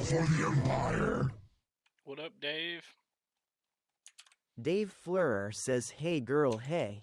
for the Empire. What up, Dave? Dave Fleurer says, hey girl, hey.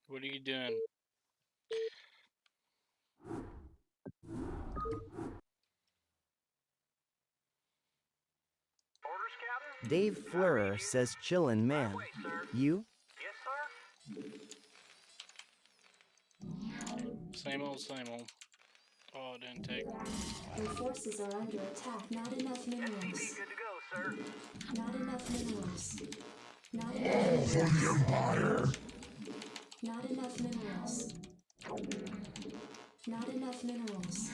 What are you doing? Dave Fleurer says, chillin' man. You? Same old, same old. Oh, it didn't take. Your forces are under attack. Not enough minerals. Good to go, sir. Not enough minerals. Not All enough for the minerals. Empire. Not enough minerals. Not enough minerals.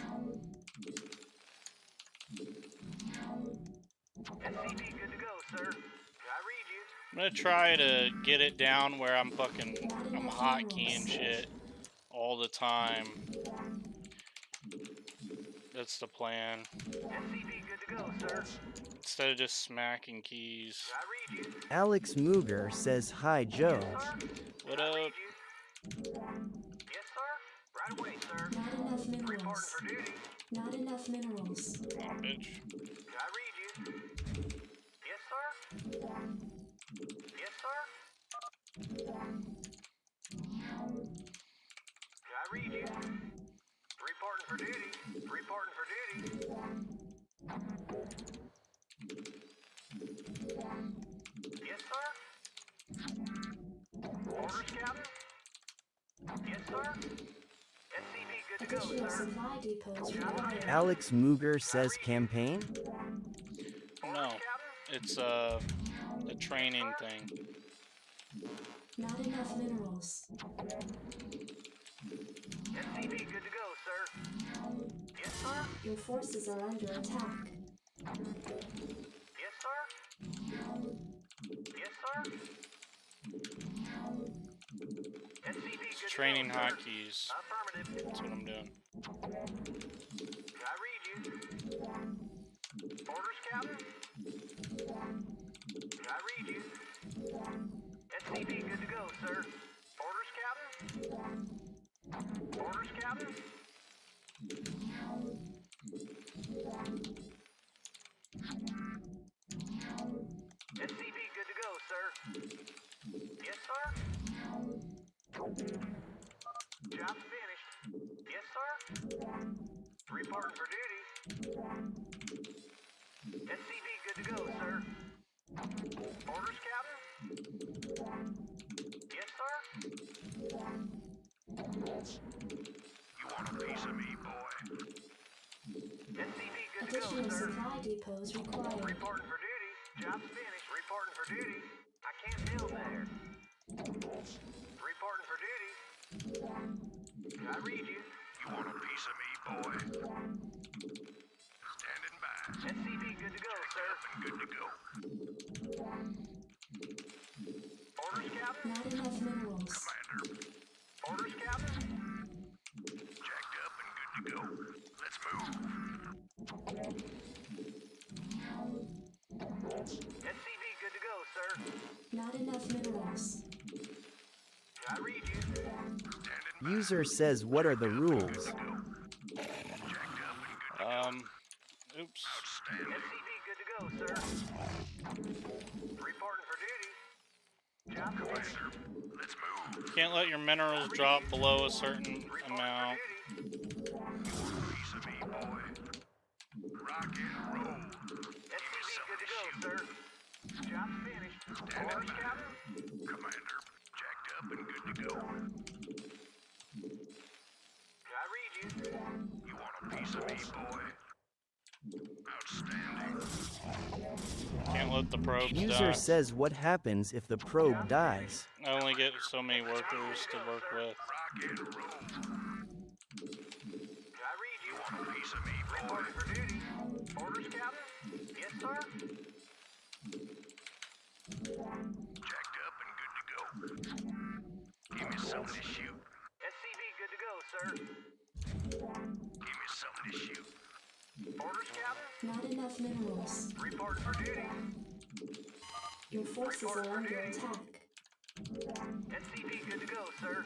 SCP, good to go, sir. I read you. I'm gonna try to get it down where I'm hotkeying shit all the time. That's the plan. SCP, good to go, sir. Instead of just smacking keys. I read you. Alex Mooger says, hi Joe. What up? Yes, sir. Right away, sir. Not enough Reporting minerals. for duty. Not enough minerals. Come on, bitch. I read you. Yes, sir. Yes, sir. I read you. Reporting for duty. Reporting for duty. Yes, sir. Orders, Captain. Yes, sir. SCP, good to go, Additional sir. supply depots required. Alex Mooger says, campaign? No, it's a training thing. Not enough minerals. SCP, good to go, sir. Yes, sir. Your forces are under attack. Yes, sir. Yes, sir. SCP, good It's to training go, sir. hotkeys. Affirmative. That's what I'm doing. I read you. Orders, Captain. I read you. SCP, good to go, sir. Orders, Captain. Orders, Captain. SCP, good to go, sir. Yes, sir. Job's finished. Yes, sir. Reporting for duty. SCP, good to go, sir. Orders, Captain. Yes, sir. You want a piece of me, boy? SCP, good to go, Additional sir. supply depots required. Reporting for duty. Job's finished. Reporting for duty. I can't build there. Reporting for duty. I read you. You want a piece of me, boy? Standing by. SCP, good to go, sir. And good to go. Orders, Captain. Not enough minerals. Commander, Orders, Captain. jacked up and good to go. Let's move. SCP, good to go, sir. Not enough minerals. I read you. Standing by. User says, what are the rules? Jacked up and good to Oops. Outstanding. SCP, good to go, sir. Reporting for duty. Job finished. Commander, let's move. Can't let your minerals drop below a certain amount. Reporting for duty. Piece of me, boy. Rock and roll. SCP, good to go, sir. Job finished. Orders, Captain. Commander, jacked up and good to go. I read you. You want a piece of me, boy? Outstanding. Can't let the probes User die. says, what happens if the probe dies? I only get so many workers to work with. Rock and roll. I read you. Want a piece of me, boy? Reporting for duty. Orders, Captain? Yes, sir. Jacked up and good to go. Give me something to shoot. SCV good to go, sir. Give me something to shoot. Orders, Captain? Not enough minerals. Reporting for duty. Your forces are under attack. SCV good to go, sir.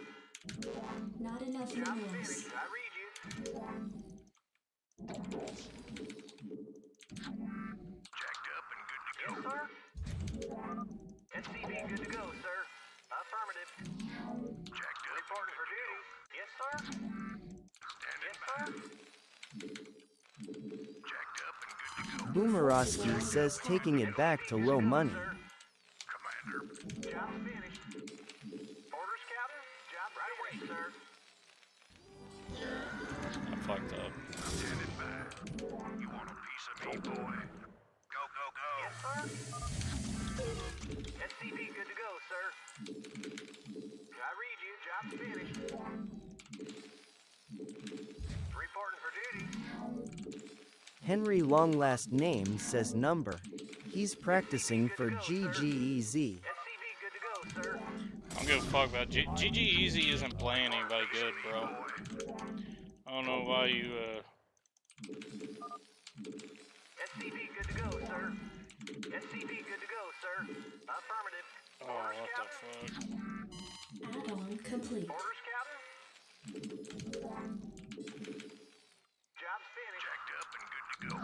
Not enough Job minerals. finished. I read you. Jacked up and good to go. Yes, sir. SCV good to go, sir. Affirmative. Jacked up. Reporting for duty. Yes, sir. Standing Yes, by. sir. Jacked up and good to go. Boomerowski says taking it back to low money. Commander. Job finished. Orders, Captain? Job right away, sir. I fucked up. Standing by. You want a piece of me, boy? Go, go, go. Yes, sir. SCV good to go, sir. I read you. Job finished. Reporting for duty. Henry long last name says number. He's practicing for GGEZ. SCV good to go, sir. I don't give a fuck about GG Easy isn't playing anybody good, bro. I don't know why you SCV good to go, sir. SCV good to go, sir. Affirmative. oh, what the fuck? Add-on complete. Orders, Captain? Job's finished. Jacked up and good to go.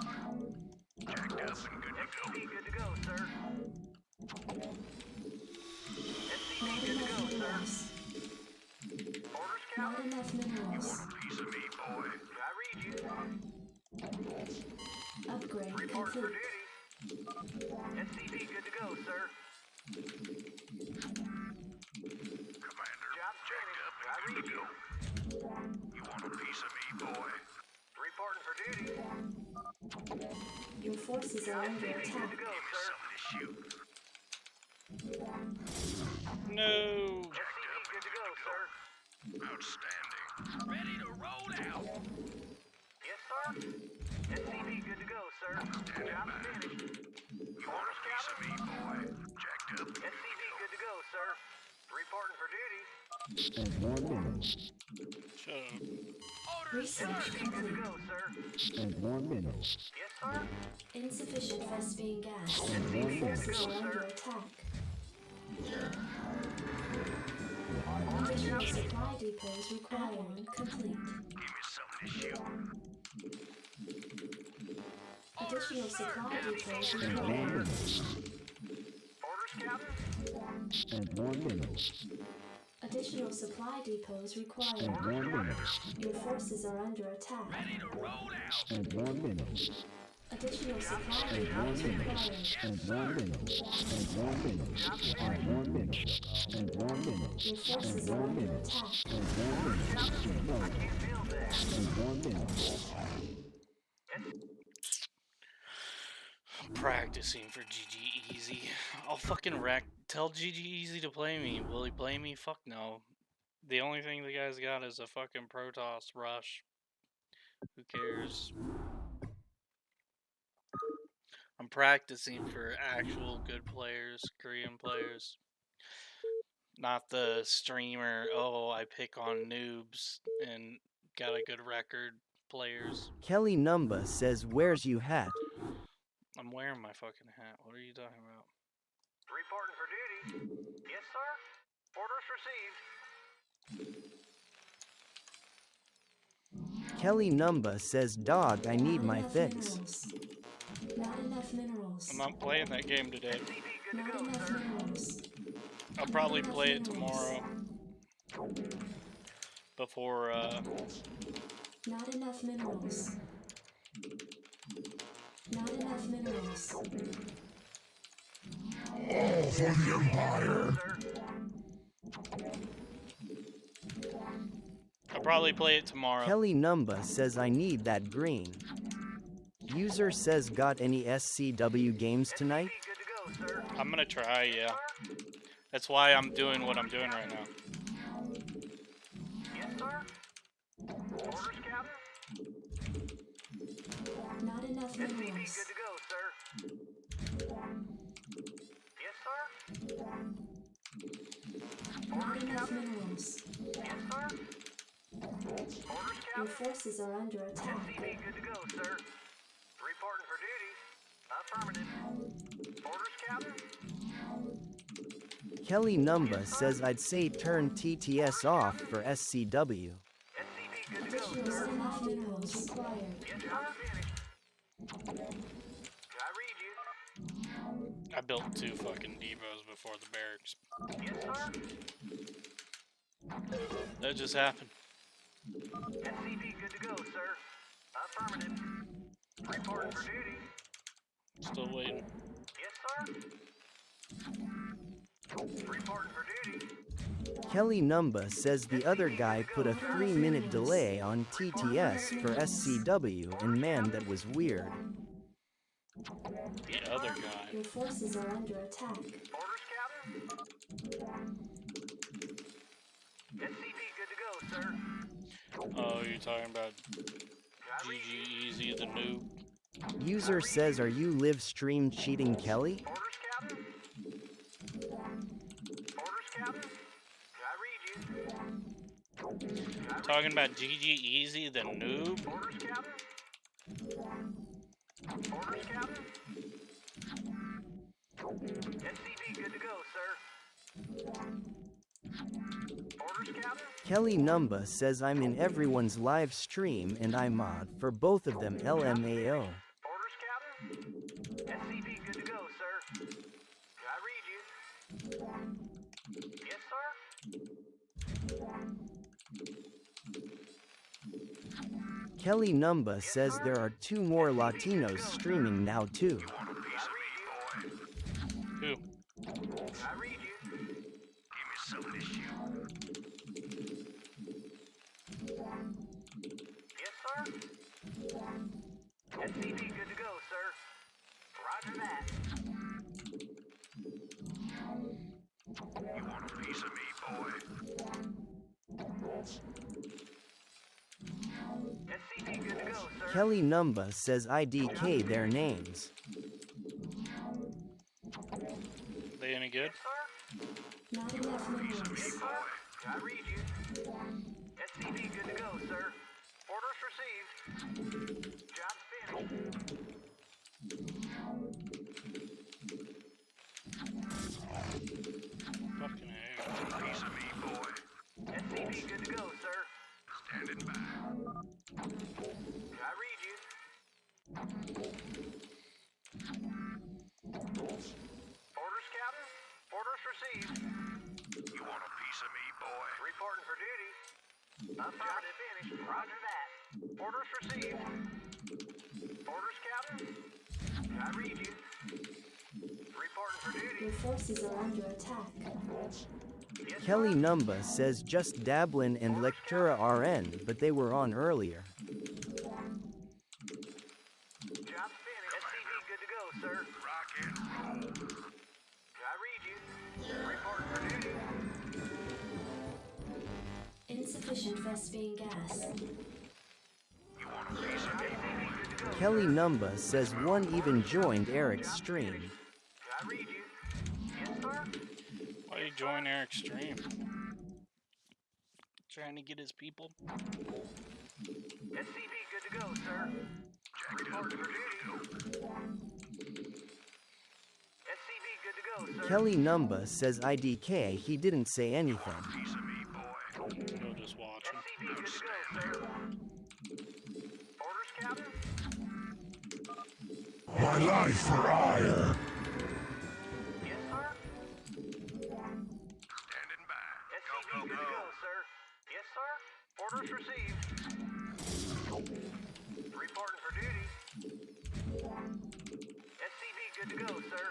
Jacked up and good to go. SCV good to go, sir. SCV Not good to enough go, sir. minerals. Orders, Not Captain? enough minerals. Piece of me, boy. I read you. Upgrade Report for complete. duty. SCV good to go, sir. Commander. Job Jacked finished. up I and good read to you. go. You want a piece of me, boy? Reporting for duty. Your forces are under SCV good attack. to go, Give me sir. something to shoot. No. SCV good to go, sir. Outstanding. Ready to roll out. Yes, sir. SCV good to go, sir. Job finished. You want a piece of me, boy? Jacked up and SCV good to go, sir. Reporting for duty. Shut up. Research SCV good to complete. go, sir. Yes, sir. Insufficient Vespine gas. SCV Your good to forces go, are under sir. attack. Orders, Additional Captain? supply depots required. Complete. give me something to shoot. Additional supply depots required. Orders, Captain? Additional supply depots required. Your forces are under attack. Additional supply depots required. Your forces are under attack. I'm practicing for GG Easy. I'll fucking tell GG Easy to play me. Will he play me? Fuck no. The only thing the guy's got is a fucking Protoss rush. Who cares? I'm practicing for actual good players, Korean players. Not the streamer, oh, I pick on noobs and got a good record players. Kelly Numba says where's you hat? I'm wearing my fucking hat. What are you talking about? Reporting for duty. Yes, sir. Orders received. Kelly Numba says dog I need Not my enough fix. minerals. Not enough minerals. I'm not playing that game today. SCV good to Not go, enough sir. minerals. I'll probably play it tomorrow. Before, Not enough minerals. Not enough minerals. I'll probably play it tomorrow. Kelly Numba says I need that green. User says got any SCW games tonight? Good to go, sir. I'm gonna try, yeah. That's why I'm doing what I'm doing right now. Yes, sir. Orders, Captain? Not enough minerals. minerals. good to go, sir. Yes, sir. Not enough minerals. Yes, sir. Orders, Your Captain. forces are under attack. SCV, good to go, sir. Reporting for duty. Affirmative. Orders, Captain. Kelly Numba says I'd say turn TTS off for SCW. SCV, good to go, Additional sir. enough minerals required. Yes, sir. Finished. I read you. I built 2 fucking depots before the barracks. Yes, sir. That just happened. SCV, good to go, sir. Affirmative. Reporting for duty. Still waiting. Yes, sir. Reporting for duty. Kelly Numba says the other guy put a 3-minute delay on TTS for SCW, and man, that was weird. The other guy. Your forces are under attack. Orders, Captain. SCV, good to go, sir. Oh, you're talking about I read GG you. Easy the noob? User says, are you live stream cheating Kelly? Orders, Captain. Orders, Captain. I read you. Talking about GG Easy the noob? Orders, Captain. Orders, Captain. SCV, good to go, sir. Orders, Captain. Kelly Numba says I'm in everyone's live stream and I mod for both of them LMAO. Orders, Captain. SCV, good to go, sir. I read you. Yes, sir. Kelly Numba says there are 2 more Latinos streaming now too. I read you. Who? I read you. Give me some of this shit. Yes, sir. SCV, good to go, sir. Roger that. You want a piece of me, boy? SCV, good to go, sir. Kelly Numba says IDK their names. They any good? Sir. Not enough minerals. Yes, sir. I read you. SCV, good to go, sir. Orders received. Job finished. Fucking A. Piece of me, boy. SCV, good to go, sir. Standing by. I read you. Orders, Captain. Orders received. You want a piece of me, boy? Reporting for duty. Affirmative finished. Roger that. Orders received. Orders, Captain. I read you. Reporting for duty. Your forces are under attack. Yes, Kelly sir. Numba says just Dablin and Lectura RN, but they were on earlier. Job finished. SCV, good to go, sir. Rock and roll. I read you. Reporting for duty. Insufficient Vespine gas. You want a piece of me, boy? Good to go. Kelly Numba says one even joined Eric's stream. I read you. Yes, sir. Why you join Eric's stream? Trying to get his people? SCV, good to go, sir. Reporting for duty. SCV, good to go, sir. Kelly Numba says IDK, he didn't say anything. Piece of me, boy. You'll just watch him. SCV, good to go, sir. Orders, Captain. My life for ire. Yes, sir. Standing by. SCV, good to go, sir. Yes, sir. Orders received. Reporting for duty. SCV, good to go, sir.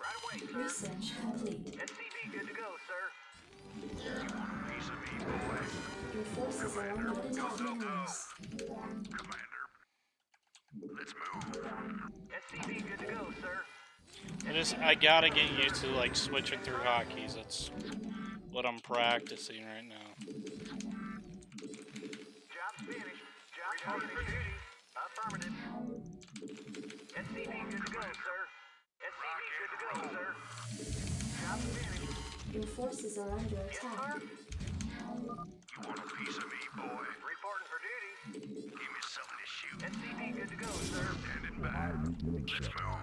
Right away, sir. Research complete. SCV, good to go, sir. You want a piece of me, boy? Your forces are under attack minerals. Commander. Let's move. SCV, good to go, sir. I gotta get used to like switching through hotkeys. That's what I'm practicing right now. Job's finished. Job reporting for duty. Affirmative. SCV, sir. SCV good to go, sir. Job finished. Your forces are under Yes, attack. sir. You want a piece of me, boy? Reporting for duty. Give me something to shoot. SCV good to go, sir. Standing by. Let's move.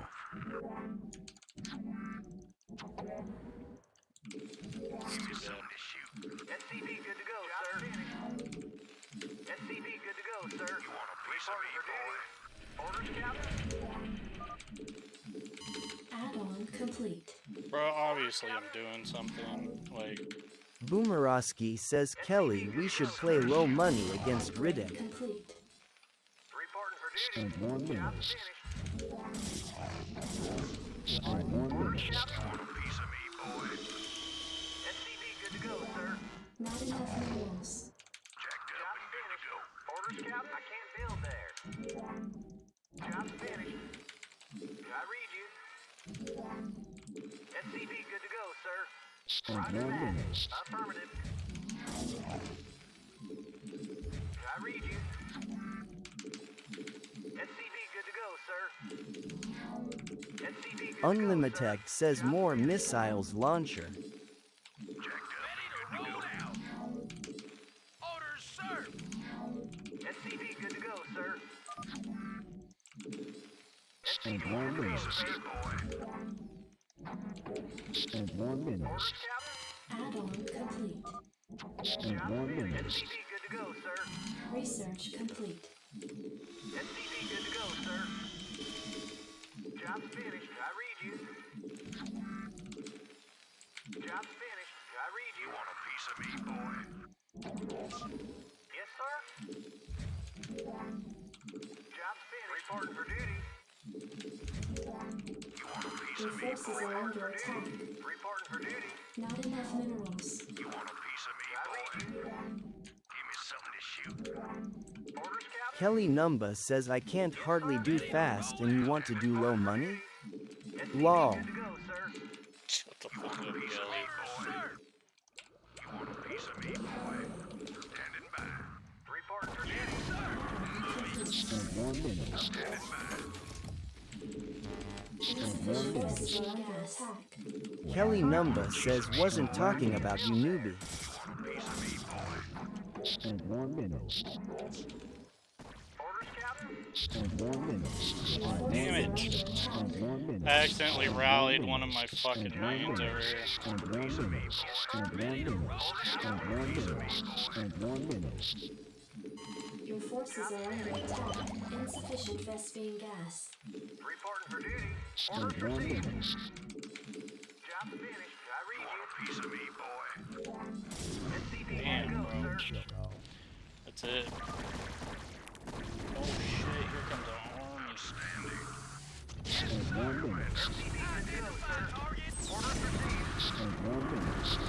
Give me something to shoot. SCV good to go, sir. SCV good to go, sir. You want a piece of me, boy? Orders, Captain. Add-on complete. Bro, obviously I'm doing something. Like, Boomerowski says, Kelly, we should play low money against Riddick. Complete. Reporting for duty. Job finished. You Orders, Captain. want a piece of me, boy? SCV good to go, sir. Not enough minerals. Jacked up Job and good to finished. go. Orders, Captain. I can't build there. Job finished. I read you. SCV good to go, sir. Roger that. Affirmative. I read you. SCV good to go, sir. SCV good to go, Unlimited says more missiles launcher. Jacked up and good to go. Orders, sir. SCV good to go, sir. SCV good to go, sir. Orders, Captain. Add-on complete. Job finished. SCV good to go, sir. Research complete. SCV good to go, sir. Job's finished. I read you. Job's finished. I read You you. want a piece of me, boy? Yes, sir. Job's finished. Reporting for duty. You want a piece Your of me, forces boy? are under attack. Reporting for duty. Not enough minerals. You want a piece of me, I boy? read you. Give me something to shoot. Orders, Captain. Kelly Numba says, I can't hardly do fast and you want to do low money? Lol. Good to go, sir. shut the fuck up, Kelly. You want a piece of me, boy? Standing by. Reporting for duty, sir. Standing by. Insufficient forces are under attack. Kelly Numba says, wasn't talking about you newbie. Orders, Captain. Damn it. I accidentally rallied one of my fucking marines over here. Your forces are under attack. Insufficient Vespine gas. Reporting for duty. Orders received. Job finished. I read you. Piece of me, boy. SCV Damn, good to go, bro. sir. That's it. Oh shit, here comes an army. SCV good to go, sir. Orders received.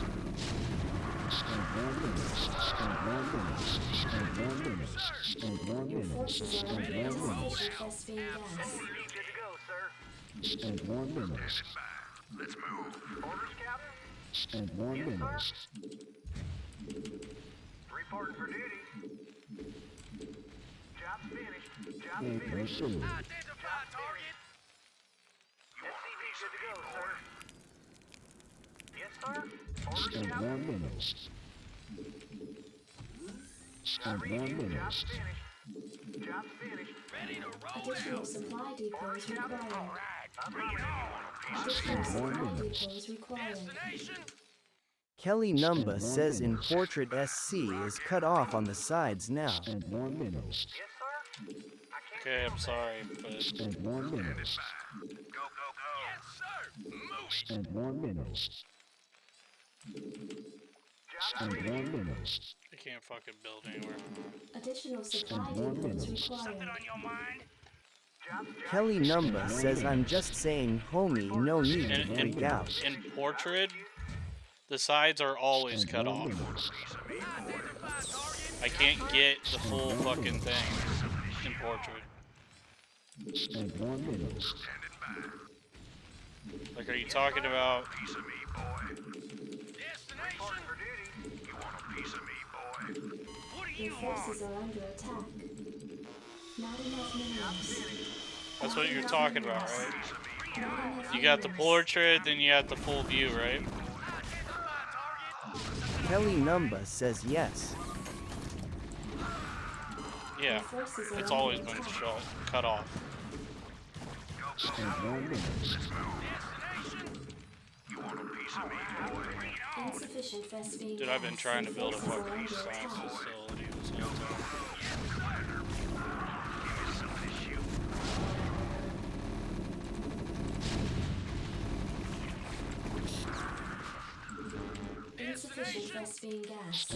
Your forces are under insufficient Vespine gas. SCV good to go, sir. Standing by. Let's move. Orders, Captain. Yes, sir. Reporting for duty. Job's finished. Job's finished. Identify target. SCV good to go, sir. Yes, sir. Orders, Captain. I read you. Job's finished. Job's finished. Ready to roll Additional supply depots required. Bring it on. Additional supply depots required. Destination. Kelly Numba says in Portrait SC is cut off on the sides now. Yes, sir. I can't Okay, I'm sorry, but Standing by. Go, go, go. Yes, sir. Move it. Job finished. I can't fucking build anywhere. Additional supply depots required. On your mind. Kelly Numba says, I'm just saying, homie, no need to In, freak out. in Portrait, the sides are always cut off. I can't get the full fucking thing in Portrait. Like, are you talking about? Piece of me, boy. Destination. For duty. You want a piece of me, boy? What do Your forces are under attack. Not enough minerals. That's what you're talking about, right? Not enough You got the units. portrait, then you got the full view, right? Kelly Numba says yes. Yeah. Your forces are It's under always been attack. cut off. Insufficient Vespene Dude, I've been gas. trying Your to build a forces are fucking under science attack. facility this whole time. Insufficient Vespene gas.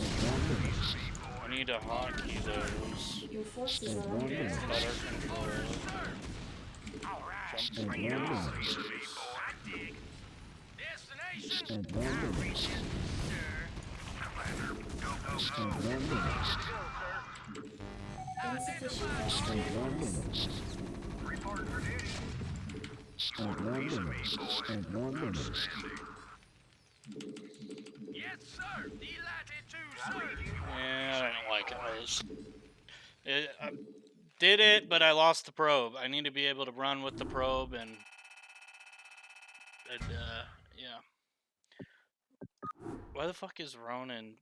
I need to hotkey those. Your forces are under Gain attack. better control. Jump screens. Insufficient Vespene gas. Reporting for duty. Yes, sir. Delighted to, I sir. read you. Yeah, I don't like those. I did it, but I lost the probe. I need to be able to run with the probe and yeah. Why the fuck is Ronan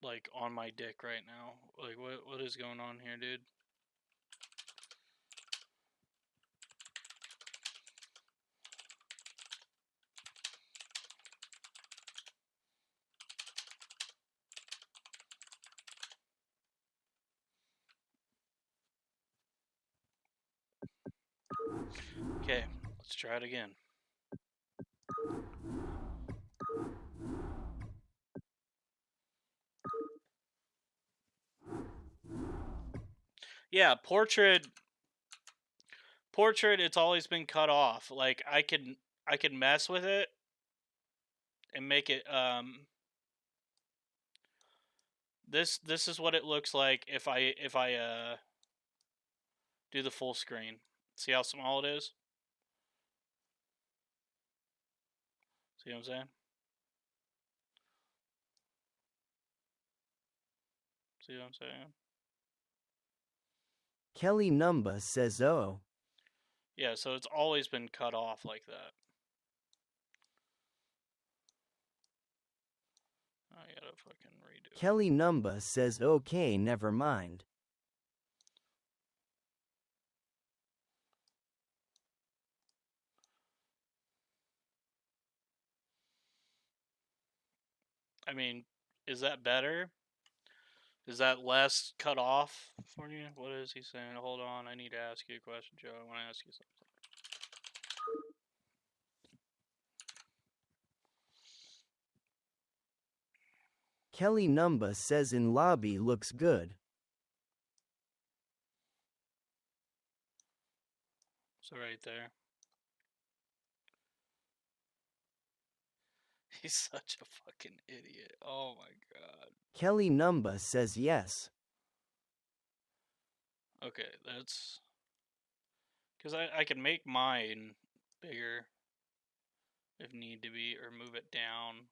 like on my dick right now? Like what is going on here, dude? Okay, let's try it again. Yeah, portrait, it's always been cut off. Like I can mess with it and make it this is what it looks like if I do the full screen. See how small it is? See what I'm saying? See what I'm saying? Kelly Numba says oh. Yeah, so it's always been cut off like that. I gotta fucking redo it. Kelly Numba says okay, never mind. I mean, is that better? Is that less cut off for you? What is he saying? Hold on, I need to ask you a question, Joe. I want to ask you something. Kelly Numba says in lobby looks good. So right there. He's such a fucking idiot. Oh my god. Kelly Numba says yes. Okay, that's... Because I can make mine bigger if need to be, or move it down.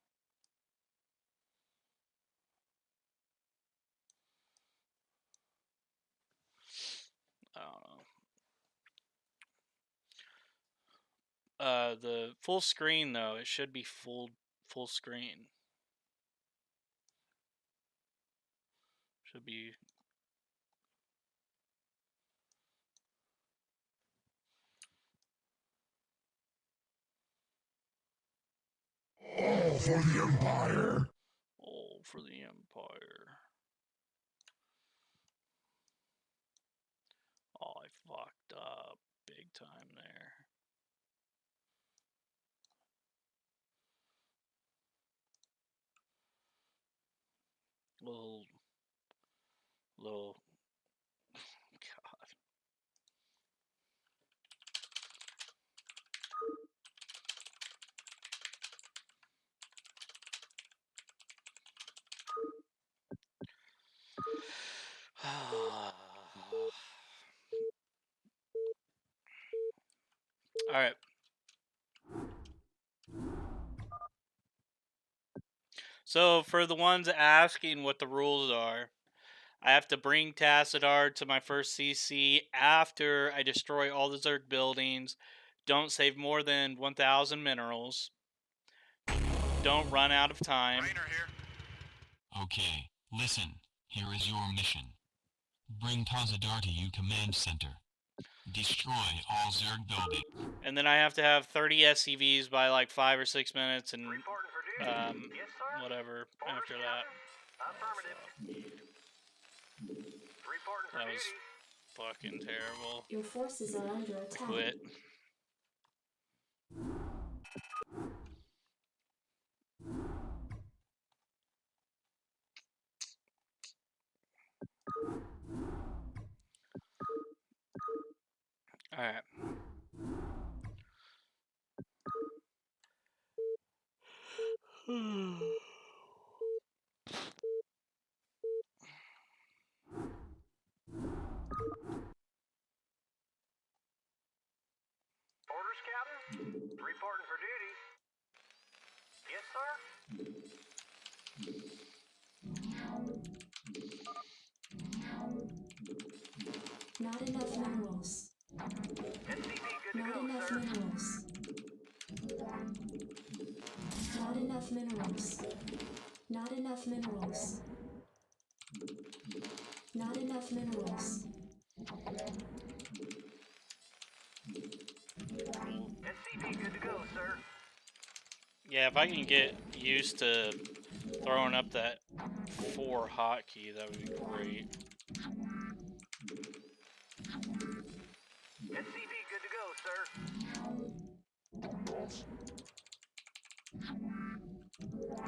I don't know. The full screen though, it should be full screen. Should be. All for the Empire. All for the Empire. Oh, I fucked up big time there. Little God. All right. So for the ones asking what the rules are, I have to bring Tassadar to my first CC after I destroy all the Zerg buildings. Don't save more than 1,000 minerals. Don't run out of time. Rainer here. Okay, listen. Here is your mission. Bring Tazadar to you command center. Destroy all Zerg buildings. And then I have to have 30 SCVs by like 5 or 6 minutes and Reporting for duty. Yes, sir. whatever Orders, after that. Captain. Affirmative. Reporting for That was duty. fucking terrible. Your forces are under attack. Quit. Alright. Orders, Captain. Reporting for duty. Yes, sir. Not enough minerals. SCV good to Not go, enough sir. minerals. Not enough minerals. Not enough minerals. Not enough minerals. SCV good to go, sir. Yeah, if I can get used to throwing up that 4 hotkey, that would be great. SCV good to go, sir.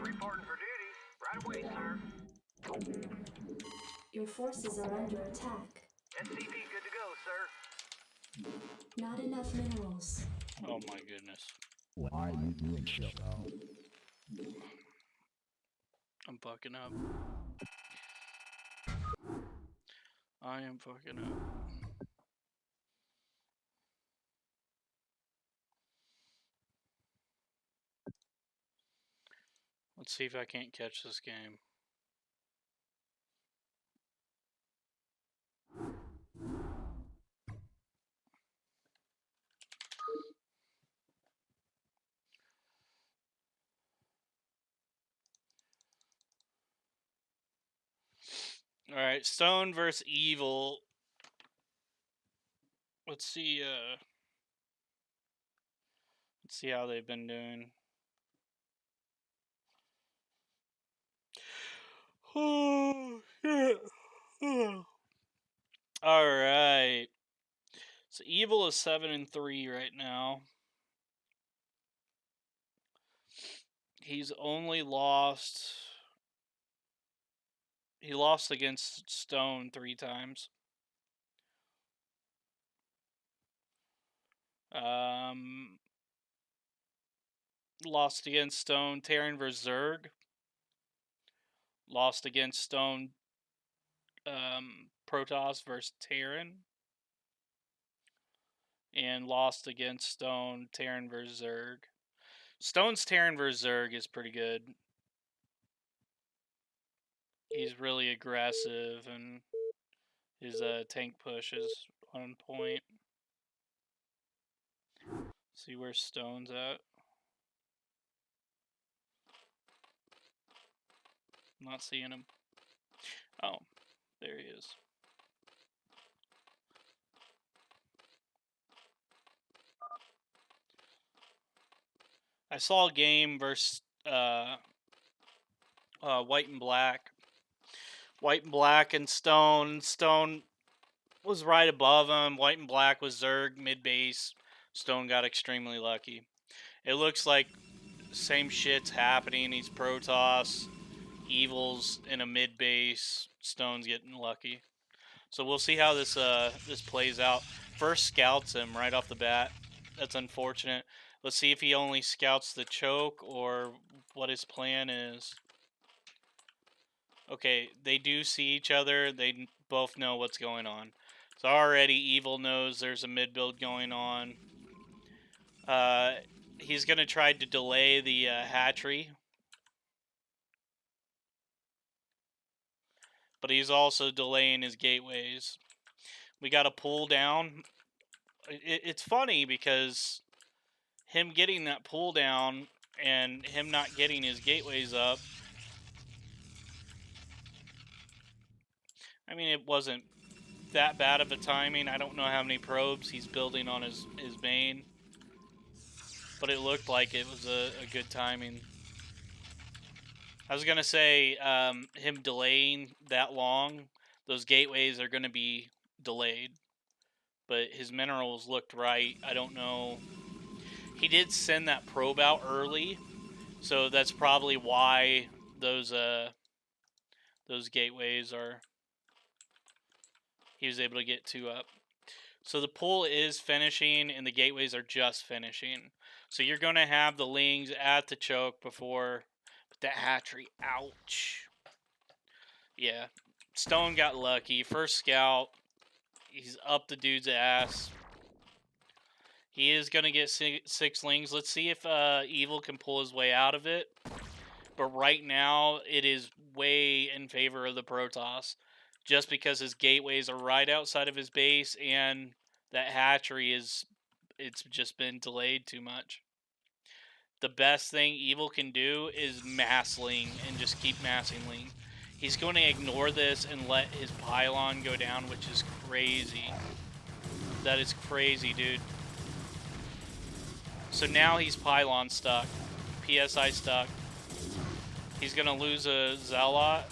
Reporting for duty. Right away, sir. Your forces are under attack. SCV good to go, sir. Not enough minerals. Oh my goodness. Why are you doing so? I'm fucking up. I am fucking up. Let's see if I can't catch this game. Alright, Stone versus Evil. Let's see how they've been doing. Oh shit. Alright. So Evil is 7-3 right now. He's only lost. He lost against Stone 3 times. Lost against Stone, Terran vs. Zerg. Lost against Stone, Protoss vs. Terran. And lost against Stone, Terran vs. Zerg. Stone's Terran vs. Zerg is pretty good. He's really aggressive and his tank push is on point. See where Stone's at. I'm not seeing him. Oh, there he is. I saw a game versus White and Black. White and Black and Stone. Stone was right above him. White and Black was Zerg mid base. Stone got extremely lucky. It looks like same shit's happening. He's Protoss. Evil's in a mid base. Stone's getting lucky. So we'll see how this this plays out. First scouts him right off the bat. That's unfortunate. Let's see if he only scouts the choke or what his plan is. Okay, they do see each other. They both know what's going on. So already Evil knows there's a mid build going on. He's going to try to delay the hatchery. but he's also delaying his gateways. We got a pull down. It's funny because him getting that pull down and him not getting his gateways up, I mean, it wasn't that bad of a timing. I don't know how many probes he's building on his main, but it looked like it was a good timing. I was going to say, him delaying that long, those gateways are going to be delayed, but his minerals looked right. I don't know. He did send that probe out early, so that's probably why those gateways are, he was able to get 2 up. So the pull is finishing and the gateways are just finishing. So you're going to have the lings at the choke before the hatchery. Ouch. Yeah. Stone got lucky. First scout. He's up the dude's ass. He is going to get 6 lings. Let's see if Evil can pull his way out of it. But right now, it is way in favor of the Protoss. Just because his gateways are right outside of his base and that hatchery it's just been delayed too much. The best thing Evil can do is mass ling and just keep massing ling. He's going to ignore this and let his pylon go down, which is crazy. That is crazy, dude. So now he's pylon stuck. PSI stuck. He's going to lose a Zealot.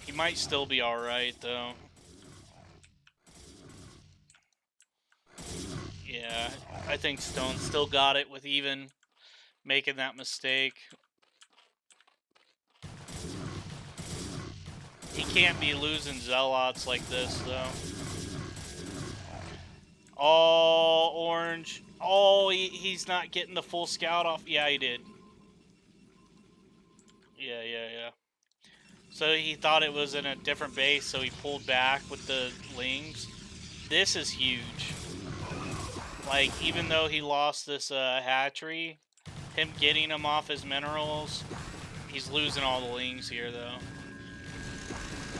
He might still be alright, though. Yeah, I think Stone still got it with even making that mistake. He can't be losing Zealots like this, though. Oh, orange. Oh, he's not getting the full scout off. Yeah, he did. Yeah. So he thought it was in a different base, so he pulled back with the lings. This is huge. Like, even though he lost this hatchery, him getting him off his minerals, he's losing all the lings here, though.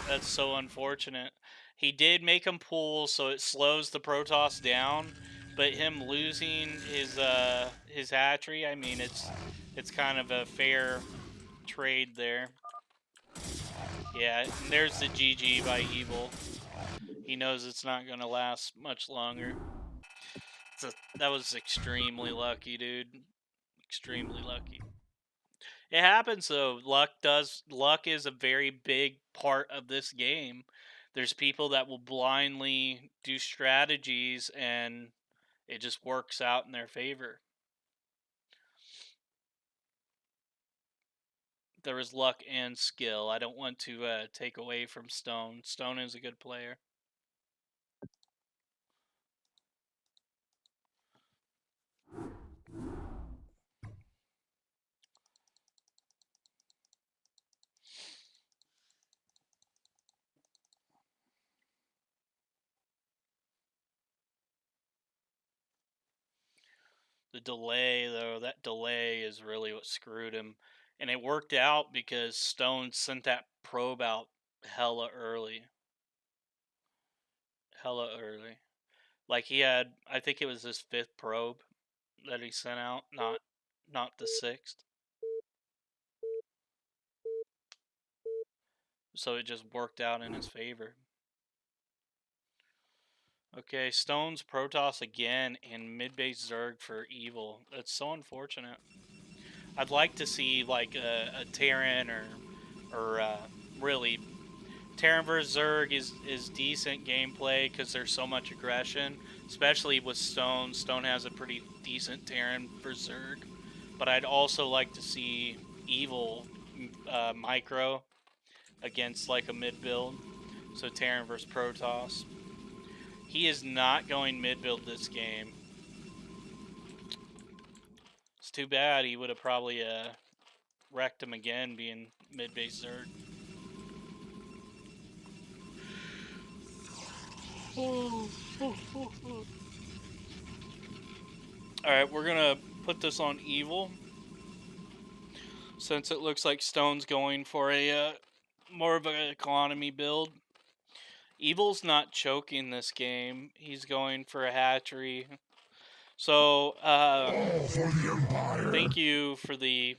That's so unfortunate. He did make him pull, so it slows the Protoss down. But him losing his hatchery, I mean, it's kind of a fair trade there. Yeah, and there's the GG by Evil. He knows it's not going to last much longer. That was extremely lucky, dude. Extremely lucky. It happens though. Luck is a very big part of this game. There's people that will blindly do strategies and it just works out in their favor. There is luck and skill. I don't want to take away from Stone. Stone is a good player. The delay, though, that delay is really what screwed him. And it worked out because Stone sent that probe out hella early. Hella early. Like he had, I think it was his 5th probe that he sent out, not the 6th. So it just worked out in his favor. Okay, Stone's Protoss again and mid-base Zerg for Evil. That's so unfortunate. I'd like to see like a Terran or really Terran vs Zerg is decent gameplay because there's so much aggression, especially with Stone. Stone has a pretty decent Terran vs Zerg, but I'd also like to see Evil micro against like a mid build, so Terran vs Protoss. He is not going mid build this game. It's too bad. He would have probably wrecked him again being mid base Zerg. Alright, we're gonna put this on Evil. since it looks like Stone's going for a more of an economy build. Evil's not choking this game. He's going for a hatchery. So, thank you for the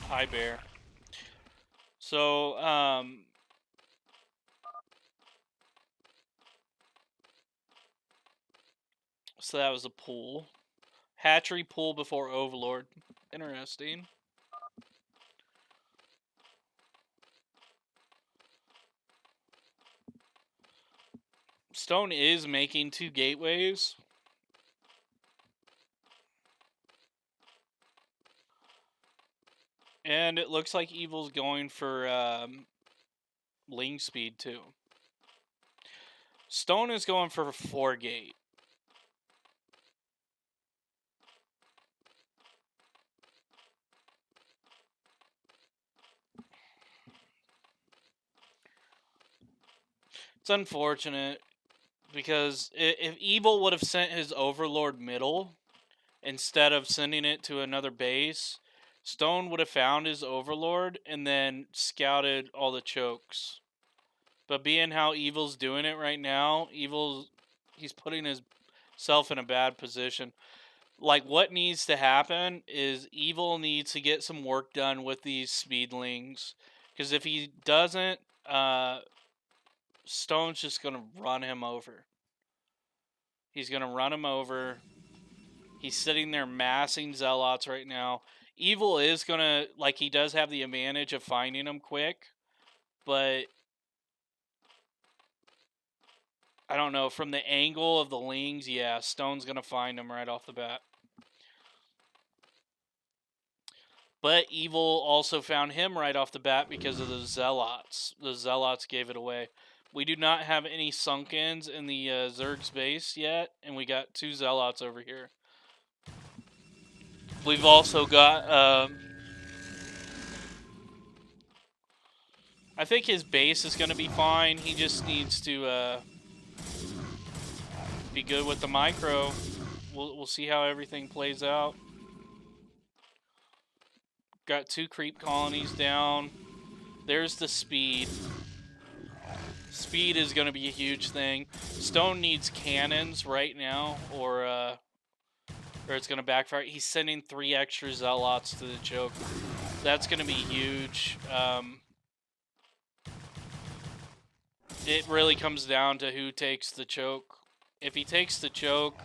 hi bear. So, so that was a pool. Hatchery pool before Overlord. Interesting. Stone is making 2 gateways. And it looks like Evil's going for Ling speed too. Stone is going for 4 gate. It's unfortunate because if Evil would have sent his Overlord middle instead of sending it to another base, Stone would have found his Overlord and then scouted all the chokes. But being how Evil's doing it right now, he's putting himself in a bad position. Like, what needs to happen is Evil needs to get some work done with these speedlings. Because if he doesn't, Stone's just going to run him over. He's going to run him over. He's sitting there massing Zealots right now. Evil is going to, like, he does have the advantage of finding them quick. But I don't know. From the angle of the Lings, yeah, Stone's going to find him right off the bat. But Evil also found him right off the bat because of the Zealots. The Zealots gave it away. We do not have any Sunkens in the Zerg's base yet, and we got 2 Zealots over here. We've also got... I think his base is going to be fine. He just needs to be good with the micro. We'll see how everything plays out. Got 2 creep colonies down. There's the speed. Speed is going to be a huge thing. Stone needs cannons right now, or it's going to backfire. He's sending 3 extra Zealots to the choke. That's going to be huge. It really comes down to who takes the choke. If he takes the choke,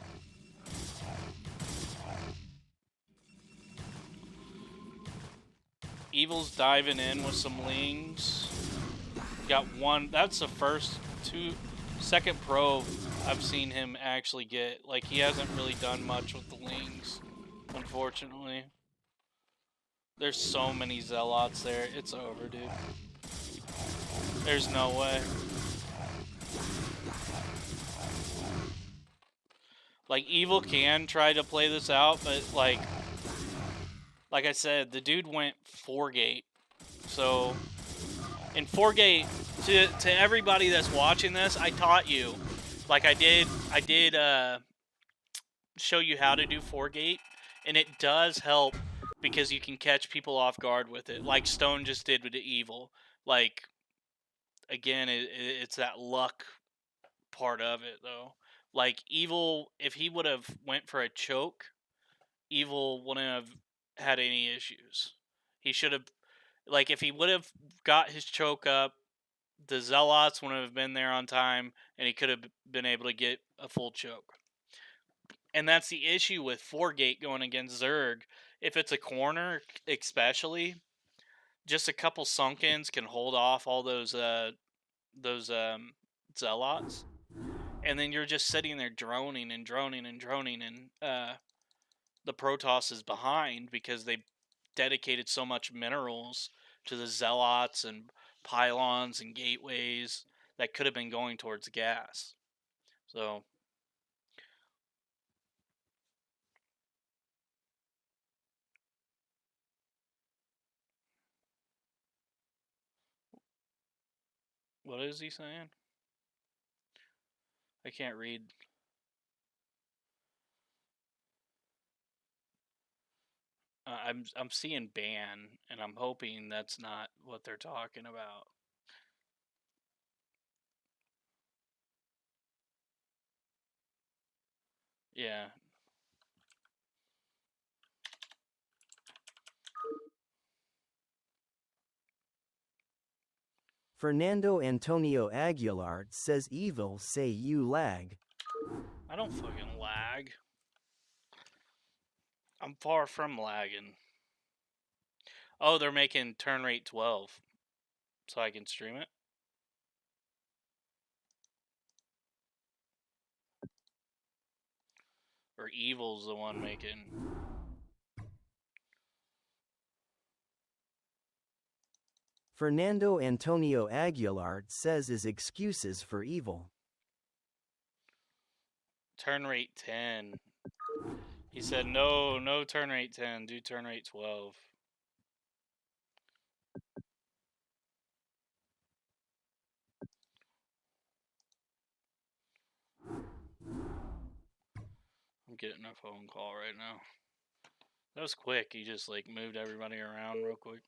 Evil's diving in with some Lings. Got 1. That's the second probe I've seen him actually get. Like, he hasn't really done much with the Lings, unfortunately. There's so many Zealots there. It's over, dude. There's no way. Like, Evil can try to play this out, but, like I said, the dude went 4 gate. So, in 4 gate, to everybody that's watching this, I taught you. Like, I did show you how to do 4 gate, and it does help because you can catch people off guard with it, like Stone just did with the Evil. Like, again, it's that luck part of it, though. Like, Evil, if he would have went for a choke, Evil wouldn't have had any issues. He should have, like, if he would have got his choke up, the Zealots wouldn't have been there on time, and he could have been able to get a full choke. And that's the issue with 4 gate going against Zerg. If it's a corner, especially, just a couple Sunkens can hold off all those Zealots. And then you're just sitting there droning, and the Protoss is behind because they dedicated so much minerals to the Zealots and pylons and gateways that could have been going towards gas. So, what is he saying? I can't read. I'm seeing ban, and I'm hoping that's not what they're talking about. Yeah. Fernando Antonio Aguilar says evil say you lag. I don't fucking lag. I'm far from lagging. Oh, they're making turn rate 12, so I can stream it. Or evil's the one making. Fernando Antonio Aguilar says his excuses for evil. Turn rate 10. He said no turn rate 10, do turn rate 12. I'm getting a phone call right now. That was quick. He just like moved everybody around real quick.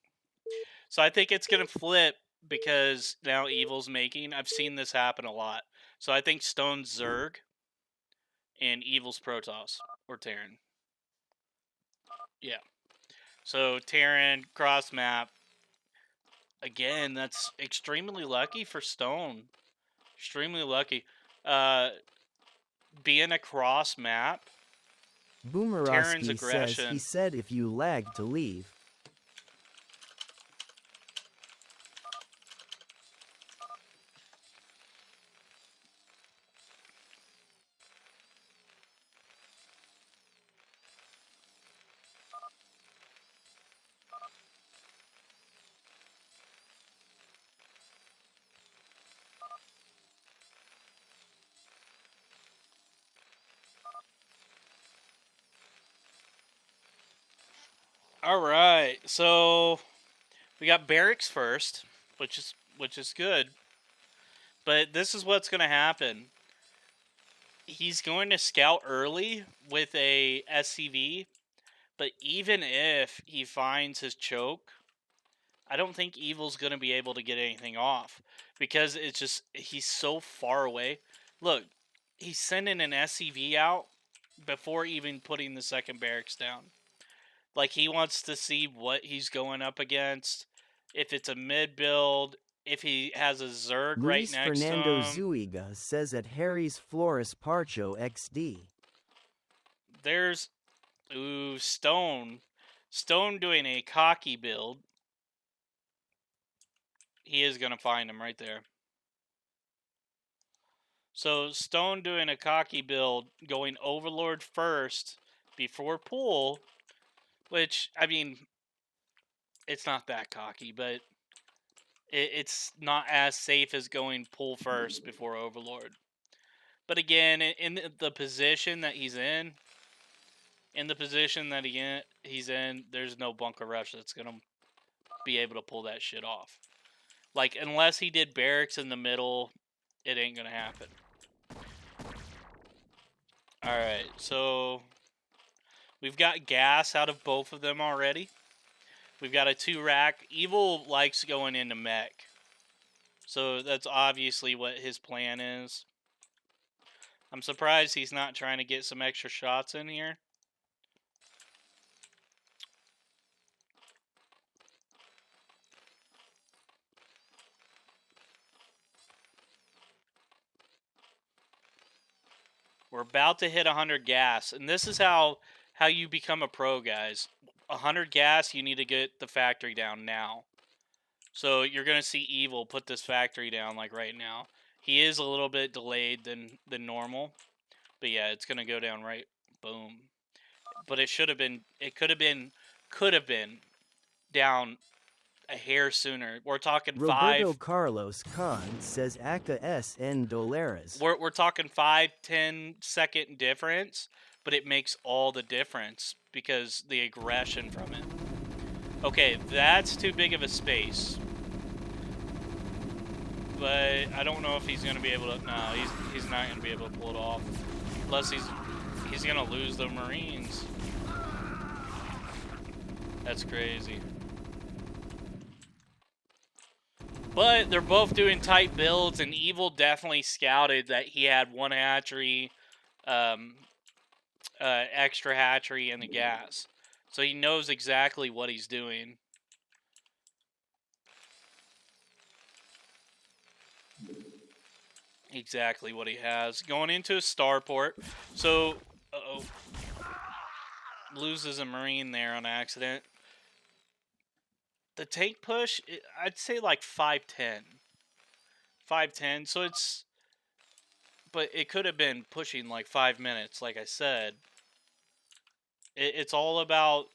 So I think it's gonna flip because now evil's making. I've seen this happen a lot. So I think Stone's Zerg and evil's Protoss or Terran. Yeah. So Terran cross map. Again, that's extremely lucky for Stone. Extremely lucky. Being a cross map. Terran's Boomerowski says aggression. he said if you lag to leave. All right, so we got barracks first, which is good. But this is what's going to happen. He's going to scout early with a SCV, but even if he finds his choke, I don't think Evil's going to be able to get anything off because it's just he's so far away. Look, he's sending an SCV out before even putting the second barracks down. Like, he wants to see what he's going up against, if it's a mid build, if he has a Zerg right Luis next Fernando to him. Zuiga says at Harry's Flores Parcho XD. There's, Stone. Stone doing a cocky build. He is going to find him right there. So, Stone doing a cocky build, going Overlord first before Pool, which, I mean, it's not that cocky, but it's not as safe as going Pool first before Overlord. But again, in the position that he's in, he's in, there's no bunker rush that's going to be able to pull that shit off. Like, unless he did barracks in the middle, it ain't going to happen. Alright, so we've got gas out of both of them already. We've got a 2-rack. Evil likes going into mech. So that's obviously what his plan is. I'm surprised he's not trying to get some extra shots in here. We're about to hit 100 gas, and this is how you become a pro, guys. 100 gas, you need to get the factory down now. So you're going to see Evil put this factory down like right now. He is a little bit delayed than normal, but yeah, it's going to go down right. Boom. But it should have been, could have been down a hair sooner. We're talking Roberto 5. Carlos Khan says Aka SN Dolares. We're talking 5-10 second difference, but it makes all the difference because the aggression from it. Okay, that's too big of a space. But I don't know if he's gonna be able to. No, he's not gonna be able to pull it off, unless he's gonna lose the Marines. That's crazy. But they're both doing tight builds, and Evil definitely scouted that he had one hatchery, extra hatchery, and the gas. So he knows exactly what he's doing. Exactly what he has. Going into a starport. So, uh-oh. Loses a Marine there on accident. The tank push, I'd say like 510. 510, so it's... But it could have been pushing like 5 minutes, like I said. It's all about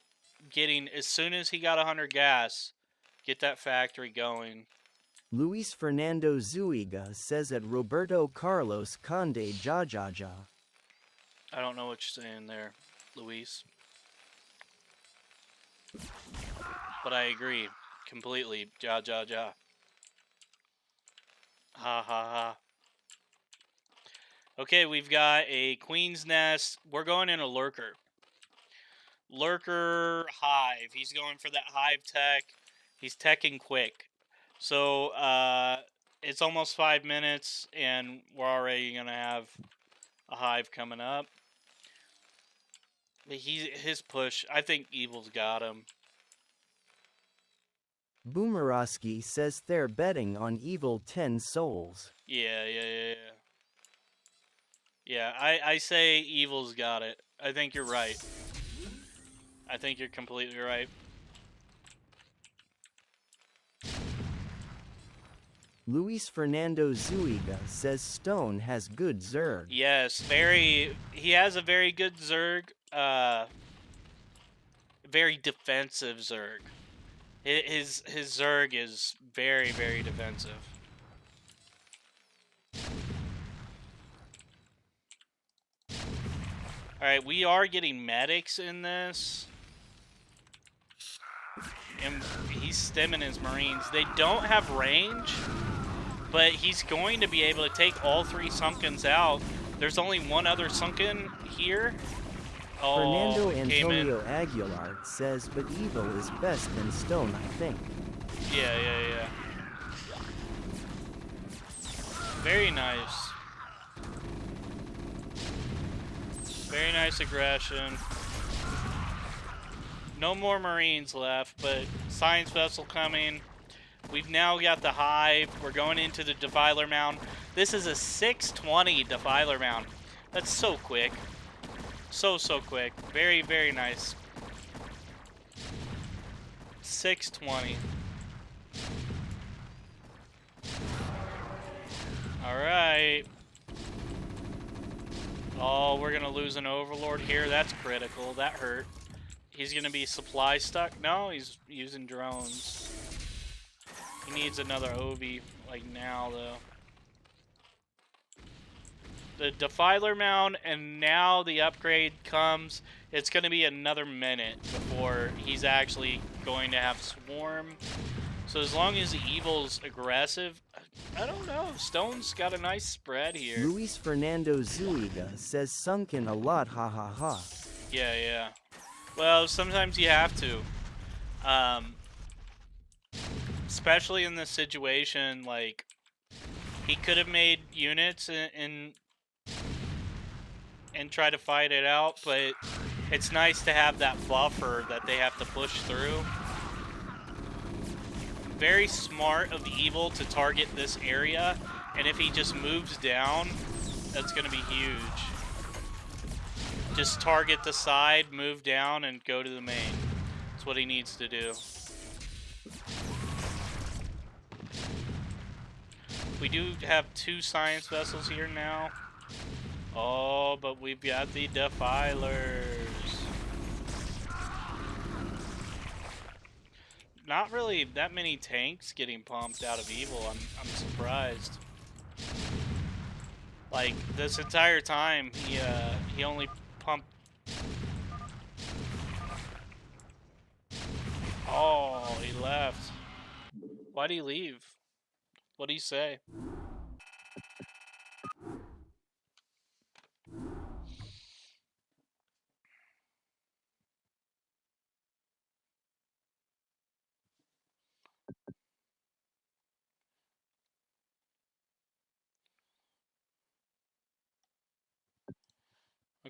getting, as soon as he got 100 gas, get that factory going. Luis Fernando Zuiga says at Roberto Carlos Conde Ja. I don't know what you're saying there, Luis. But I agree completely. Ja. Ha ha ha. Okay, we've got a Queen's Nest. We're going in a Lurker. Lurker Hive. He's going for that Hive tech. He's teching quick. So, it's almost 5 minutes, and we're already going to have a Hive coming up. His push, I think Evil's got him. Boomerowski says they're betting on Evil 10 souls. Yeah. Yeah, I say Evil's got it. I think you're right. I think you're completely right. Luis Fernando Zuiga says Stone has good Zerg. Yes, he has a very good Zerg, very defensive Zerg. His Zerg is very, very defensive. Alright, we are getting medics in this. And he's stemming his Marines. They don't have range, but he's going to be able to take all 3 Sunkens out. There's only one other Sunken here. Oh, Fernando Antonio Aguilar says, but Evil is best than Stone, I think. Yeah. Very nice. Very nice aggression. No more Marines left, but Science Vessel coming. We've now got the Hive. We're going into the Defiler Mound. This is a 620 Defiler Mound. That's so quick. So quick. Very, very nice. 620. Alright. Oh, we're going to lose an Overlord here. That's critical. That hurt. He's going to be supply stuck. No, he's using drones. He needs another Ovi, like now, though. The Defiler Mound, and now the upgrade comes. It's going to be another minute before he's actually going to have Swarm. So as long as Evil's aggressive, I don't know. Stone's got a nice spread here. Luis Fernando Zuiga says Sunken a lot, ha ha ha. Yeah. Well, sometimes you have to. Especially in this situation, like, he could have made units and try to fight it out, but it's nice to have that buffer that they have to push through. Very smart of Evil to target this area, and if he just moves down, that's going to be huge. Just target the side, move down, and go to the main. That's what he needs to do. We do have 2 Science Vessels here now. Oh, but we've got the Defilers. Not really that many tanks getting pumped out of Evil. I'm surprised. Like, this entire time, he only pumped... Oh, he left. Why'd he leave? What'd he say?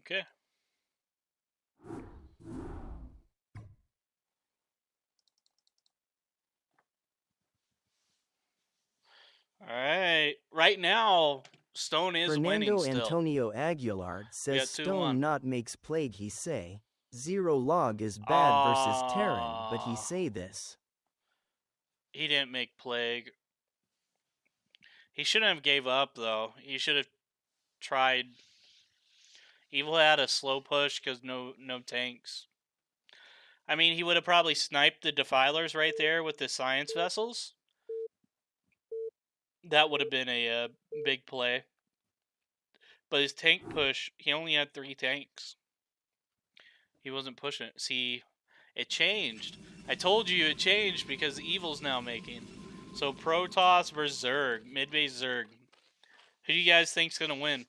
Okay. Alright. Right now, Stone is winning Fernando still. Antonio Aguilar says got 2-1. Stone not makes plague he say. Zero log is bad versus Terran, but he Ah. say this. He didn't make plague. He shouldn't have gave up, though. He should have tried. Evil had a slow push because no tanks. I mean, he would have probably sniped the defilers right there with the science vessels. That would have been a big play. But his tank push, he only had 3 tanks. He wasn't pushing it. See, it changed. I told you it changed because Evil's now making. So Protoss versus Zerg, mid-base Zerg. Who do you guys think's gonna win?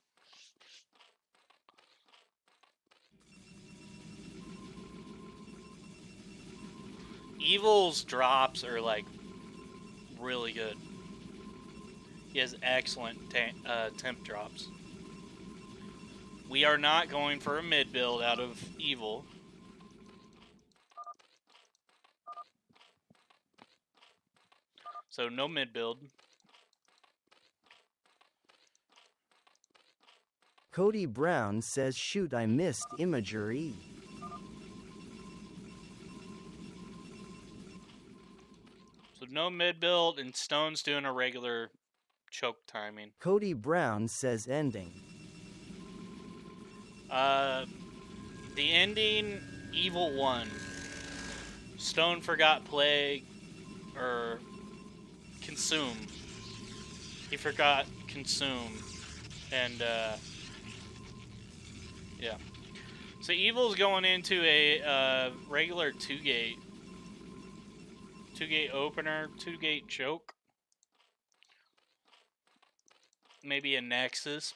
Evil's drops are like really good. He has excellent temp drops. We are not going for a mid build out of Evil. So no mid build. Cody Brown says shoot I missed imagery. So no mid build, and Stone's doing a regular choke timing. Cody Brown says ending. The ending, Evil won. Stone forgot plague, or consume. He forgot consume, and yeah. So Evil's going into a regular 2-gate opener, 2-gate choke. Maybe a Nexus.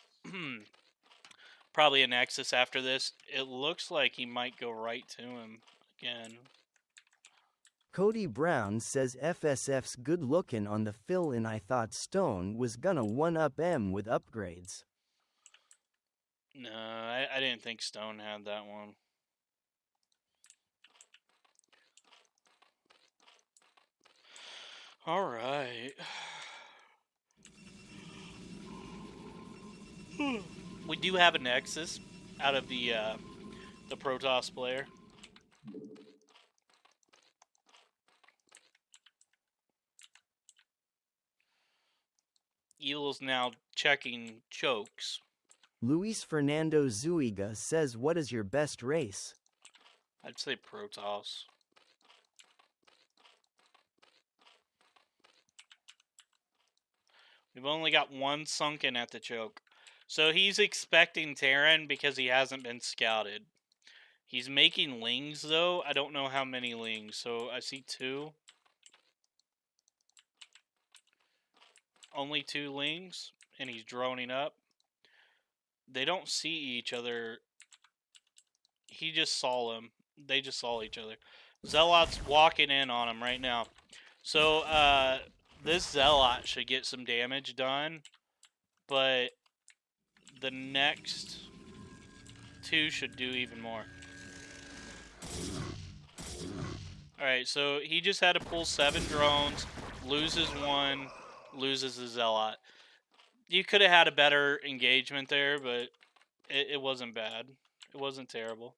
Probably a Nexus after this. It looks like he might go right to him again. Cody Brown says FSF's good looking on the fill-in. I thought Stone was gonna 1-up M with upgrades. No, I didn't think Stone had that one. All right. We do have a Nexus out of the Protoss player. Evil's now checking chokes. Luis Fernando Zuiga says what is your best race? I'd say Protoss. We've only got 1 sunken at the choke. So he's expecting Terran because he hasn't been scouted. He's making lings, though. I don't know how many lings. So I see 2. Only 2 lings. And he's droning up. They don't see each other. He just saw them. They just saw each other. Zealot's walking in on him right now. So, this Zealot should get some damage done. But the next 2 should do even more. Alright, so he just had to pull 7 drones, loses 1, loses the Zealot. You could have had a better engagement there, but it wasn't bad. It wasn't terrible.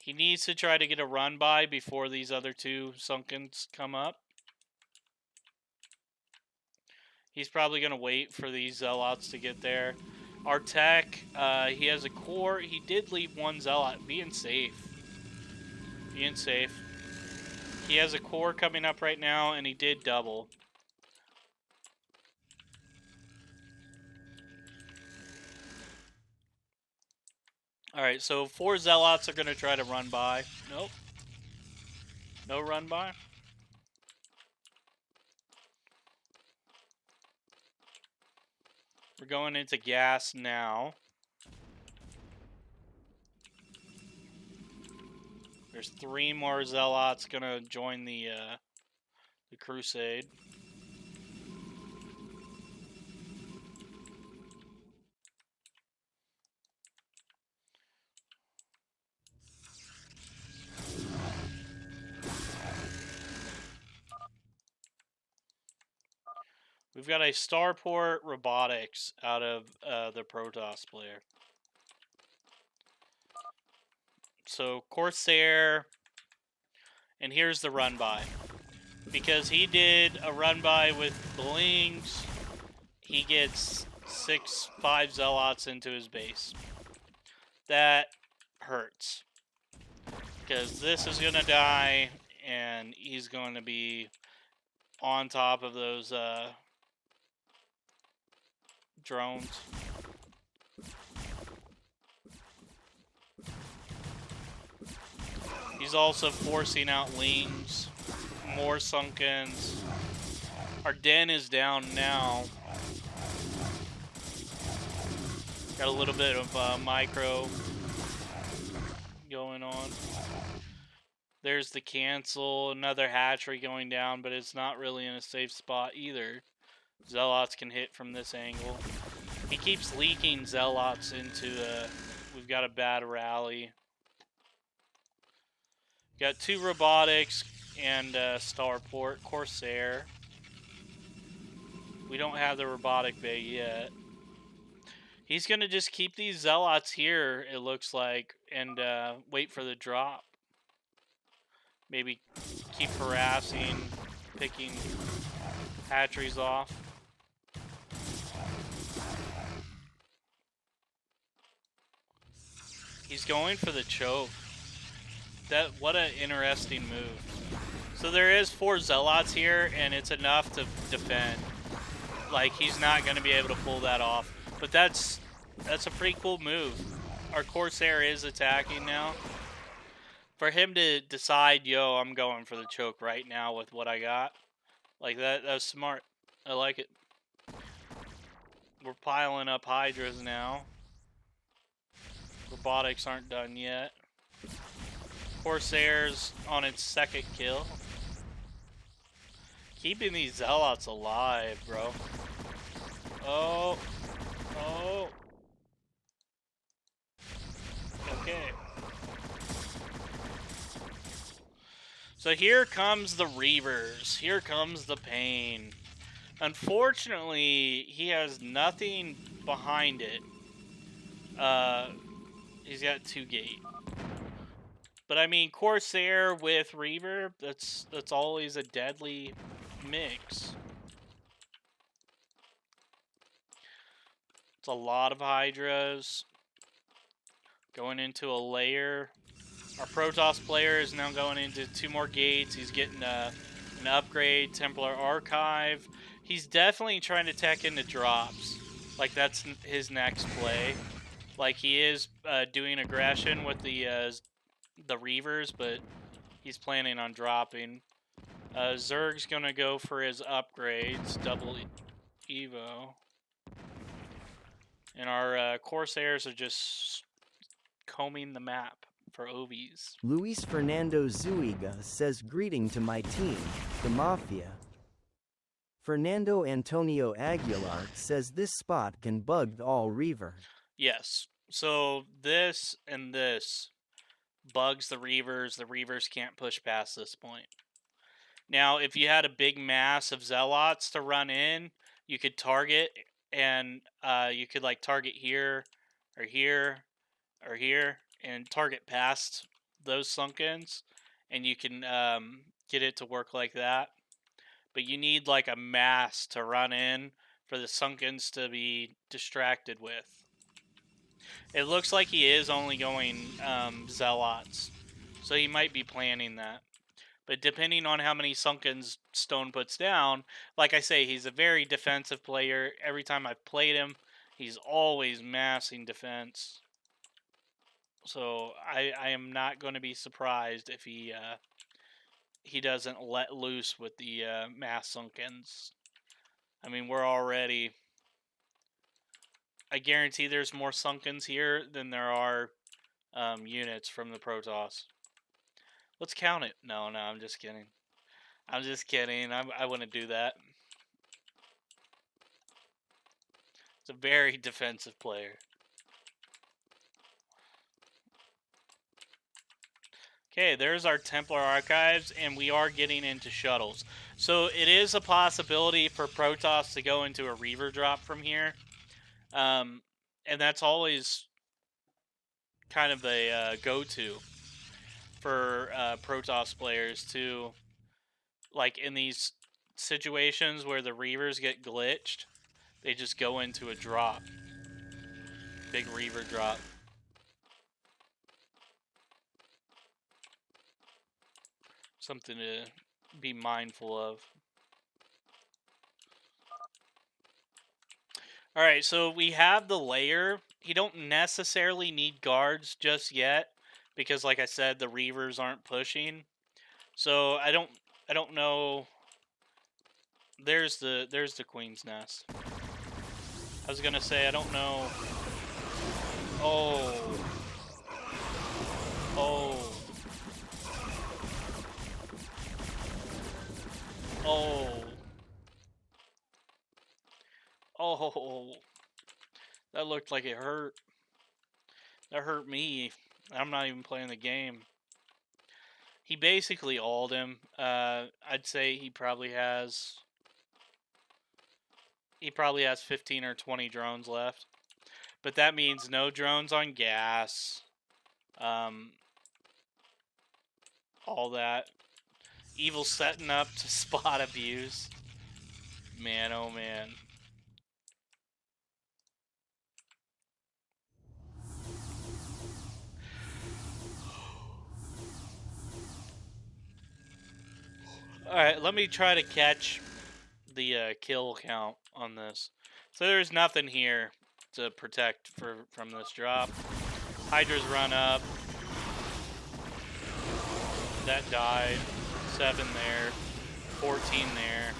He needs to try to get a run by before these other 2 sunkens come up. He's probably going to wait for these Zealots to get there. Our tech, he has a core. He did leave 1 Zealot. Being safe. Being safe. He has a core coming up right now, and he did double. Alright, so 4 Zealots are going to try to run by. Nope. No run by. We're going into gas now. There's 3 more Zealots going to join the crusade. We've got a Starport Robotics out of the Protoss player. So Corsair, and here's the run by. Because he did a run by with Blings, he gets 5 Zealots into his base. That hurts. Because this is going to die, and he's going to be on top of those drones. He's also forcing out Lings, more Sunkens. Our den is down now. Got a little bit of micro going on. There's the cancel, another hatchery going down, but it's not really in a safe spot either. Zealots can hit from this angle. He keeps leaking Zealots into we've got a bad rally. Got 2 robotics and Starport, Corsair. We don't have the robotic bay yet. He's going to just keep these Zealots here, it looks like, and wait for the drop. Maybe keep harassing, picking hatcheries off. He's going for the choke. What an interesting move. So there is 4 Zealots here, and it's enough to defend. Like, he's not going to be able to pull that off. But that's a pretty cool move. Our Corsair is attacking now. For him to decide, yo, I'm going for the choke right now with what I got. Like, that's smart. I like it. We're piling up Hydras now. Robotics aren't done yet. Corsair's on its 2nd kill. Keeping these Zealots alive, bro. Oh. Oh. Okay. So here comes the Reavers. Here comes the pain. Unfortunately, he has nothing behind it. He's got 2 gate. But I mean, Corsair with Reaver, that's always a deadly mix. It's a lot of Hydras going into a layer. Our Protoss player is now going into 2 more gates. He's getting an upgrade, Templar Archive. He's definitely trying to tech into drops. Like, that's his next play. Like, he is doing aggression with the Reavers, but he's planning on dropping. Zerg's gonna go for his upgrades, double Evo. And our Corsairs are just combing the map for OVs. Luis Fernando Zuiga says greeting to my team, the Mafia. Fernando Antonio Aguilar says this spot can bug all Reaver. Yes. So this and this bugs the Reavers. The Reavers can't push past this point. Now, if you had a big mass of Zealots to run in, you could target, and you could like target here, or here, or here, and target past those Sunkens, and you can get it to work like that. But you need like a mass to run in for the Sunkens to be distracted with. It looks like he is only going Zealots, so he might be planning that. But depending on how many Sunkens Stone puts down, like I say, he's a very defensive player. Every time I've played him, he's always massing defense. So I am not going to be surprised if he doesn't let loose with the mass Sunkens. I mean, we're already... I guarantee there's more Sunkens here than there are units from the Protoss. Let's count it. No, I'm just kidding. I'm just kidding. I wouldn't do that. It's a very defensive player. Okay, there's our Templar Archives, and we are getting into shuttles. So it is a possibility for Protoss to go into a Reaver drop from here. And that's always kind of a go-to for Protoss players to, like, in these situations where the Reavers get glitched, they just go into a drop. Big Reaver drop. Something to be mindful of. Alright, so we have the layer. You don't necessarily need guards just yet, because like I said, the Reavers aren't pushing. So I don't know. There's the Queen's Nest. I was gonna say I don't know. Oh. Oh. Oh. Oh. That looked like it hurt. That hurt me. I'm not even playing the game. He basically alled him. I'd say he probably has 15 or 20 drones left. But that means no drones on gas. All that. Evil setting up to spot abuse. Man, oh man. Alright, let me try to catch the kill count on this. So there's nothing here to protect from this drop. Hydra's run up. That died. 7 there. 14 there.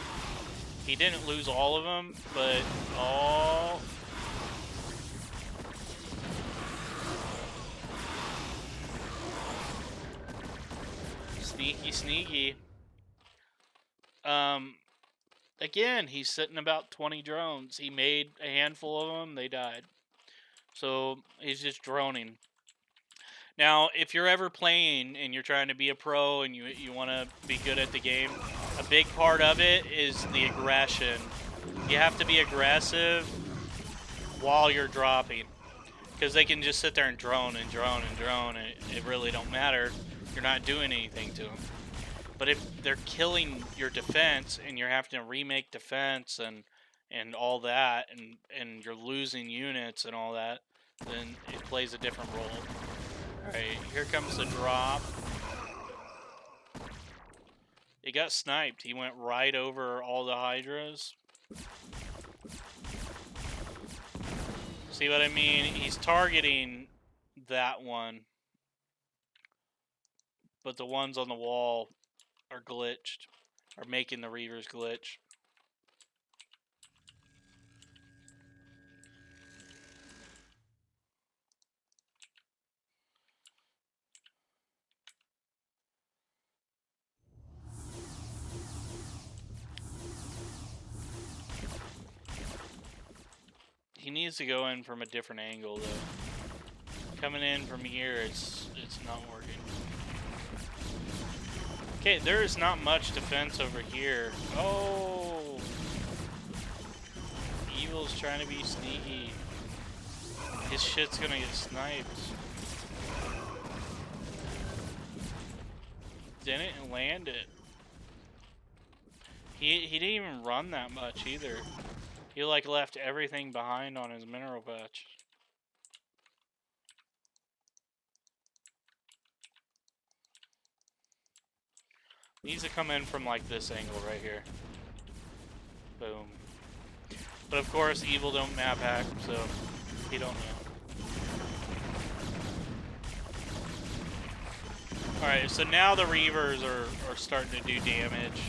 He didn't lose all of them, but all... Sneaky, sneaky. Again, he's sitting about 20 drones. He made a handful of them, they died. So, he's just droning. Now, if you're ever playing and you're trying to be a pro and you want to be good at the game, a big part of it is the aggression. You have to be aggressive while you're dropping. Because they can just sit there and drone and drone and drone, and it really don't matter. You're not doing anything to them. But if they're killing your defense and you're having to remake defense and all that, and you're losing units and all that, then it plays a different role. Alright, here comes the drop. It got sniped. He went right over all the Hydras. See what I mean? He's targeting that one. But the ones on the wall are glitched. Are making the Reavers glitch. He needs to go in from a different angle though. Coming in from here, it's not working. Okay, there is not much defense over here. Oh! Evil's trying to be sneaky. His shit's gonna get sniped. Didn't land it. He didn't even run that much either. He like left everything behind on his mineral patch. Needs to come in from like this angle right here. Boom. But of course, Evil don't map hack, so he don't know. Alright, so now the Reavers are starting to do damage.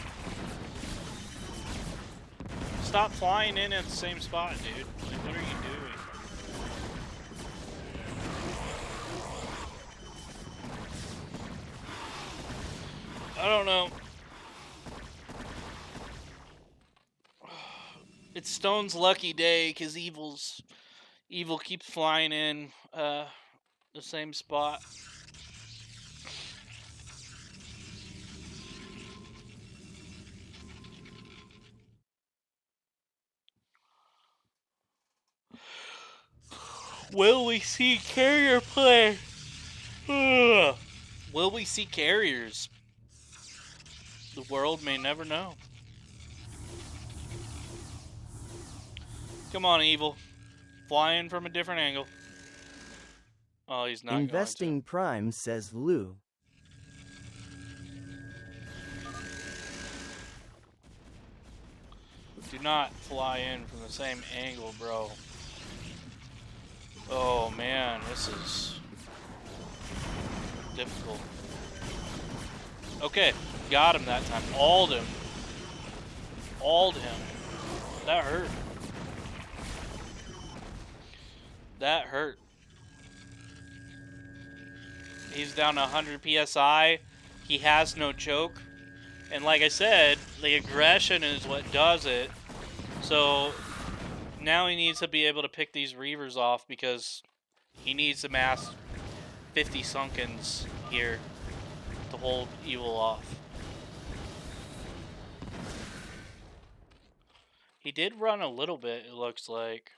Stop flying in at the same spot, dude. Like, what are you doing? I don't know. It's Stone's lucky day because Evil keeps flying in the same spot. Will we see carrier play? Ugh. Will we see carriers? The world may never know. Come on, Evil. Fly in from a different angle. Oh, he's not Investing Prime says Lou. Do not fly in from the same angle, bro. Oh man, this is difficult. Okay, got him that time. Alled him. That hurt. That hurt. He's down to 100 PSI. He has no choke. And like I said, the aggression is what does it. So now he needs to be able to pick these Reavers off because he needs to mass 50 Sunkens here to hold Evil off. He did run a little bit, it looks like.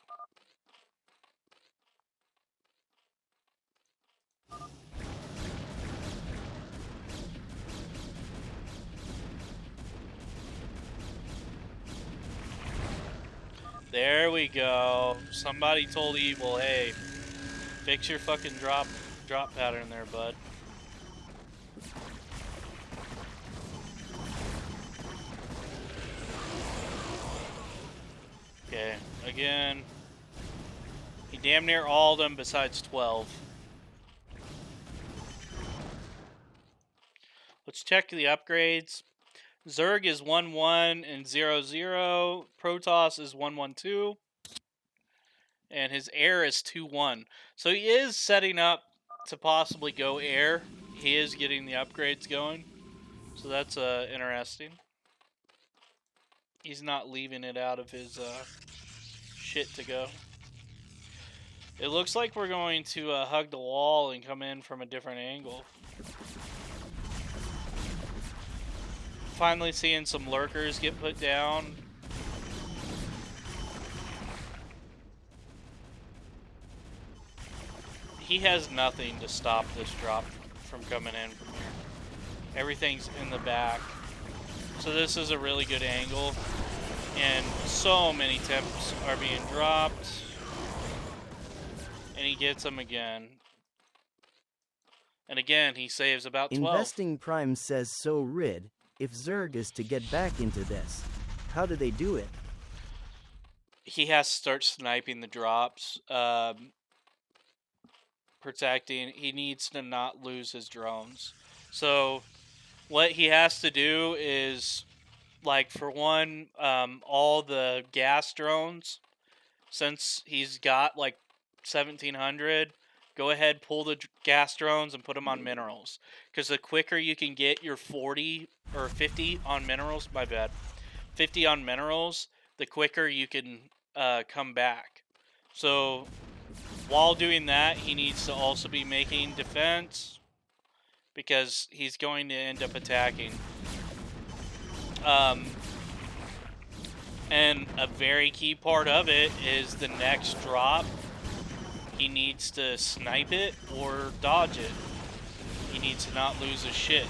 There we go. Somebody told Evil, hey, fix your fucking drop pattern there, bud. Okay, again. He damn near all of them besides 12. Let's check the upgrades. Zerg is 1-1 and 0-0. Protoss is 1-1-2. And his air is 2-1. So he is setting up to possibly go air. He is getting the upgrades going. So that's interesting. He's not leaving it out of his shit to go. It looks like we're going to hug the wall and come in from a different angle. Finally seeing some lurkers get put down. He has nothing to stop this drop from coming in from here. Everything's in the back. So this is a really good angle. And so many temps are being dropped. And he gets them again. And again, he saves about 12. Investing Prime says so Rid, if Zerg is to get back into this, how do they do it? He has to start sniping the drops. Protecting. He needs to not lose his drones. So what he has to do is, like, for one, all the gas drones, since he's got like 1700, go ahead, pull the gas drones and put them on minerals. Because the quicker you can get your 40 or 50 on minerals, my bad, 50 on minerals, the quicker you can come back. So while doing that, he needs to also be making defense because he's going to end up attacking. And a very key part of it is the next drop. He needs to snipe it or dodge it. He needs to not lose his shit.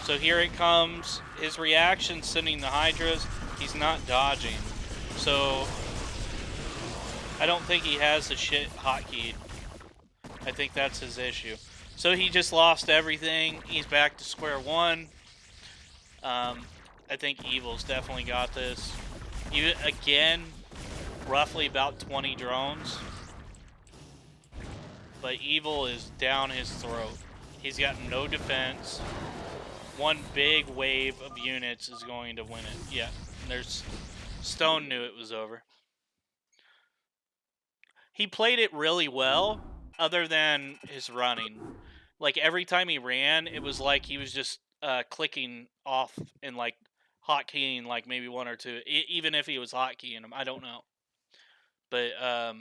So here it comes. His reaction sending the Hydras. He's not dodging. So I don't think he has the shit hotkeyed. I think that's his issue. So he just lost everything. He's back to square one. I think Evil's definitely got this. Again, roughly about 20 drones. But Evil is down his throat. He's got no defense. One big wave of units is going to win it. Yeah, Stone knew it was over. He played it really well, other than his running. Like, every time he ran, it was like he was just clicking off and, like, hotkeying, like, maybe one or two. Even if he was hotkeying them, I don't know. But,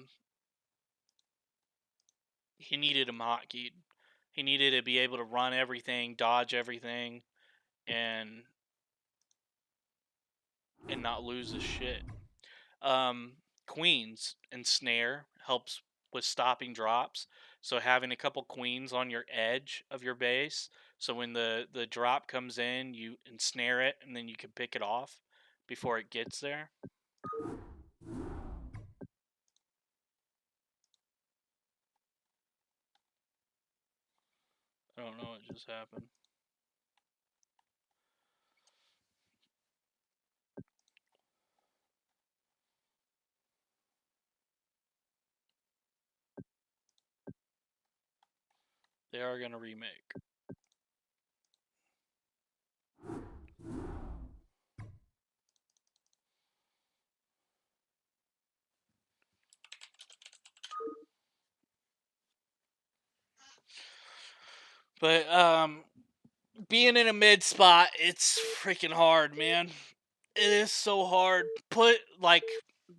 he needed him hotkeyed. He needed to be able to run everything, dodge everything, and not lose his shit. Queens and Snare helps with stopping drops. So having a couple queens on your edge of your base, so when the drop comes in, you ensnare it, and then you can pick it off before it gets there. I don't know what just happened. They are going to remake. But being in a mid spot, it's freaking hard, man. It is so hard. Put like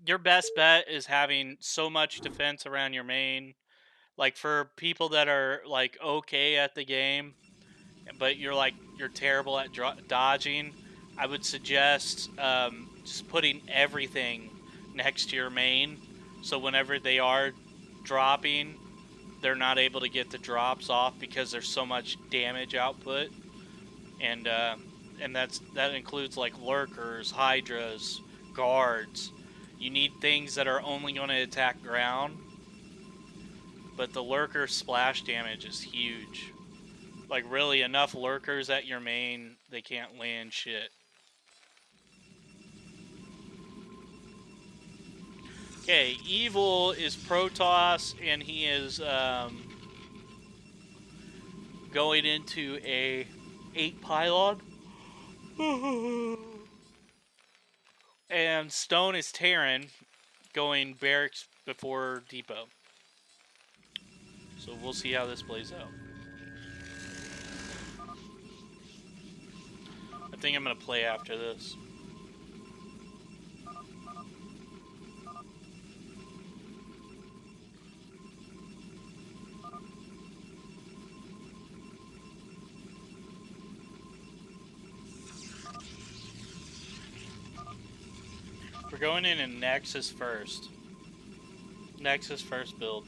your best bet is having so much defense around your main. Like for people that are like okay at the game, but you're terrible at dodging, I would suggest just putting everything next to your main, so whenever they are dropping, they're not able to get the drops off because there's so much damage output, and that includes like lurkers, hydras, guards. You need things that are only going to attack ground, but the lurker splash damage is huge. Like, really, enough lurkers at your main, they can't land shit. Okay, Evil is Protoss, and he is going into a 8 pylon. And Stone is Terran, going barracks before depot. So we'll see how this plays out. I think I'm going to play after this. We're going in Nexus first. Nexus first build.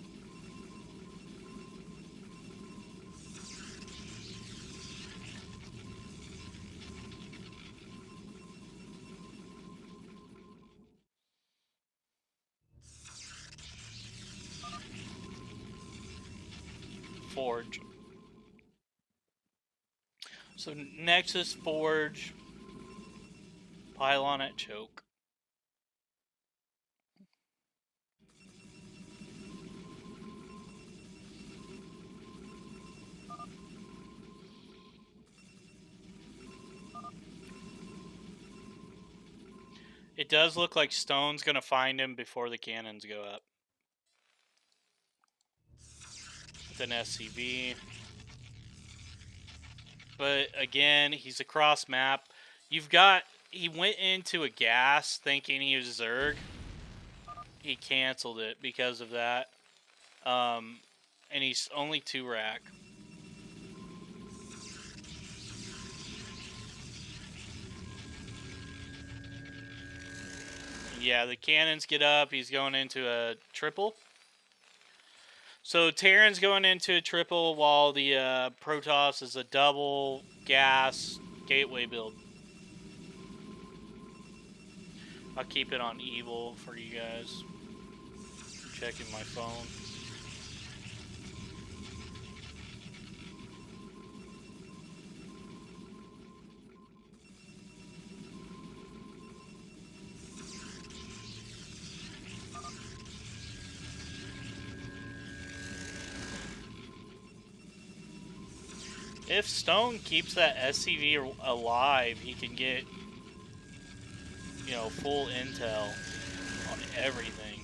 Forge. So Nexus, Forge, Pylon at Choke. It does look like Stone's gonna find him before the cannons go up. With an SCV. But again, he's across map. He went into a gas thinking he was Zerg. He canceled it because of that. And he's only 2 rack. Yeah, the cannons get up. He's going into a triple. So Terran's going into a triple while the Protoss is a double gas gateway build. I'll keep it on Evil for you guys. Checking my phone. If Stone keeps that SCV alive, he can get, full intel on everything.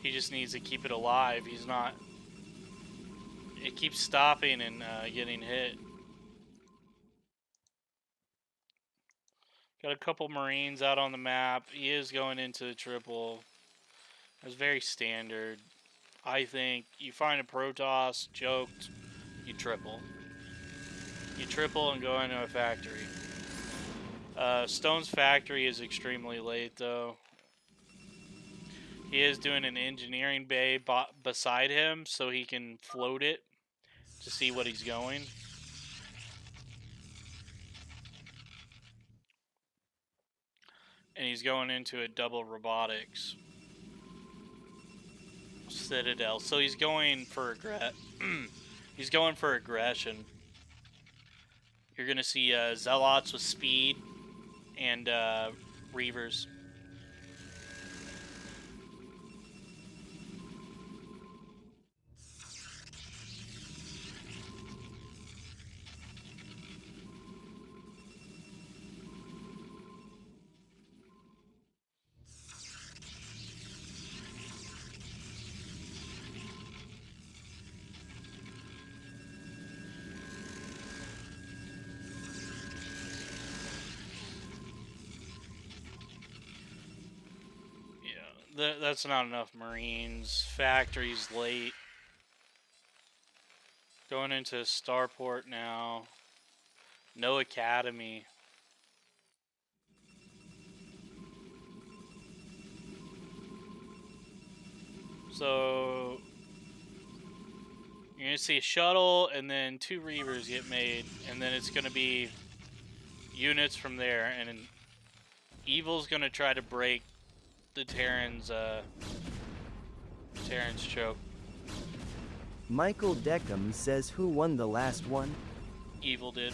He just needs to keep it alive. He's not... It keeps stopping and getting hit. Got a couple Marines out on the map. He is going into the triple. It's very standard. I think you find a Protoss, choked, you triple. You triple and go into a factory. Stone's factory is extremely late, though. He is doing an engineering bay beside him so he can float it to see what he's going. And he's going into a double robotics citadel. So he's going for he's going for aggression. You're gonna see zealots with speed and reavers. That's not enough Marines. Factory's late. Going into Starport now. No academy. So you're gonna see a shuttle and then 2 Reavers get made, and then it's gonna be units from there, and then Evil's gonna try to break the Terran's choke. Michael Deckham says who won the last one? Evil did.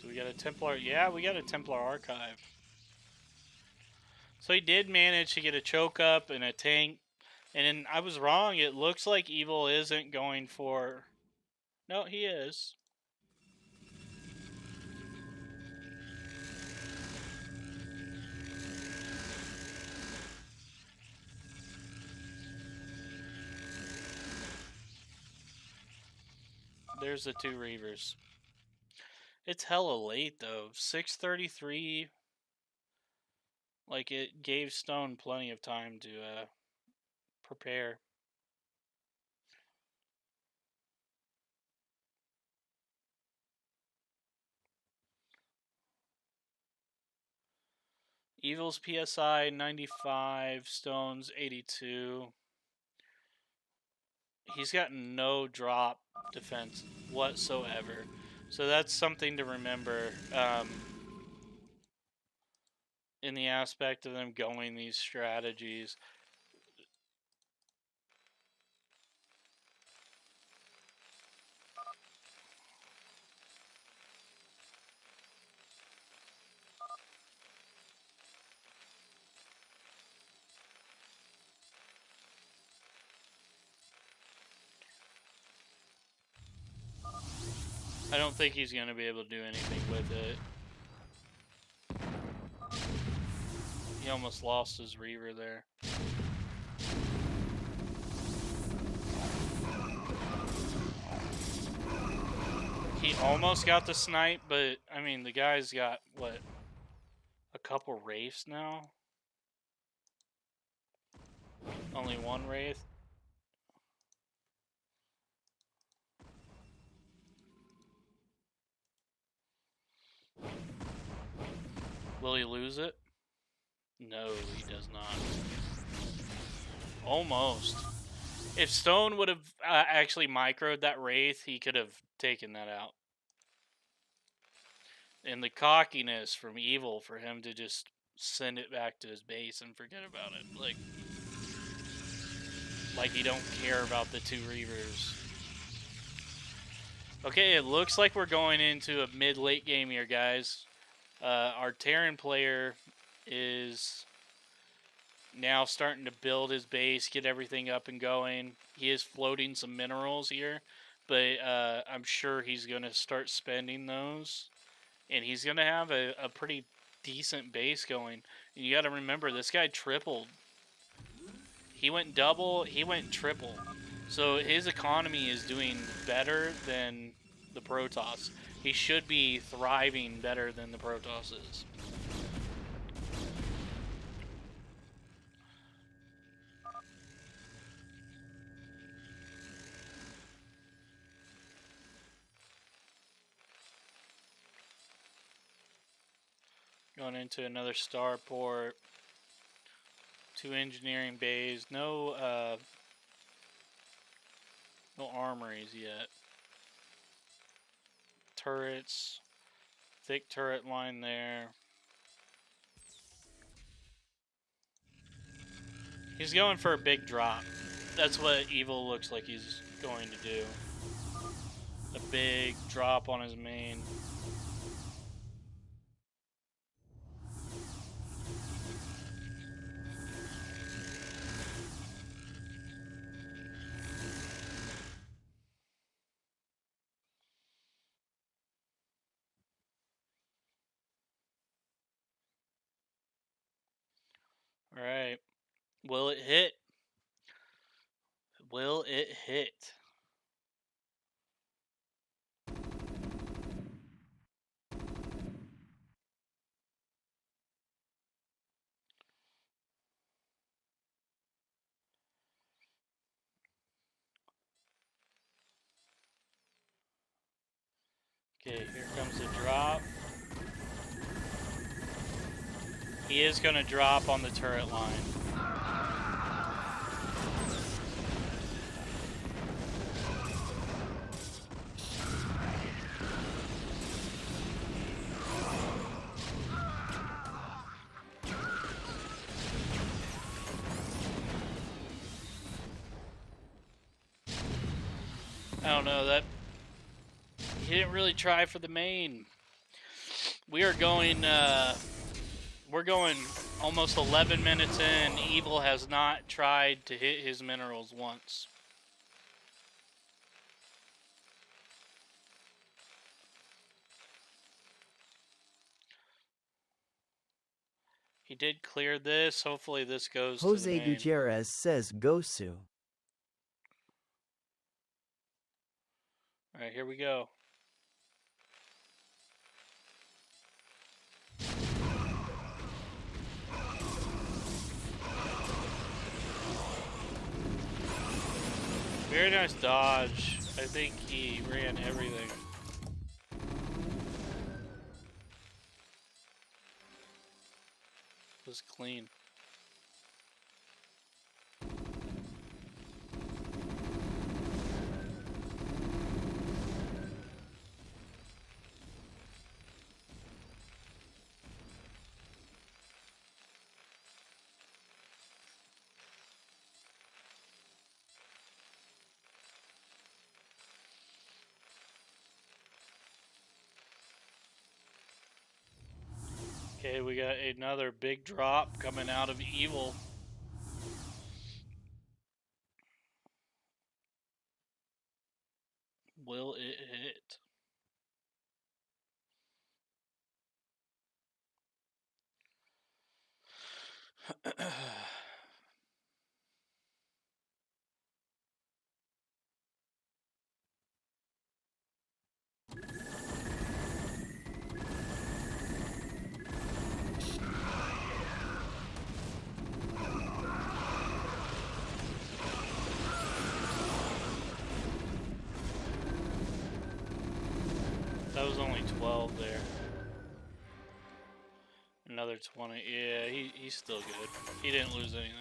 We got a Templar. Yeah, we got a Templar archive. So he did manage to get a choke up and a tank. And then I was wrong. It looks like Evil isn't going for... No, he is. There's the 2 Reavers. It's hella late, though. 6:33. Like, it gave Stone plenty of time to prepare. Evil's PSI 95, Stone's 82. He's got no drop defense whatsoever. So that's something to remember in the aspect of them going these strategies. I don't think he's going to be able to do anything with it. He almost lost his Reaver there. He almost got the snipe, but, I mean, the guy's got, what, a couple Wraiths now? Only 1 Wraith? Will he lose it? No, he does not. Almost. If Stone would have actually microed that Wraith, he could have taken that out. And the cockiness from Evil for him to just send it back to his base and forget about it. Like he don't care about the 2 Reavers. Okay, it looks like we're going into a mid-late game here, guys. Our Terran player is now starting to build his base, get everything up and going. He is floating some minerals here, but I'm sure he's going to start spending those. And he's going to have a pretty decent base going. And you got to remember, this guy tripled He went double, he went triple. So his economy is doing better than the Protoss. He should be thriving better than the Protoss is. Going into another starport. 2 engineering bays. No armories yet. Turrets. Thick turret line there. He's going for a big drop. That's what Evil looks like he's going to do. A big drop on his main. Alright. Will it hit? Will it hit? Okay, here comes the drop. He is going to drop on the turret line. I don't know, that he didn't really try for the main. We are going we're going almost 11 minutes in. Evil has not tried to hit his minerals once. He did clear this. Hopefully this goes to the Jose main. Gutierrez says Gosu. Alright, here we go. Very nice dodge. I think he ran everything. It was clean. Okay, we got another big drop coming out of Evil. Will it hit? That was only 12 there. Another 20. Yeah, he's still good. He didn't lose anything.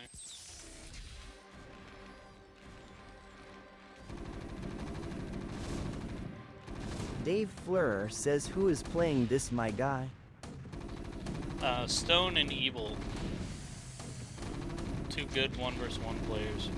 Dave Fleur says who is playing this my guy? Stone and Evil. 2 good 1-versus-1 players.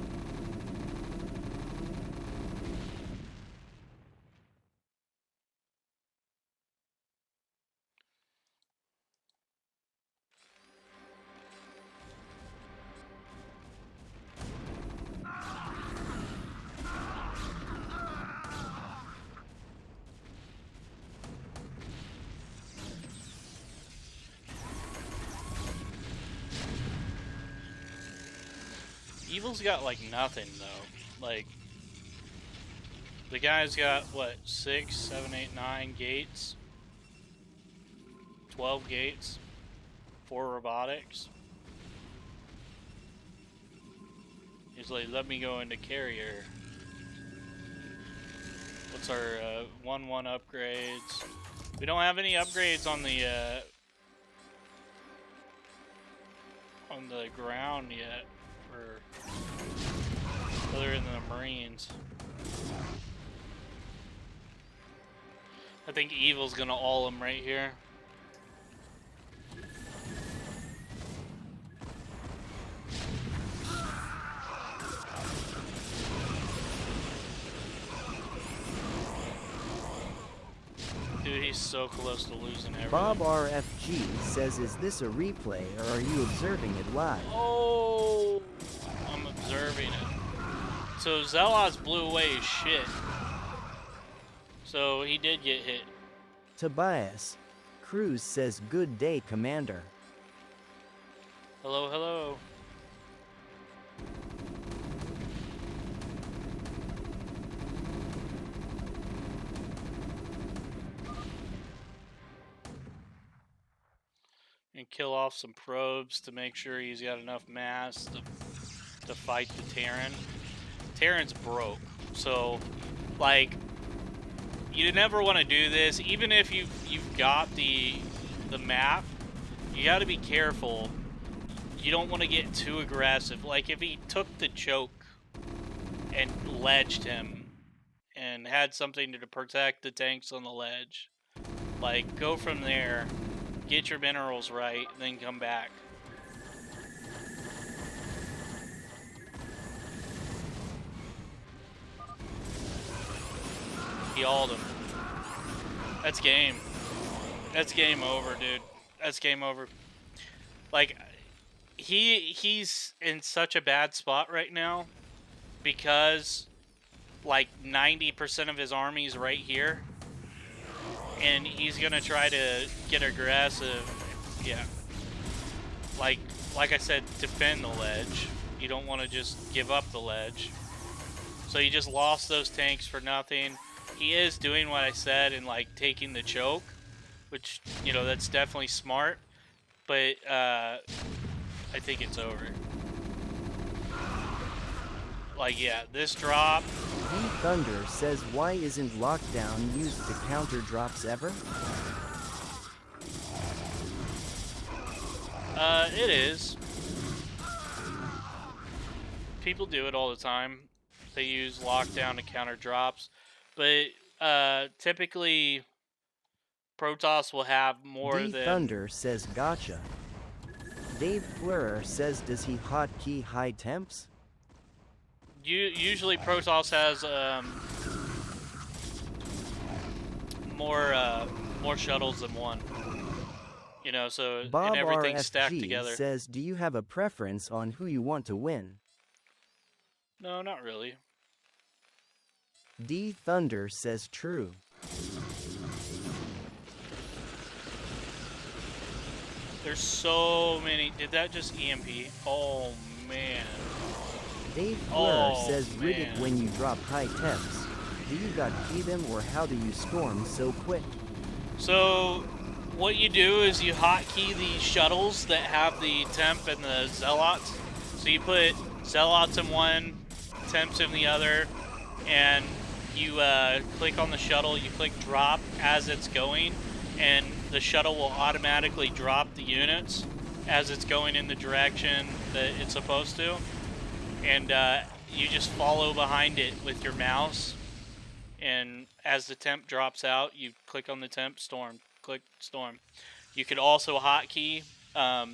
Evil's got like nothing though. Like the guy's got what, 6, 7, 8, 9 gates, 12 gates, 4 robotics. He's like, let me go into carrier. What's our 1-1 upgrades? We don't have any upgrades on the ground yet, for other than the Marines. I think Evil's gonna all him right here. Dude, he's so close to losing everything. Bob RFG says, is this a replay or are you observing it live? Oh, I'm observing it. So Zealots blew away his shit. So he did get hit. Tobias Cruz says, good day, Commander. Hello, hello. And kill off some probes to make sure he's got enough mass to fight the Terran. Terran's broke, so like you never want to do this. Even if you've got the map, you got to be careful. You don't want to get too aggressive. Like if he took the choke and ledged him and had something to protect the tanks on the ledge, like go from there. Get your minerals right, then come back. He hauled him. That's game. That's game over, dude. That's game over. Like, he's in such a bad spot right now because, like, 90% of his army's right here. And he's gonna try to get aggressive. Yeah. Like I said, defend the ledge. You don't want to just give up the ledge. So he just lost those tanks for nothing. He is doing what I said and like taking the choke, which, you know, that's definitely smart. But I think it's over. Like, yeah, this drop. D Thunder says, why isn't lockdown used to counter drops ever? It is. People do it all the time. They use lockdown to counter drops. But typically Protoss will have more D than... Thunder says, gotcha. Dave Fleurer says, does he hotkey high temps? Usually Protoss has more shuttles than one. You know, so Bob and everything's stacked RFG together. says, do you have a preference on who you want to win? No, not really. D Thunder says, true. There's so many. Did that just EMP? Oh man. Dave Fleur says, man. rid it when you drop high temps. Do you got key them or how do you storm so quick? So what you do is you hotkey the shuttles that have the temp and the zealots. So you put zealots in one, temps in the other, and you click on the shuttle, you click drop as it's going, and the shuttle will automatically drop the units as it's going in the direction that it's supposed to. And you just follow behind it with your mouse, and as the temp drops out, you click on the temp, storm, click storm. You could also hotkey how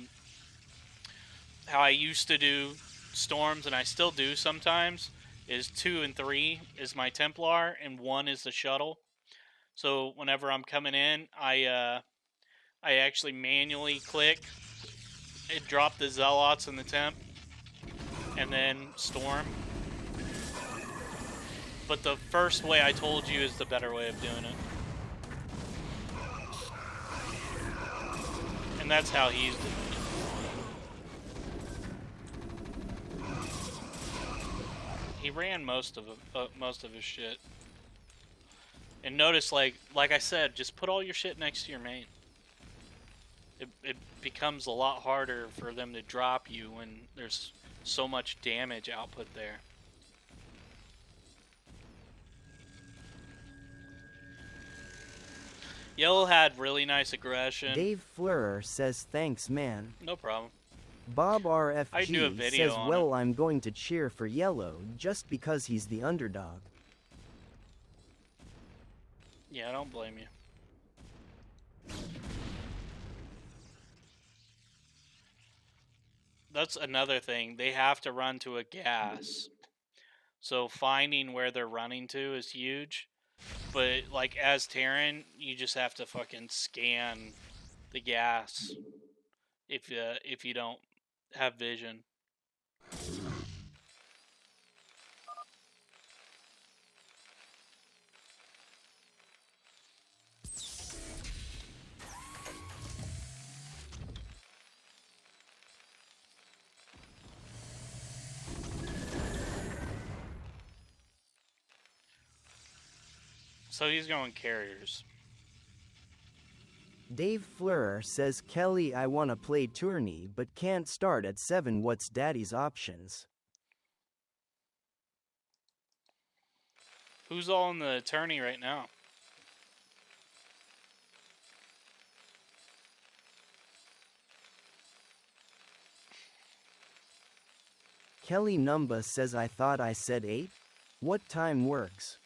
I used to do storms, and I still do sometimes, is 2 and 3 is my Templar, and 1 is the shuttle. So whenever I'm coming in, I actually manually click and drop the zealots in the temp, and then storm. But the first way I told you is the better way of doing it. And that's how he's doing it. He ran most of his shit. And notice, like I said, just put all your shit next to your main. It becomes a lot harder for them to drop you when there's so much damage output there. Yellow had really nice aggression. Dave Fleurer says thanks man. No problem. Bob I'd do a RFG video says on well I'm going to cheer for Yellow just because he's the underdog. Yeah, I don't blame you. That's another thing. They have to run to a gas. So finding where they're running to is huge. But like as Terran, you just have to fucking scan the gas if you don't have vision. So he's going carriers. Dave Fleurer says Kelly I wanna play tourney but can't start at 7 what's daddy's options? Who's all in the attorney right now? Kelly Numba says I thought I said 8? What time works?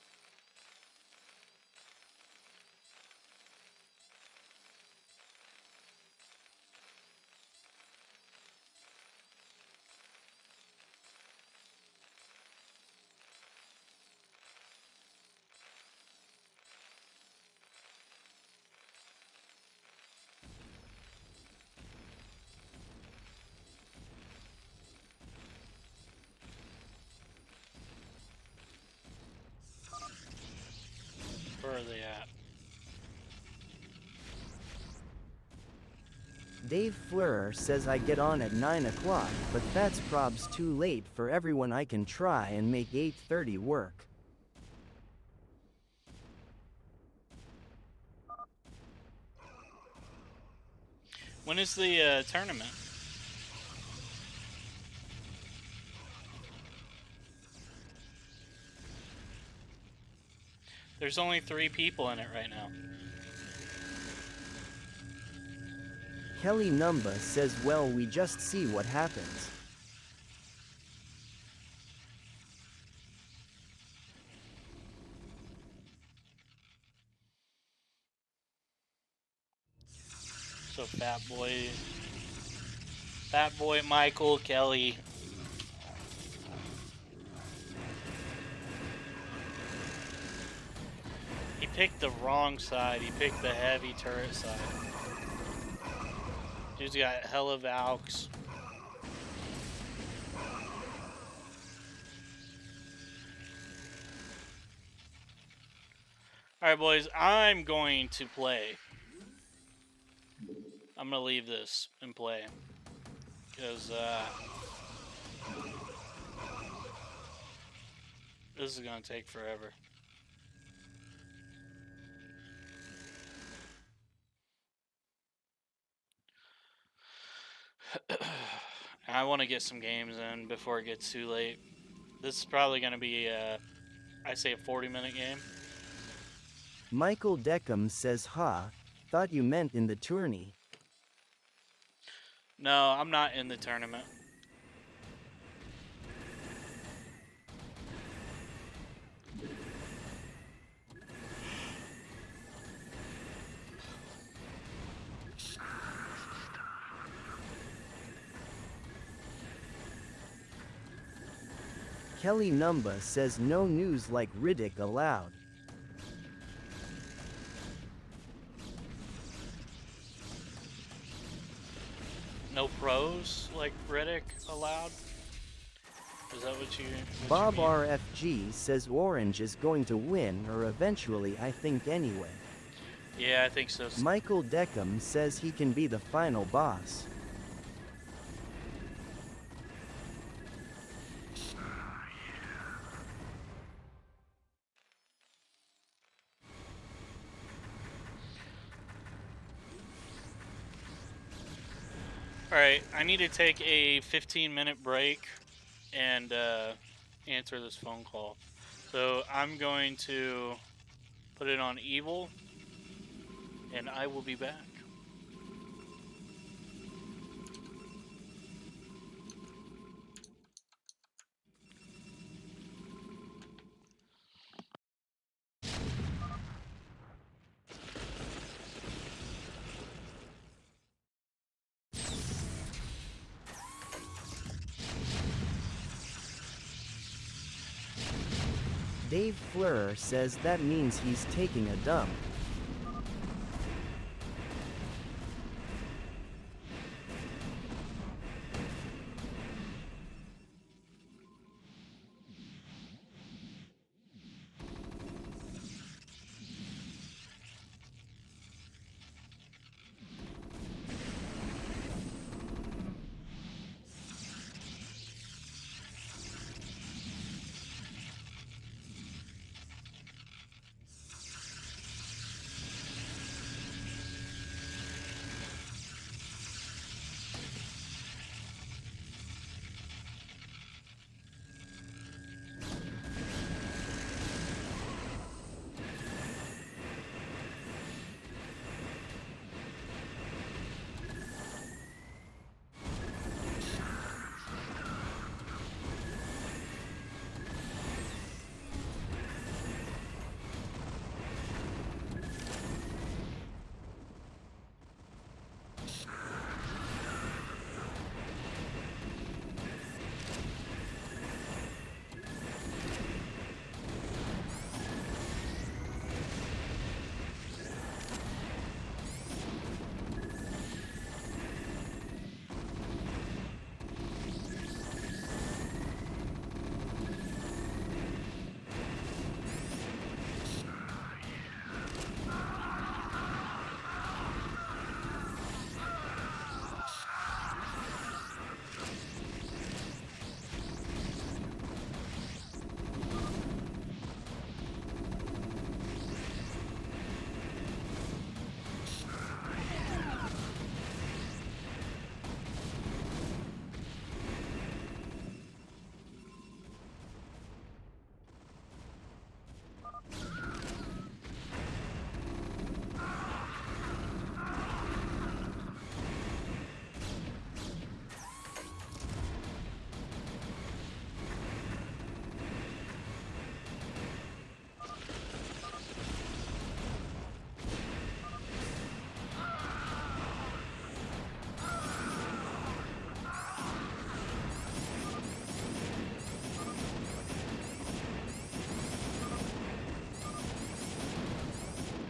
Where are they at? Dave Fleurer says I get on at 9 o'clock, but that's probs too late for everyone. I can try and make 8:30 work. When is the tournament? There's only 3 people in it right now. Kelly Numba says well we just see what happens. So Fat Boy Michael Kelly. He picked the wrong side. He picked the heavy turret side. Dude's got hella Valks. Alright, boys. I'm going to play. I'm going to leave this and play. Because, this is going to take forever. I want to get some games in before it gets too late. This is probably going to be, I say a 40-minute game. Michael Deckham says ha, thought you meant in the tourney. No, I'm not in the tournament. Kelly Numba says no news like Riddick allowed. No pros like Riddick allowed? Is that what you Bob you mean? RFG says Orange is going to win or eventually I think anyway. Yeah, I think so. Michael Deckham says he can be the final boss. Alright, I need to take a 15-minute break and answer this phone call. So I'm going to put it on evil, and I will be back. Dave Fleurer says that means he's taking a dump.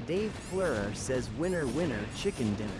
Dave Fleurer says winner winner chicken dinner.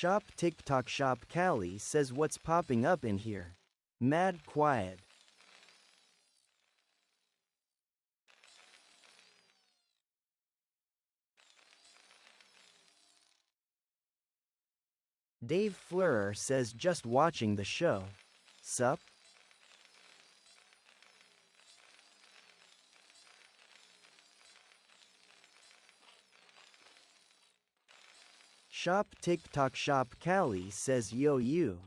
Shop TikTok Shop Callie says what's popping up in here? Mad quiet. Dave Fleurer says just watching the show. Sup? Shop TikTok Shop Callie says yo you.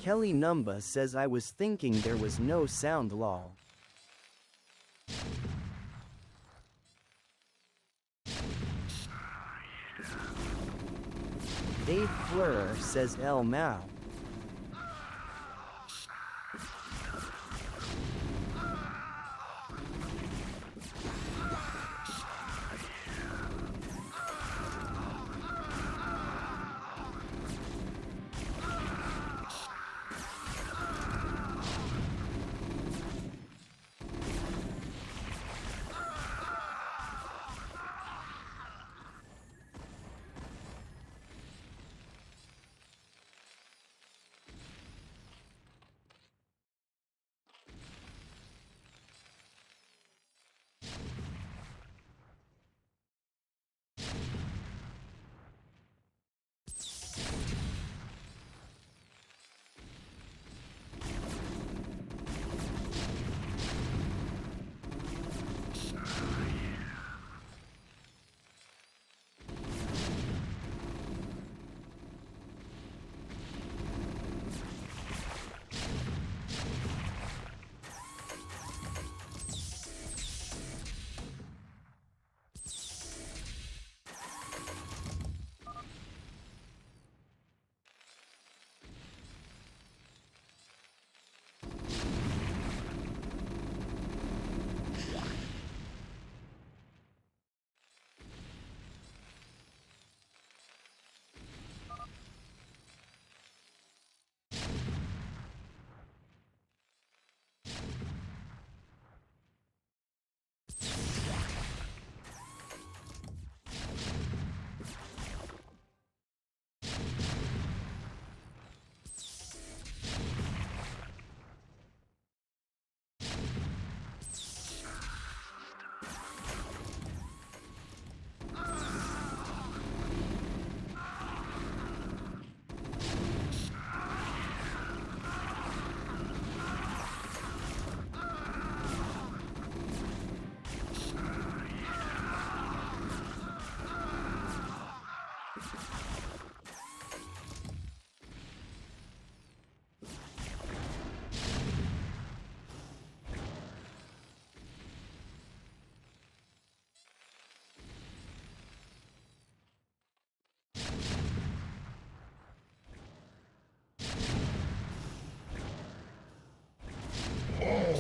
Kelly Numba says I was thinking there was no sound lol. Dave Fleurer says El Mao.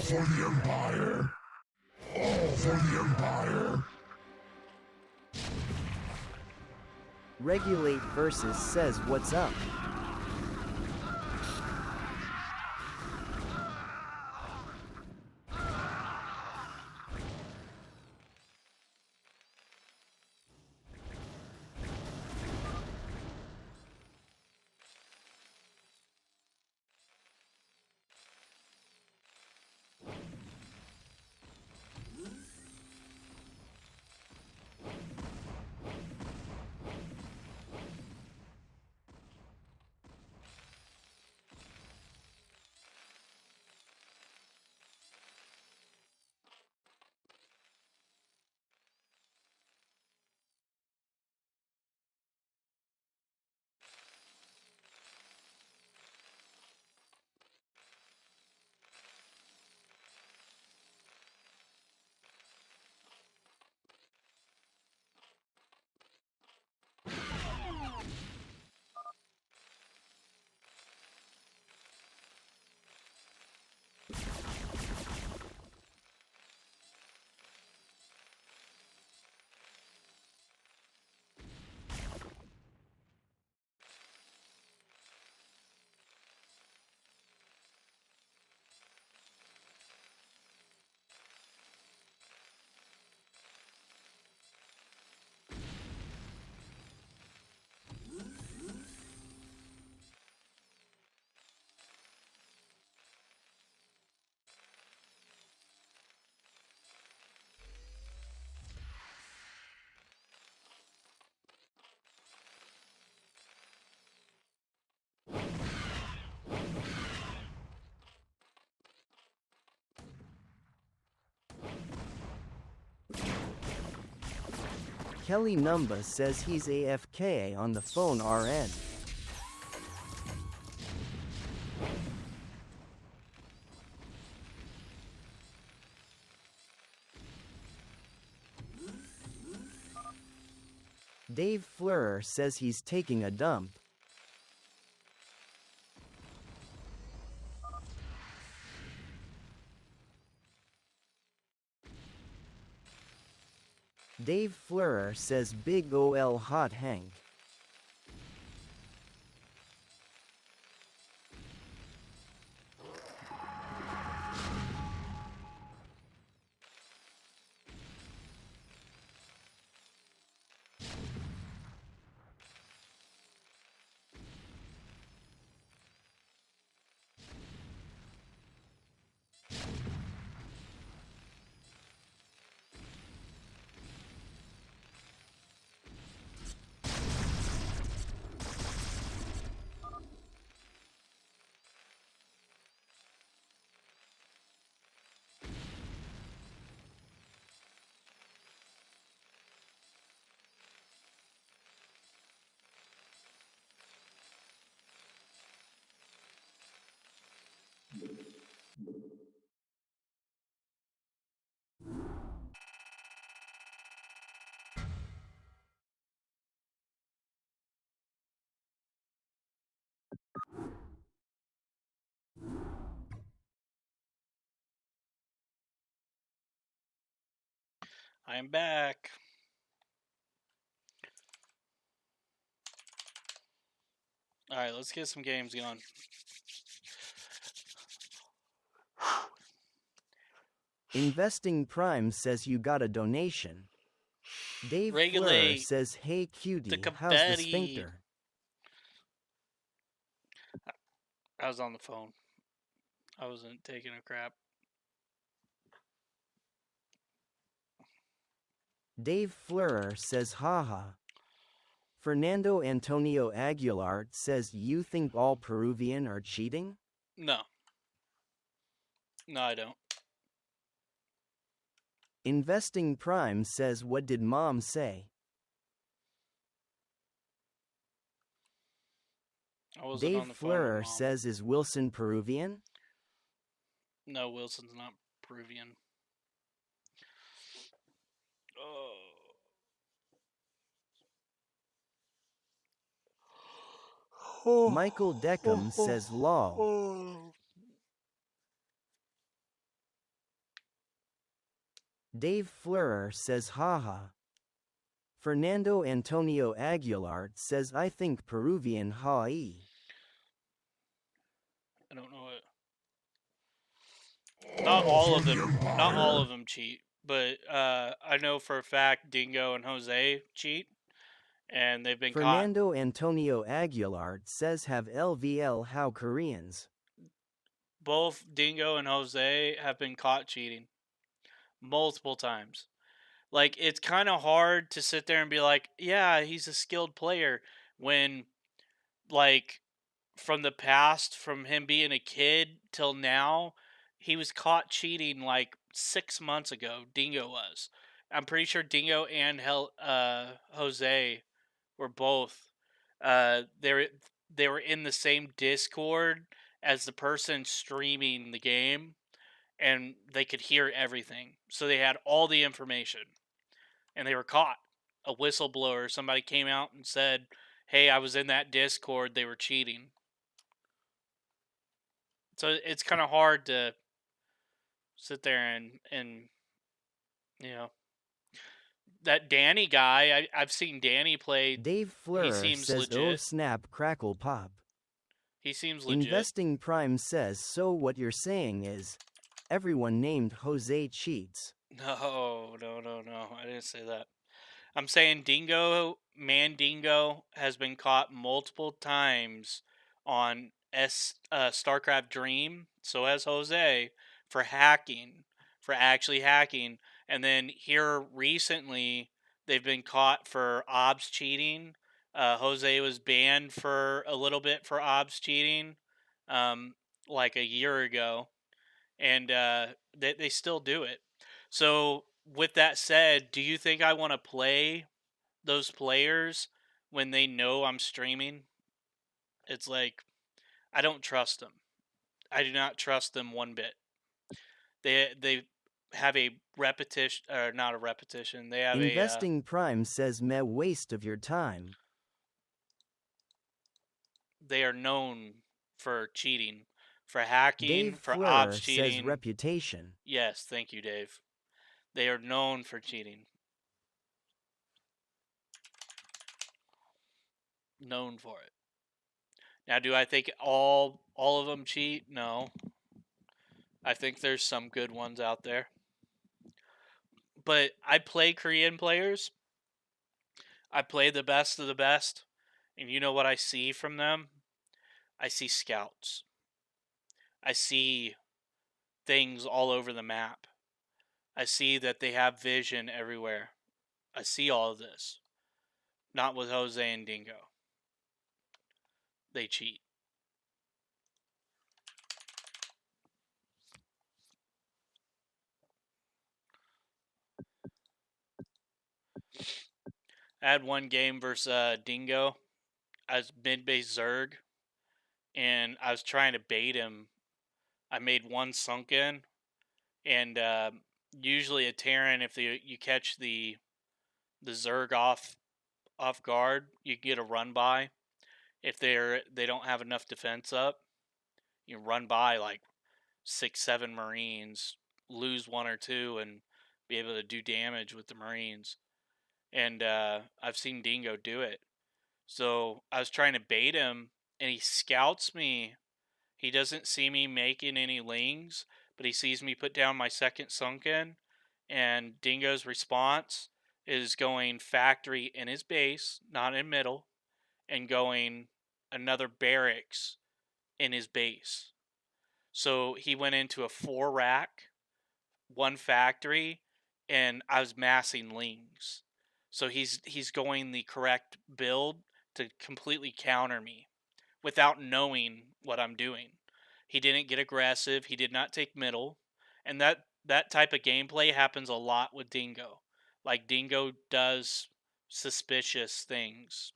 for the Empire! All for the Empire! Regulate Versus says what's up. Kelly Numba says he's AFK on the phone RN. Dave Fleurer says he's taking a dump. Dave Fleurer says Big OL Hot Hank. I'm back. Alright, let's get some games going. Investing Prime says you got a donation. Dave Fleurer Regulate says, hey cutie, the how's the Kabaddi. sphincter? I was on the phone. I wasn't taking a crap. Dave Fleurer says haha. Fernando Antonio Aguilar says you think all Peruvian are cheating? No. No, I don't. Investing Prime says what did mom say? I wasn't Dave on the phone with Fleurer Mom. says is Wilson Peruvian? No, Wilson's not Peruvian. Michael Deckham says lol. Dave Fleurer says haha. Fernando Antonio Aguilar says I think Peruvian ha'i. I don't know it. Not all of them. Not all of them cheat, but I know for a fact Dingo and Jose cheat, and they've been caught. Fernando Antonio Aguilar says have LVL how Koreans. Both Dingo and Jose have been caught cheating multiple times. Like, it's kind of hard to sit there and be like, yeah, he's a skilled player when, like, from the past, from him being a kid till now, he was caught cheating like 6 months ago. Dingo was. I'm pretty sure Dingo and Jose were both. They were in the same Discord as the person streaming the game, and they could hear everything. So they had all the information, and they were caught. A whistleblower, somebody came out and said, "Hey, I was in that Discord. They were cheating." So it's kind of hard to sit there and you know that Danny guy. I've seen Danny play. Dave Fleurer seems says oh legit. snap crackle pop. He seems legit. Investing Prime says so what you're saying is everyone named Jose cheats. No. I didn't say that. I'm saying Dingo, Mandingo has been caught multiple times on StarCraft Dream. So has Jose for hacking, for actually hacking. And then here recently, they've been caught for OBS cheating. Jose was banned for a little bit for OBS cheating, like a year ago, and they still do it. So with that said, do you think I want to play those players when they know I'm streaming? It's like I don't trust them. I do not trust them one bit. They have a repetition, or not a repetition. They have Investing Prime says meh waste of your time. They are known for cheating, for hacking, Dave for Fleurer OBS says cheating. reputation. Yes, thank you, Dave. They are known for cheating. Known for it. Now, do I think all of them cheat? No. I think there's some good ones out there. But I play Korean players. I play the best of the best. And you know what I see from them? I see scouts. I see things all over the map. I see that they have vision everywhere. I see all of this. Not with Jose and Dingo. They cheat. I had one game versus Dingo. I was mid-base Zerg, and I was trying to bait him. I made one sunken, and usually a Terran, if you catch the Zerg off guard, you can get a run by. If they don't have enough defense up, you run by like 6-7 Marines, lose one or two, and be able to do damage with the Marines. And I've seen Dingo do it. So I was trying to bait him, and he scouts me. He doesn't see me making any lings, but he sees me put down my second sunken, and Dingo's response is going factory in his base, not in middle, and going another barracks in his base. So he went into a 4 rack, 1 factory, and I was massing lings. So he's going the correct build to completely counter me without knowing what I'm doing. He didn't get aggressive. He did not take middle. And that type of gameplay happens a lot with Dingo. Like, Dingo does suspicious things.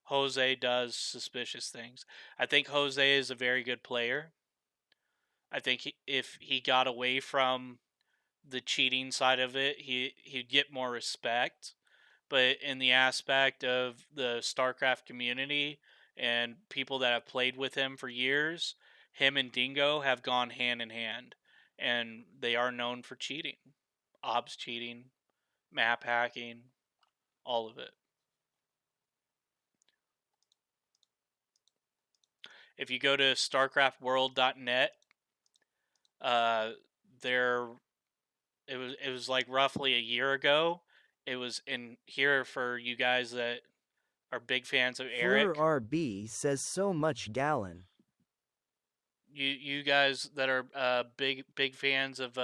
Jose does suspicious things. I think Jose is a very good player. I think if he got away from the cheating side of it, he'd get more respect. But in the aspect of the StarCraft community and people that have played with him for years, him and Dingo have gone hand in hand, and they are known for cheating ops cheating, map hacking, all of it. If you go to StarCraftWorld.net, there it was like roughly a year ago. It was in here for you guys that are big fans of Eric. Fleur RB says so much gallon. You guys that are big fans of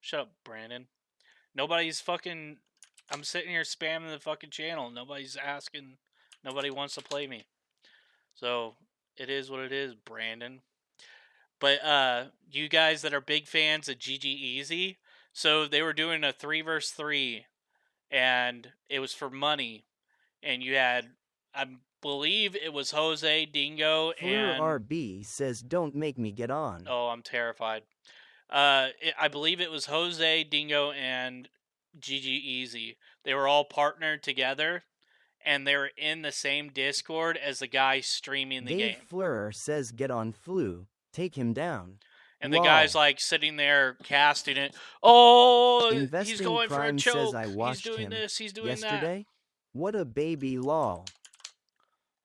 shut up, Brandon. Nobody's fucking. I'm sitting here spamming the fucking channel. Nobody's asking. Nobody wants to play me. So it is what it is, Brandon. But you guys that are big fans of GG Easy, so they were doing a 3v3, and it was for money, and you had, I believe it was Jose, Dingo, Fleur and RB says don't make me get on. oh, I'm terrified. I believe it was Jose, Dingo, and GG Easy. They were all partnered together, and they were in the same Discord as the guy streaming the Dave game. Fleur says get on Flu. Take him down. And the Lol. guy's like sitting there casting it. Oh, he's Investing going for a Prime choke. says I He's watched doing him this. He's doing yesterday. What a baby, lol.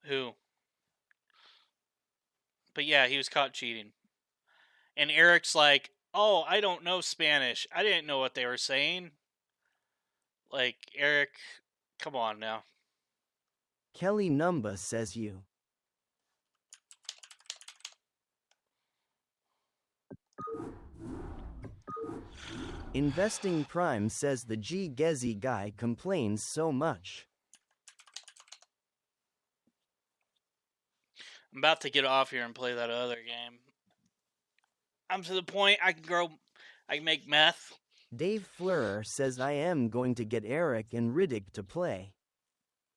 that. Who? But yeah, he was caught cheating. And Eric's like, oh, I don't know Spanish. I didn't know what they were saying. Like, Eric, come on now. Kelly Numba says you. Investing Prime says the G Gezi guy complains so much. I'm about to get off here and play that other game. I'm to the point I can make meth. Dave Fleur says I am going to get Eric and Riddick to play.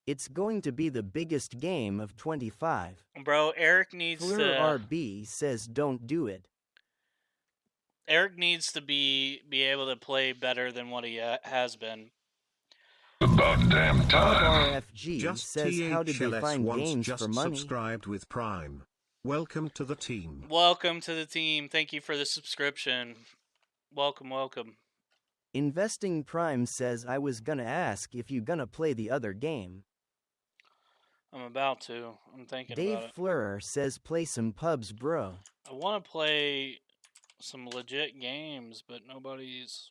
It's going to be the biggest game of 25. Bro, Eric needs Fleur to... RB says don't do it. Eric needs to be able to play better than what he has been. About damn time. RFG Just says how did they THLS find once games just for money? subscribed with Prime. Welcome to the team. Welcome to the team. Thank you for the subscription. Welcome, welcome. Investing Prime says I was gonna ask if you gonna play the other game. I'm about to. I'm thinking Dave about it. Fleur says play some pubs, bro. I want to play some legit games, but nobody's...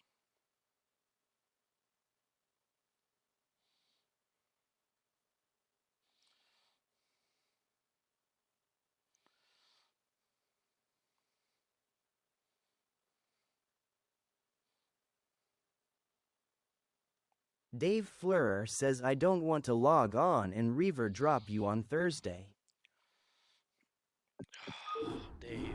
Dave Fleur says I don't want to log on and Reaver drop you on Thursday. Dave.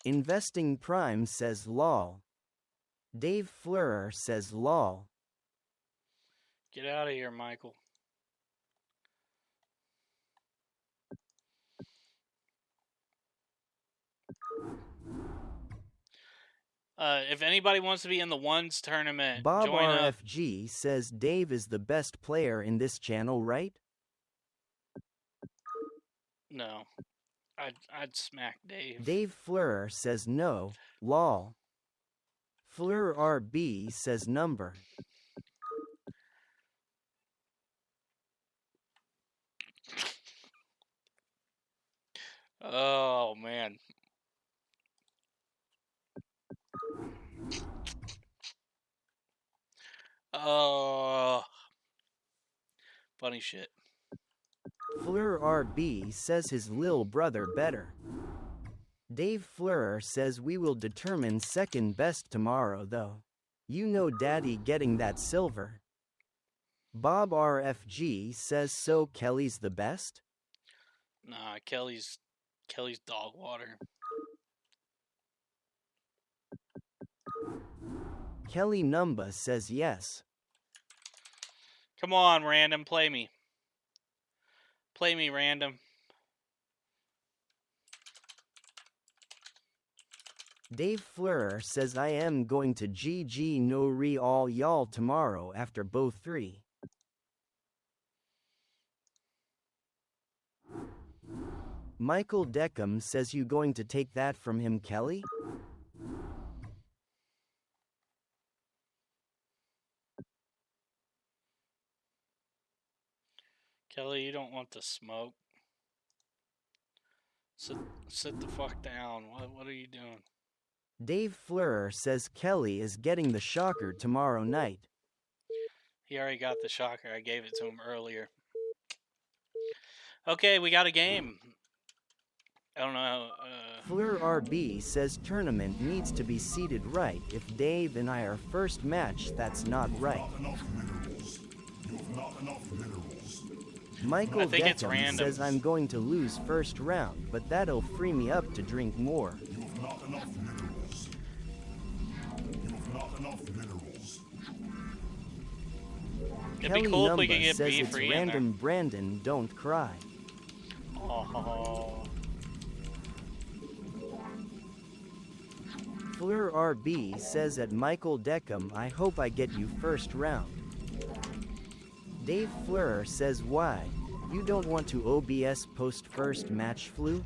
Investing Prime says lol. Dave Fleur says lol. Get out of here, Michael. If anybody wants to be in the ones tournament, Bob join up. RFG says Dave is the best player in this channel, right? No. I'd smack Dave. Dave Fleur says no, lol. Fleur RB says number. Oh, man. Oh. Funny shit. Fleur RB says his lil brother better. Dave Fleur says we will determine second best tomorrow though. You know daddy getting that silver. Bob RFG says so Kelly's the best? Nah, Kelly's dog water. Kelly Numba says yes. Come on, random, play me. Play me, random. Dave Fleur says I am going to GG no re all y'all tomorrow after both 3. Michael Deckham says you going to take that from him, Kelly? Kelly, you don't want to smoke. Sit the fuck down. What are you doing? Dave Fleurer says Kelly is getting the shocker tomorrow night. He already got the shocker. I gave it to him earlier. Okay, we got a game. I don't know. Fleur RB says tournament needs to be seated right. If Dave and I are first match, that's not right. Michael Deckham says I'm going to lose first round, but that'll free me up to drink more. It'd be cool if we could get B free in there. Random Brandon, don't cry. Oh. Fleur RB says at Michael Deckham, I hope I get you first round. Dave Fleur says why? You don't want to OBS post first match flu?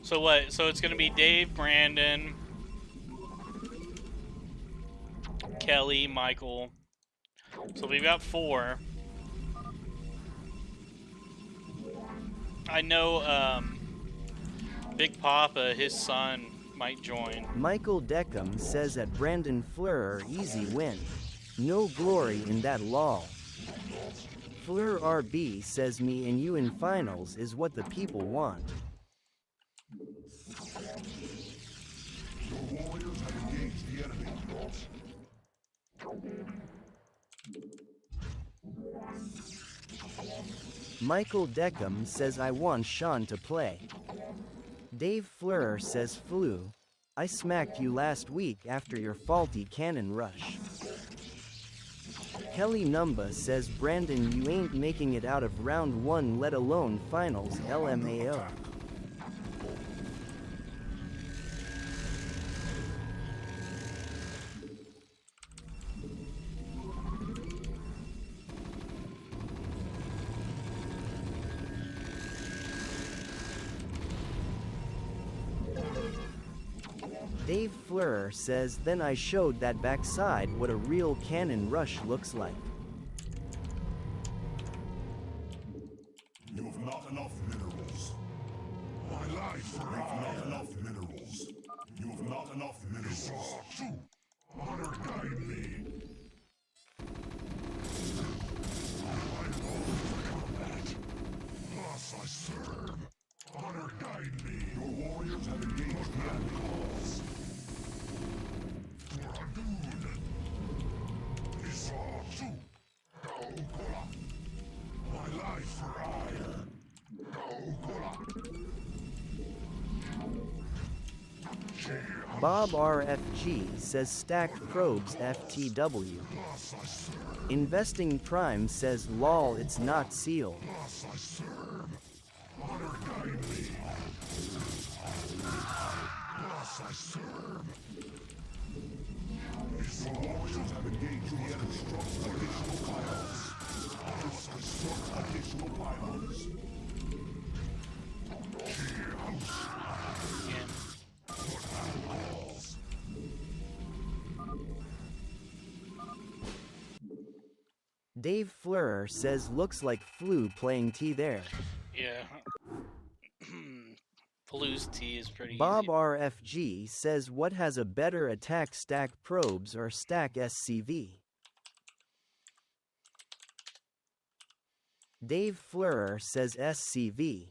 So what? So it's gonna be Dave, Brandon, Kelly, Michael. So we've got 4. I know Big Papa, his son, might join. Michael Deckham says at Brandon Fleur, easy win. No glory in that lol. Fleur RB says me and you in finals is what the people want. Your warriors have engaged the enemy. Michael Deckham says I want Sean to play. Dave Fleur says Flu, I smacked you last week after your faulty cannon rush. Kelly Numba says Brandon you ain't making it out of round 1 let alone finals LMAO. Dave Fleur says then I showed that backside what a real cannon rush looks like. You have not enough minerals. My life, you have not enough minerals. You have not enough minerals. Honor guide me. I long for combat. Thus I serve. Honor guide me. Your warriors have engaged the enemy cause. For our good. Isachu. Kaukula. My life for ire. Kaukula. Bob RFG says stacked probes FTW. Thus I serve. Investing Prime says lol it's not sealed. Thus I serve. Honor guide me. Thus I serve. These warriors have engaged the enemy. Struck additional pylons. Thus I struck additional pylons. Dave Fleur says looks like Flu playing T there. Yeah. Flu's T is pretty Bob easy. RFG says what has a better attack, stack probes or stack SCV? Dave Fleur says SCV.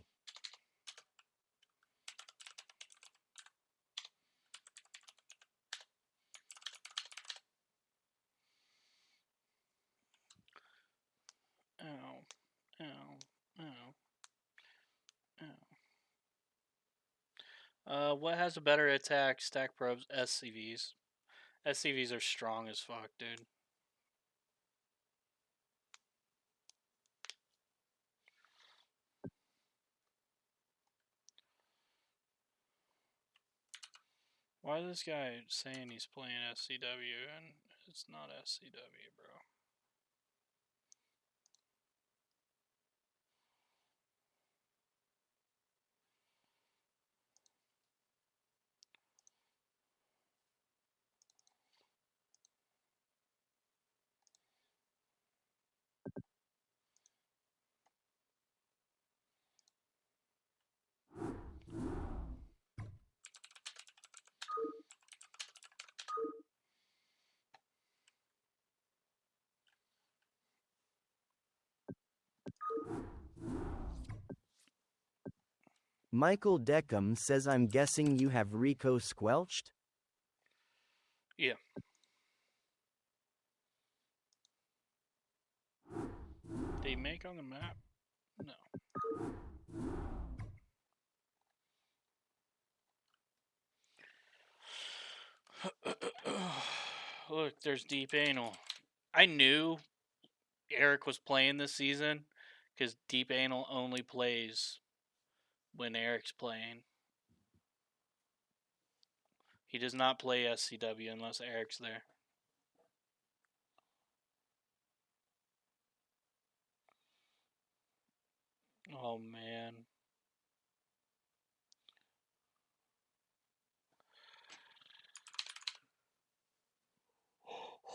What has a better attack, stack probes, SCVs? SCVs are strong as fuck, dude. Why is this guy saying he's playing SCW and it's not SCW, bro? Michael Deckham says I'm guessing you have Rico squelched? Yeah. Did he make on the map? No. Look, there's Deep Anal. I knew Eric was playing this season because Deep Anal only plays when Eric's playing. He does not play SCW unless Eric's there. Oh, man.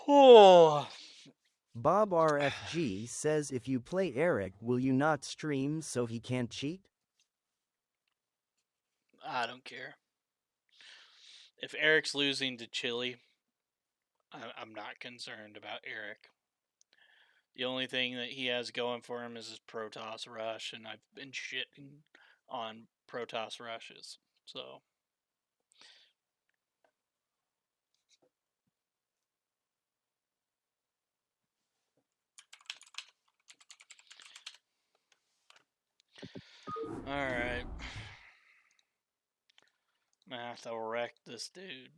Oh. Bob RFG says if you play Eric, will you not stream so he can't cheat? I don't care. If Eric's losing to Chili, I'm not concerned about Eric. The only thing that he has going for him is his Protoss Rush, and I've been shitting on Protoss Rushes. So. Alright. I'm gonna have to wreck this dude.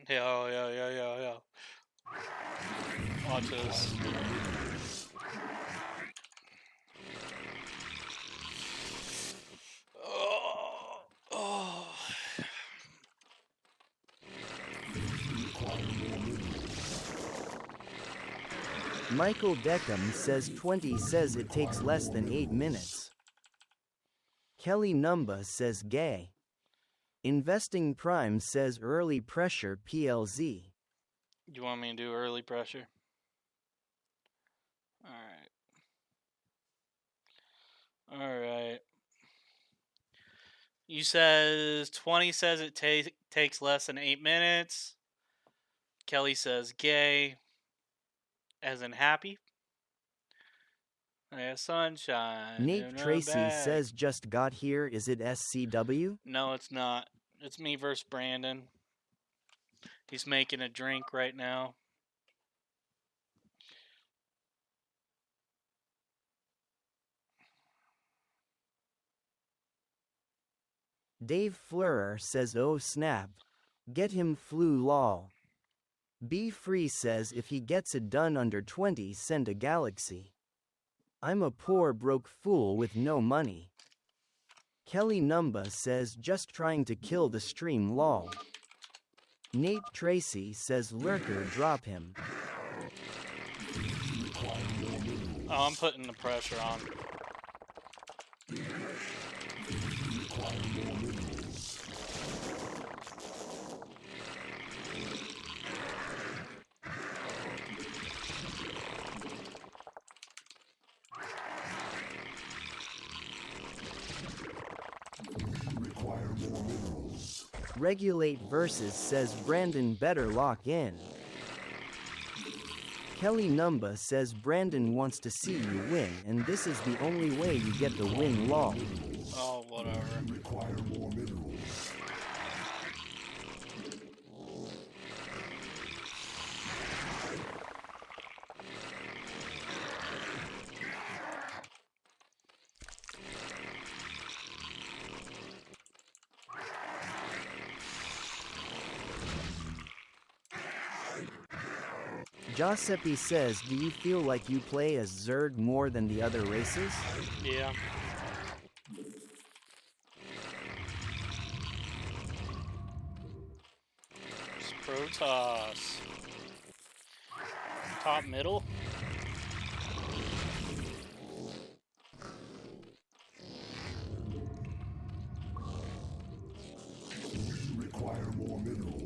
Yeah. Watch this. Oh. Michael Deckham says 20 says it takes less than 8 minutes. Kelly Numba says gay. Investing Prime says early pressure PLZ. You want me to do early pressure? Alright. You says 20 says it takes less than 8 minutes. Kelly says gay. As in happy. Yeah, sunshine. Nate Tracy says just got here. Is it SCW? No, it's not. It's me versus Brandon. He's making a drink right now. Dave Fleurer says oh snap. Get him flu lol. Be Free says if he gets it done under 20 send a galaxy. I'm a poor broke fool with no money. Kelly Numba says just trying to kill the stream lol. Nate Tracy says lurker drop him. Oh, I'm putting the pressure on. Regulate Versus says Brandon better lock in. Kelly Numba says Brandon wants to see you win and this is the only way you get the win lol. Oh, whatever. Require more minerals. Giuseppe says do you feel like you play as Zerg more than the other races? Yeah. It's Protoss. Top middle. Require more minerals.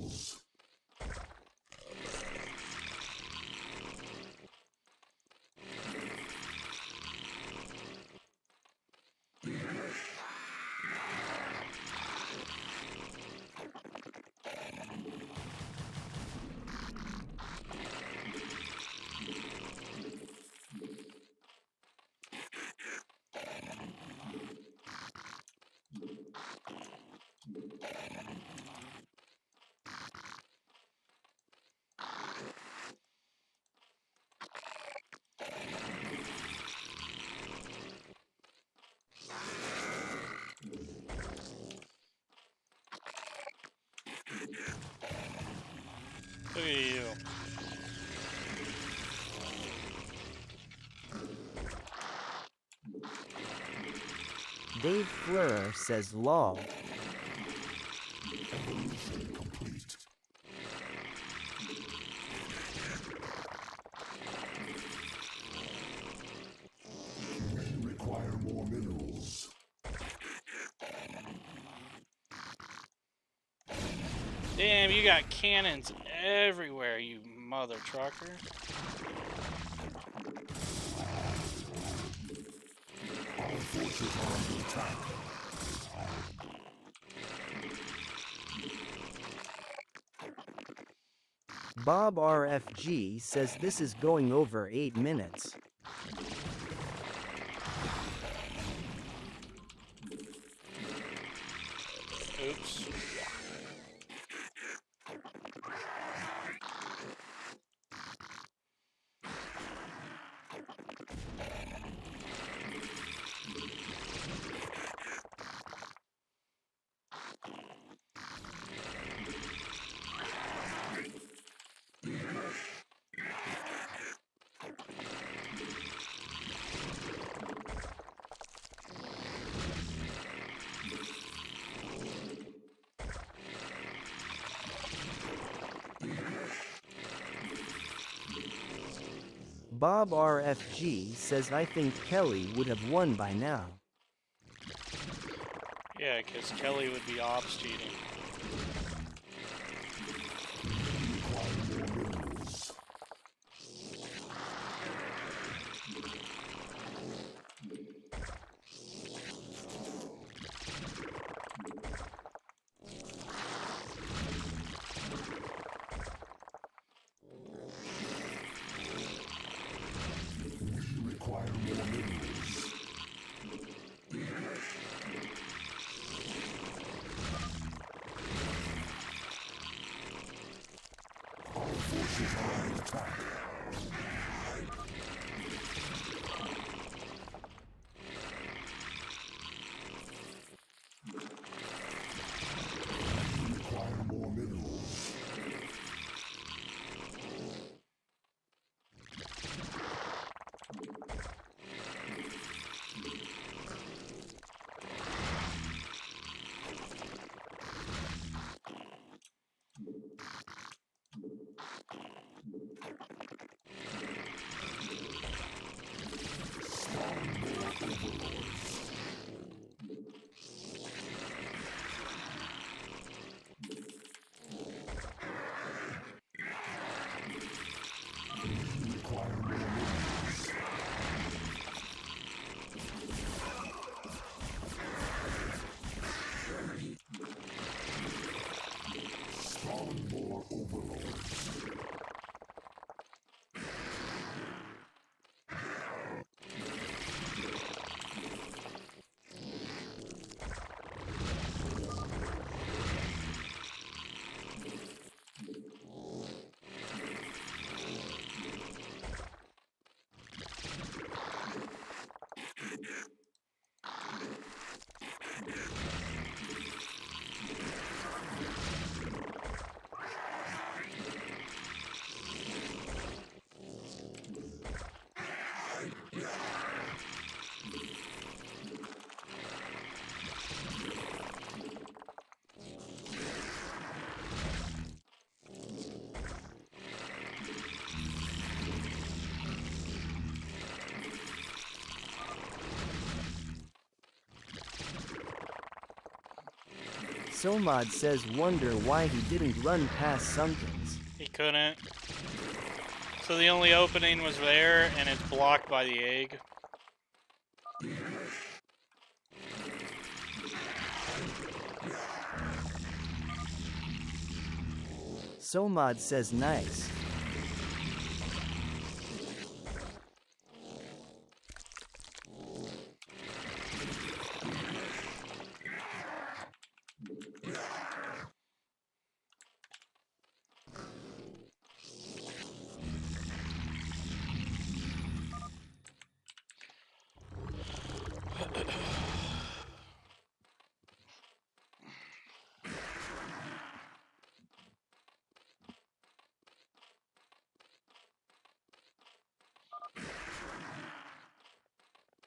Dave Fleurer says lol. Evolution complete. Require more minerals. Damn, you got cannons everywhere, you mother trucker. Our forces are under attack. Bob RFG says this is going over 8 minutes. Oops. Bob RFG says I think Kelly would have won by now. Yeah, because Kelly would be ops cheating. Require more minerals. Our forces are under attack. Require more minerals. Require more minerals. Spawn more overlords. Somad says wonder why he didn't run past Sumpkins. He couldn't. So the only opening was there, and it's blocked by the egg. Somad says nice.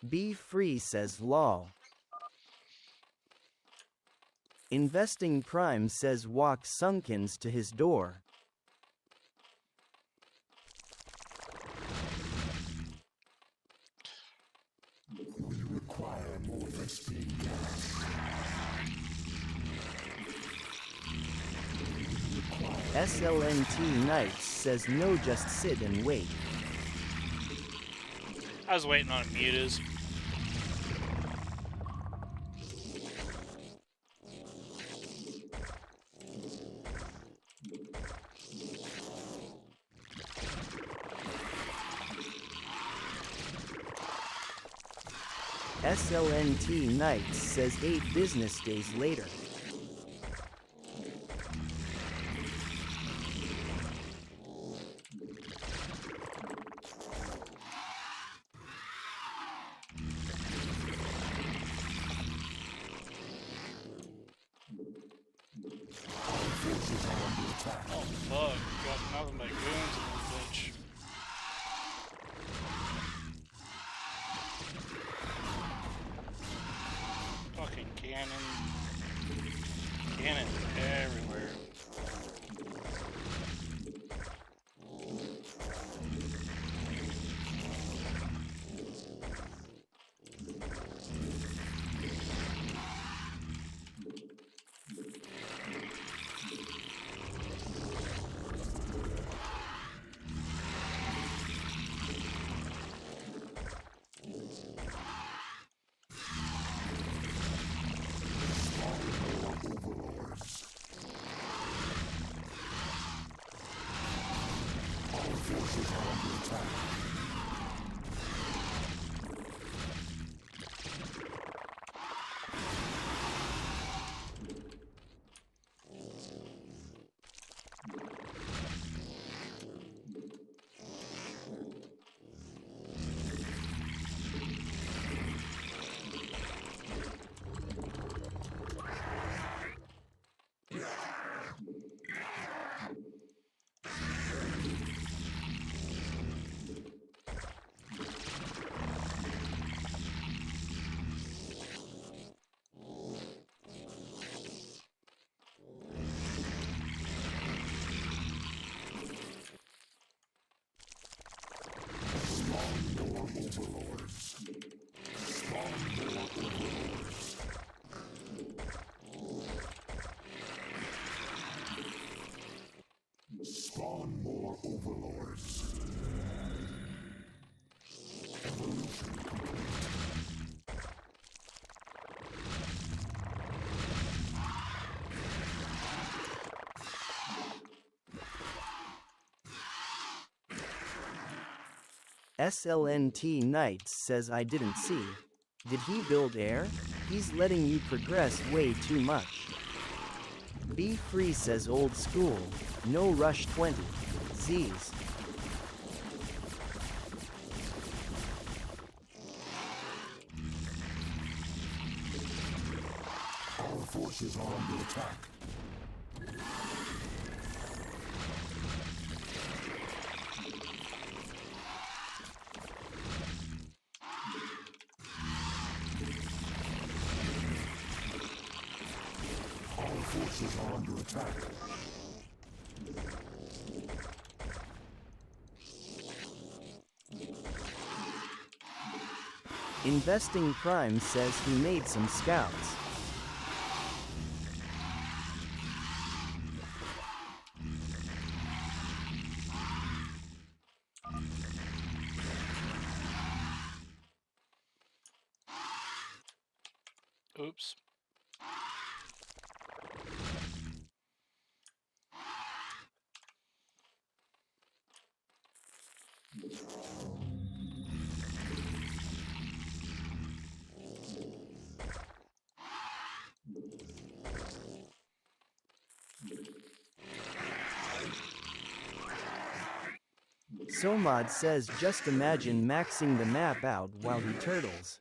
Be Free says lol. Investing Prime says walk Sunkins to his door. We require more Vespine gas. SLNT Knights says no, just sit and wait. I was waiting on mutas. SLNT Knights says 8 business days later. Oh fuck, got nothing but goons in this bitch. Fucking cannons everywhere. Spawn more overlords. SLNT Knights says I didn't see. Did he build air? He's letting you progress way too much. Be Free says old school, no rush 20. Z's. Our forces are under attack. Our forces are under attack. Investing Prime says he made some scouts. Oops. Somad says just imagine maxing the map out while he turtles.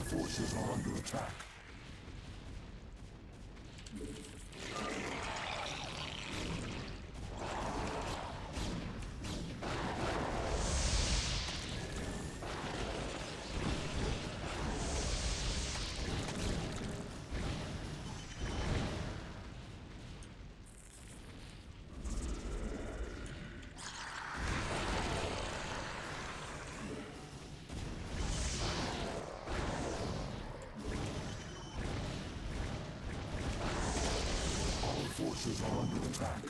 forces are under attack. Forces are under attack.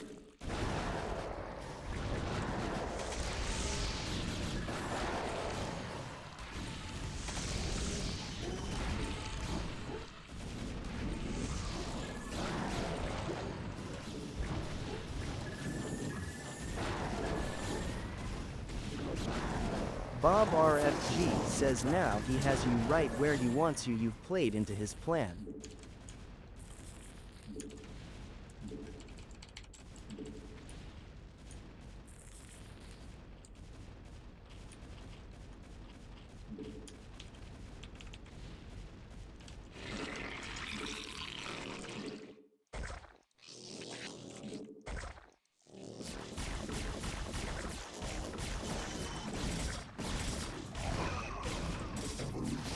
Bob RFG says now he has you right where he wants you. You've played into his plan.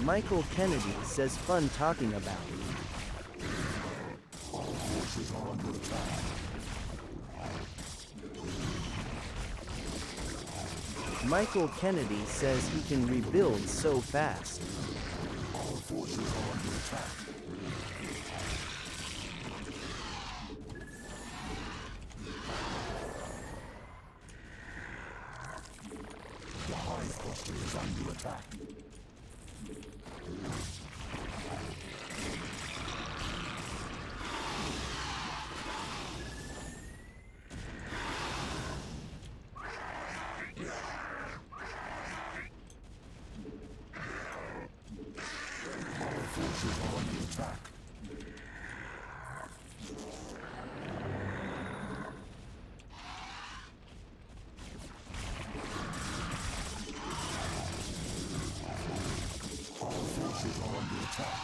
Michael Kennedy says fun talking about it. All forces are under attack. Michael Kennedy says he can rebuild so fast. All forces are under attack. The hive cluster is under attack. Forces are under attack. All forces are under attack.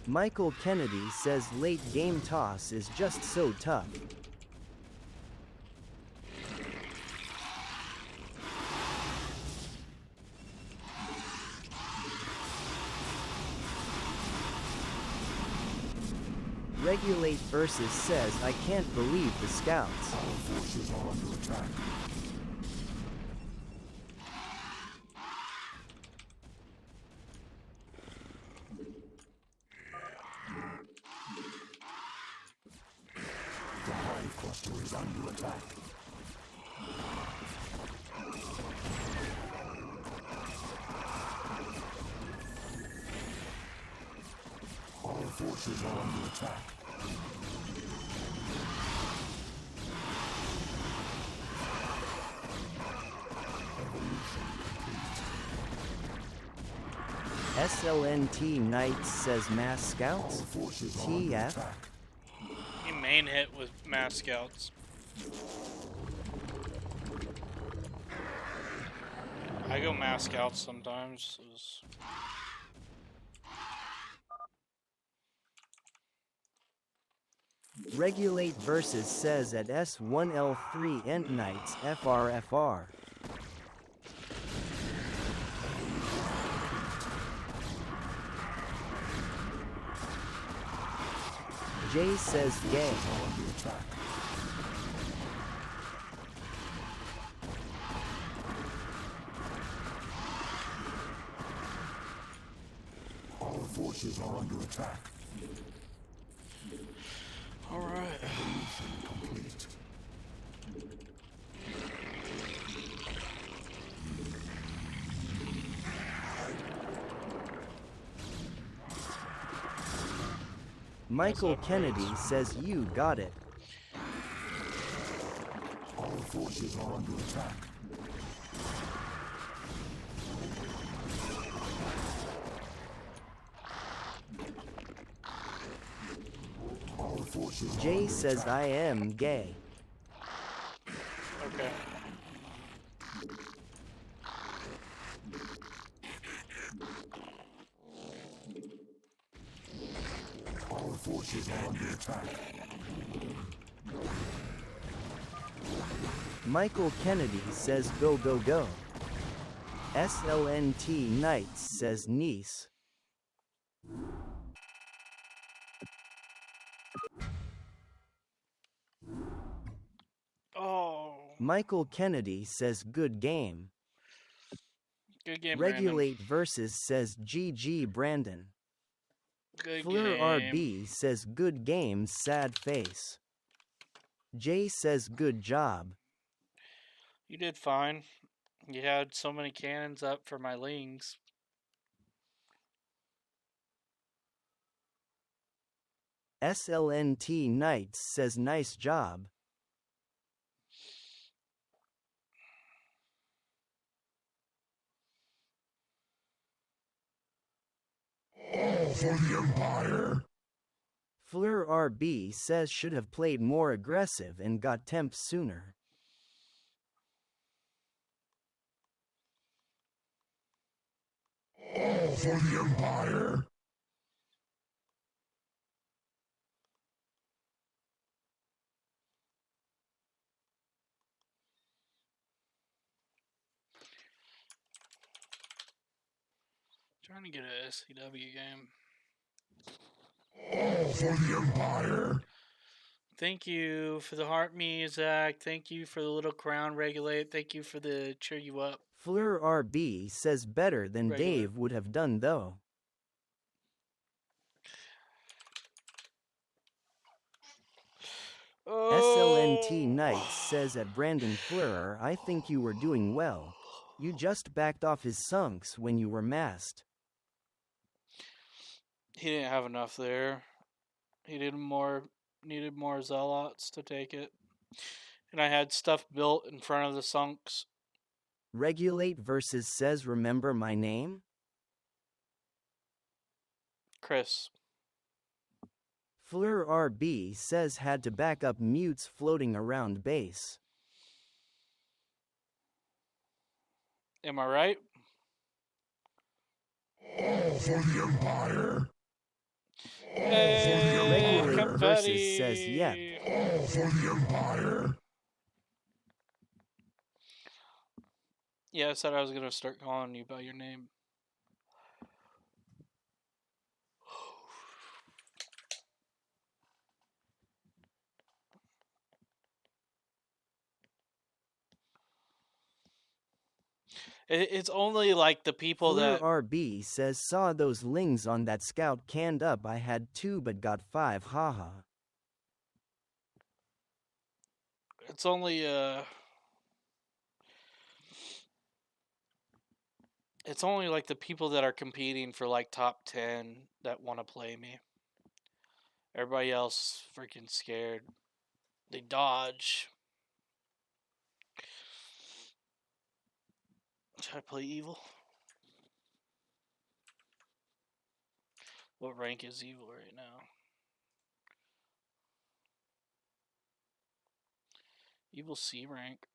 Michael Kennedy says late game toss is just so tough. Regulate versus says I can't believe the scouts. All forces are under attack. The hive cluster is under attack. All forces are under attack. SLNT Knights says mass scouts? All forces are under TF? attack. He main hit with mass scouts. I go mass scouts sometimes. Regulate versus says at S1L3 Ent Knights FRFR. Jay says gay. Are under attack. All forces are under attack. Alright. Complete. Michael Kennedy says you got it. All forces are under attack. All forces are Jay under says attack. I am gay. Okay. forces are under attack. Michael Kennedy says go go go. SLNT Knights says Nice. Oh, Michael Kennedy says good game. good game, Regulate Versus says GG Brandon. Brandon. Good Fleur game. RB says good game sad face. Jay says good job. You did fine. You had so many cannons up for my lings. SLNT Knights says nice job. All for the Empire! Fleur RB says should have played more aggressive and got temp sooner. All for the Empire! Trying to get a SCW game. All for the Empire! Thank you for the heart music. Thank you for the little crown regulate. Thank you for the cheer you up. Fleur RB says better than Regular. Dave would have done though. SLNT Knights says at Brandon Fleur, I think you were doing well. You just backed off his sunks when you were masked. He didn't have enough there. He needed more zealots to take it. And I had stuff built in front of the sunks. Regulate Versus says remember my name? Chris. Fleur RB says had to back up mutes floating around base. Am I right? All for the Empire! Hey, Regulate Versus says yep. All for the Empire! Yeah, I said I was going to start calling you by your name. It's only like the people Fleur that... RB says saw those lings on that scout canned up. I had 2 but got 5 haha. It's only it's only like the people that are competing for like top 10 that want to play me. Everybody else freaking scared. They dodge. Should I play evil? What rank is evil right now? Evil C rank.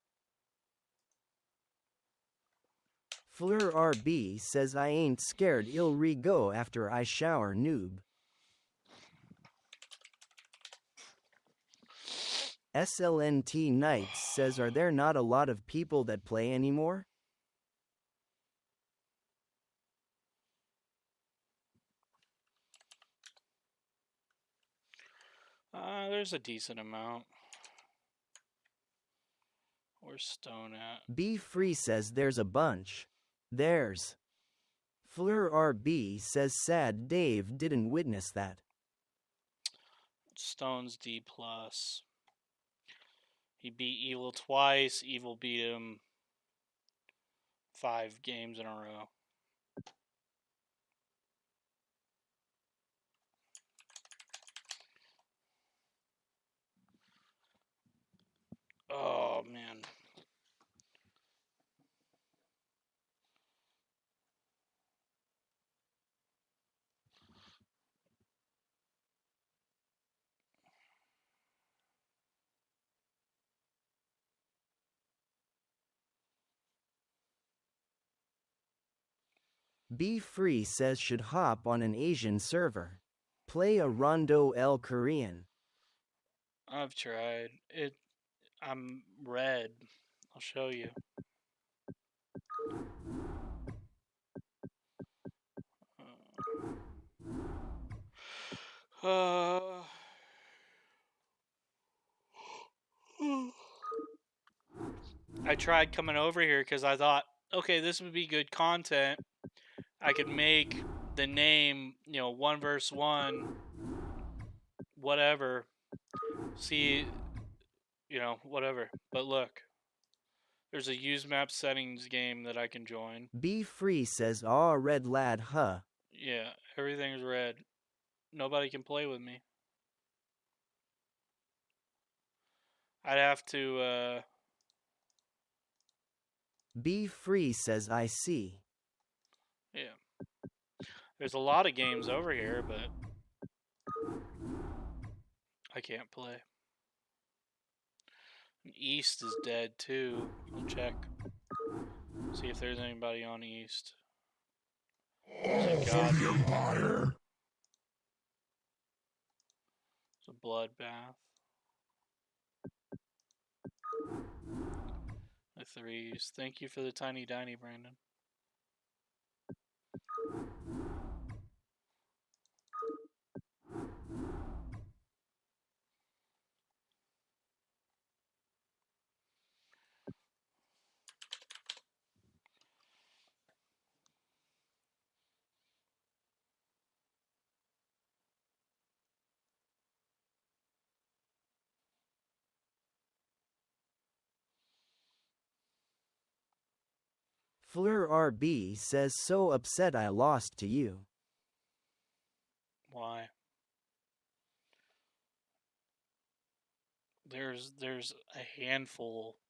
Fleur RB says I ain't scared I'll re-go after I shower noob. SLNT Knights says are there not a lot of people that play anymore? There's a decent amount. Where's Stone at? Be Free says there's a bunch. There's. Fleur RB says sad Dave didn't witness that. Stone's D+. He beat Evil twice. Evil beat him 5 games in a row. Oh, man. Be Free says should hop on an Asian server. Play a Rondo El Korean. I've tried. I'm red. I'll show you. I tried coming over here because I thought, okay, this would be good content. I could make the name, 1v1, whatever. See, whatever. But look, there's a use map settings game that I can join. Be Free says, "Aw, red lad, huh?" Yeah, everything's red. Nobody can play with me. I'd have to, Be Free says, "I see." yeah. There's a lot of games over here, but I can't play. East is dead too. I'll check. See if there's anybody on East. There's a For the Empire. It's a bloodbath. The threes. Thank you for the tiny diny, Brandon. Fleur RB says, "So upset I lost to you." Why? There's a handful.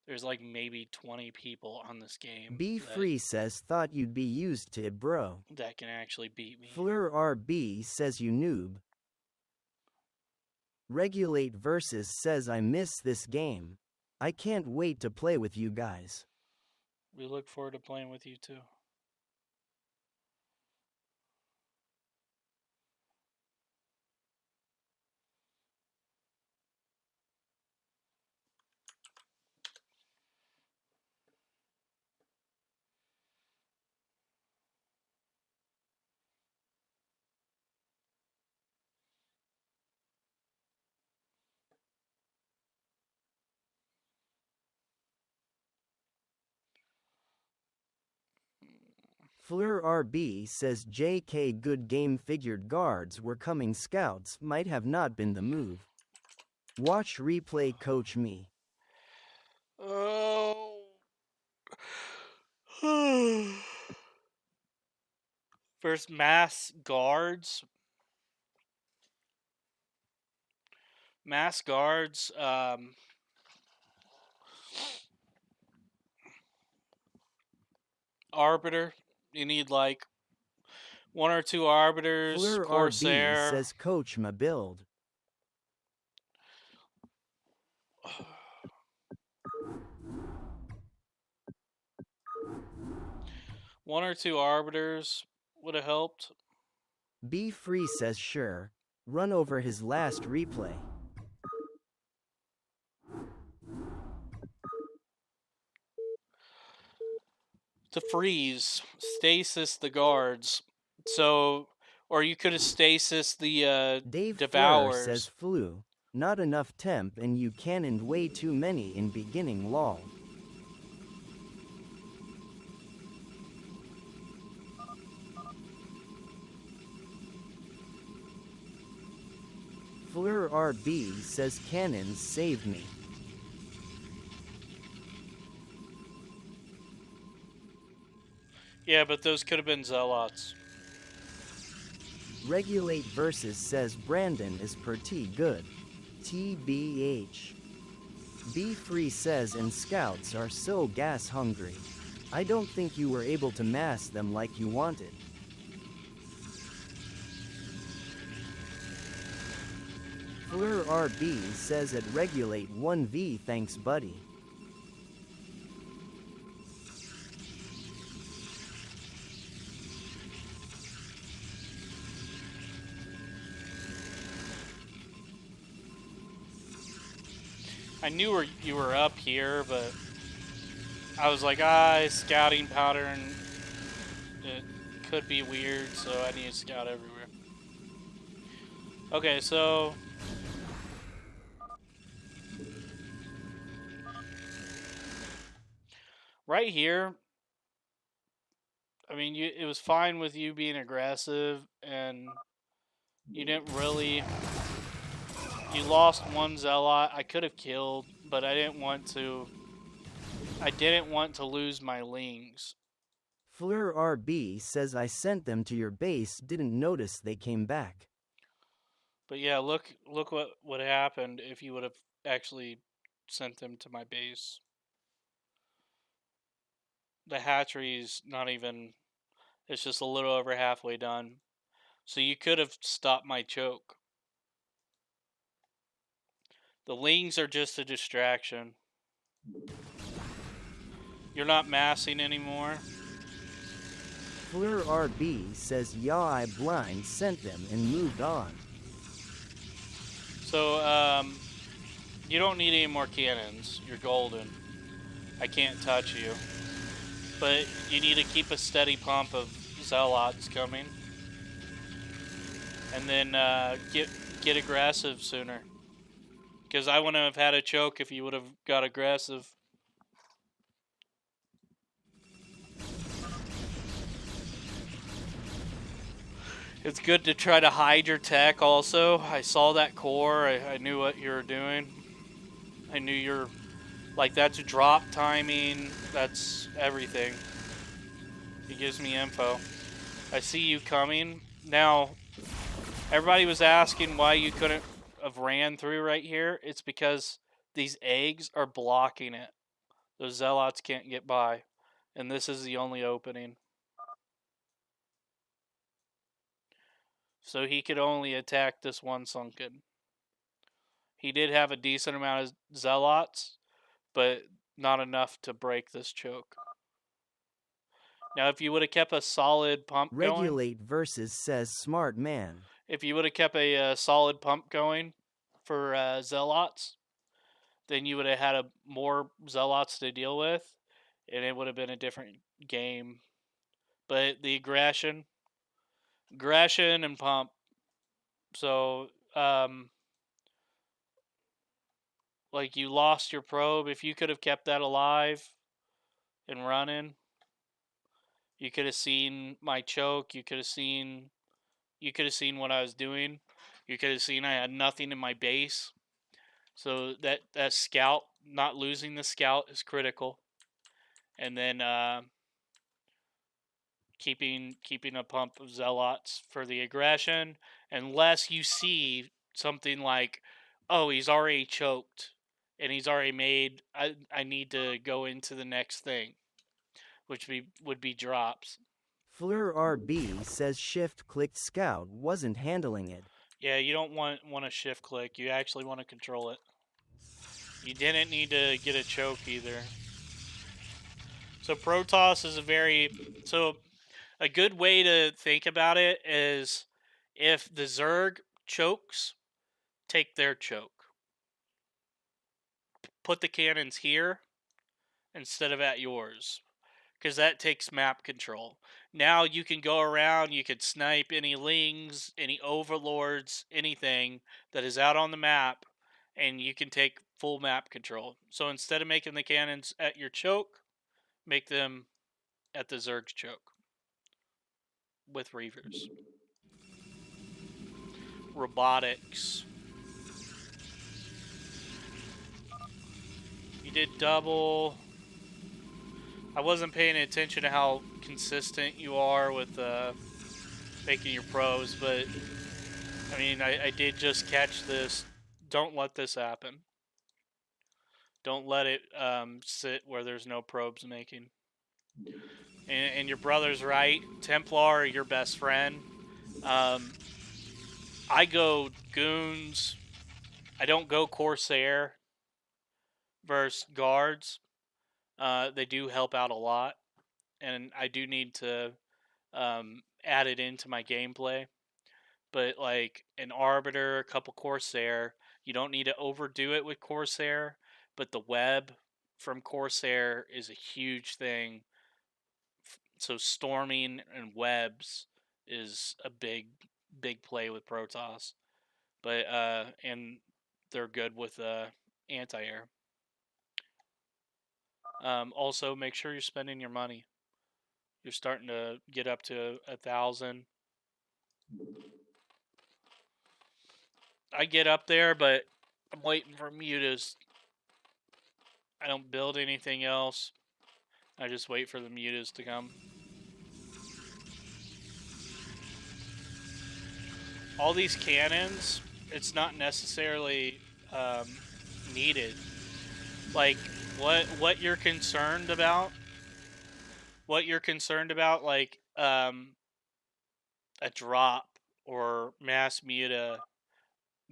There's like maybe 20 people on this game Be that, Free says, "Thought you'd be used to it, bro." that can actually beat me. Fleur RB says, "You noob." Regulate Versus says, "I miss this game. I can't wait to play with you guys." We look forward to playing with you too. Fleur RB says, "JK, good game, figured guards were coming, scouts might have not been the move. Watch replay, coach me." Oh. First mass guards. Mass guards, Arbiter. You need like one or two Arbiters, Fleur RB Corsair. says, "Coach my build." One or two Arbiters would have helped. Be Free says, "Sure. Run over his last replay." To freeze, stasis the guards. So, or you could have stasis the Dave Fleur Devours. says, "Flu. Not enough temp and you cannoned way too many in beginning, lol." Fleur RB says, "Cannons saved me." Yeah, but those could have been Zealots. Regulate Versus says, "Brandon is pretty good. TBH. Be Free says, "And scouts are so gas hungry. I don't think you were able to mass them like you wanted." Fleur RB says, "At Regulate 1v, thanks buddy." I knew you were up here, but I was like, scouting pattern. It could be weird, so I need to scout everywhere. Okay, so right here, I mean, it was fine with you being aggressive, and you didn't really. You lost one zealot. I could have killed, but I didn't want to. I didn't want to lose my lings. Fleur RB says I sent them to your base, didn't notice they came back. But yeah, look what would have happened if you would have actually sent them to my base. The hatchery's not even. It's just a little over halfway done. So you could have stopped my choke. The lings are just a distraction. You're not massing anymore. Fleur RB says yeah, I blind sent them and moved on. So, you don't need any more cannons. You're golden. I can't touch you. But you need to keep a steady pump of zealots coming. And then get aggressive sooner. Because I wouldn't have had a choke if you would have got aggressive. It's good to try to hide your tech also. I saw that core. I knew what you were doing. I knew you're... Like, that's drop timing. That's everything. It gives me info. I see you coming. Now, everybody was asking why you couldn't have ran through right here. It's because these eggs are blocking it. Those zealots can't get by. And this is the only opening. So he could only attack this one sunken. He did have a decent amount of zealots, but not enough to break this choke. Now, if you would have kept a solid pump Regulate versus says smart man. if you would have kept a solid pump going for zealots, then you would have had more zealots to deal with, and it would have been a different game. But the aggression and pump. So, like, you lost your probe. If you could have kept that alive and running, you could have seen my choke. You could have seen what I was doing. You could have seen I had nothing in my base. So that scout, not losing the scout is critical. And then keeping a pump of zealots for the aggression, unless you see something like, oh, he's already choked and he's already made. I need to go into the next thing, which would be drops. Fleur RB says shift clicked scout wasn't handling it. Yeah, you don't want to shift click. You actually want to control it. You didn't need to get a choke either. So Protoss is a good way to think about it is if the Zerg chokes, take their choke. Put the cannons here instead of at yours, because that takes map control. Now you can go around, you could snipe any lings, any overlords, anything that is out on the map, and you can take full map control. So instead of making the cannons at your choke, make them at the Zerg's choke with Reavers. Robotics. You did double. I wasn't paying attention to how consistent you are with making your probes, but I mean, I did just catch this. Don't let this happen. Don't let it sit where there's no probes making. And your brother's right. Templar are your best friend. I go goons. I don't go Corsair versus guards. They do help out a lot, and I do need to add it into my gameplay. But like an Arbiter, a couple Corsair, you don't need to overdo it with Corsair. but the web from Corsair is a huge thing. So storming and webs is a big play with Protoss. But and they're good with anti-air. Also, make sure you're spending your money. You're starting to get up to 1,000. I get up there, but I'm waiting for mutas. I don't build anything else. I just wait for the mutas to come. All these cannons, it's not necessarily needed. Like what you're concerned about? What you're concerned about, like a drop or mass muta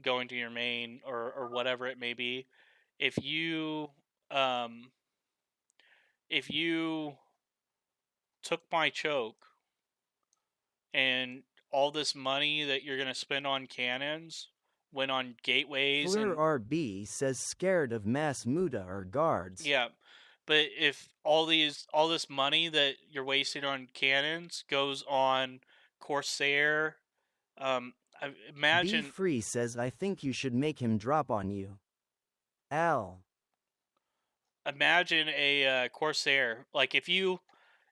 going to your main or whatever it may be. If you um, if you took my choke and all this money that you're gonna spend on cannons went on gateways Fleur and RB says scared of mass muta or guards. yeah, but if all this money that you're wasting on cannons goes on Corsair, Be imagine Free says I think you should make him drop on you. Al. imagine a Corsair. Like if you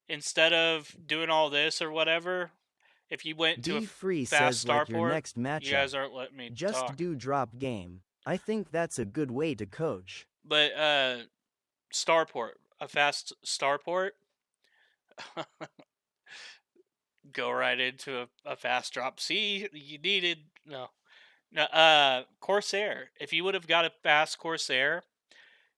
instead of doing all this or whatever, if you went to a Be Free fast says like your starport, next you matchup. guys aren't letting me Just talk. do drop game. I think that's a good way to coach. But starport, a fast starport, go right into a fast drop. See, you needed no. Corsair. If you would have got a fast Corsair,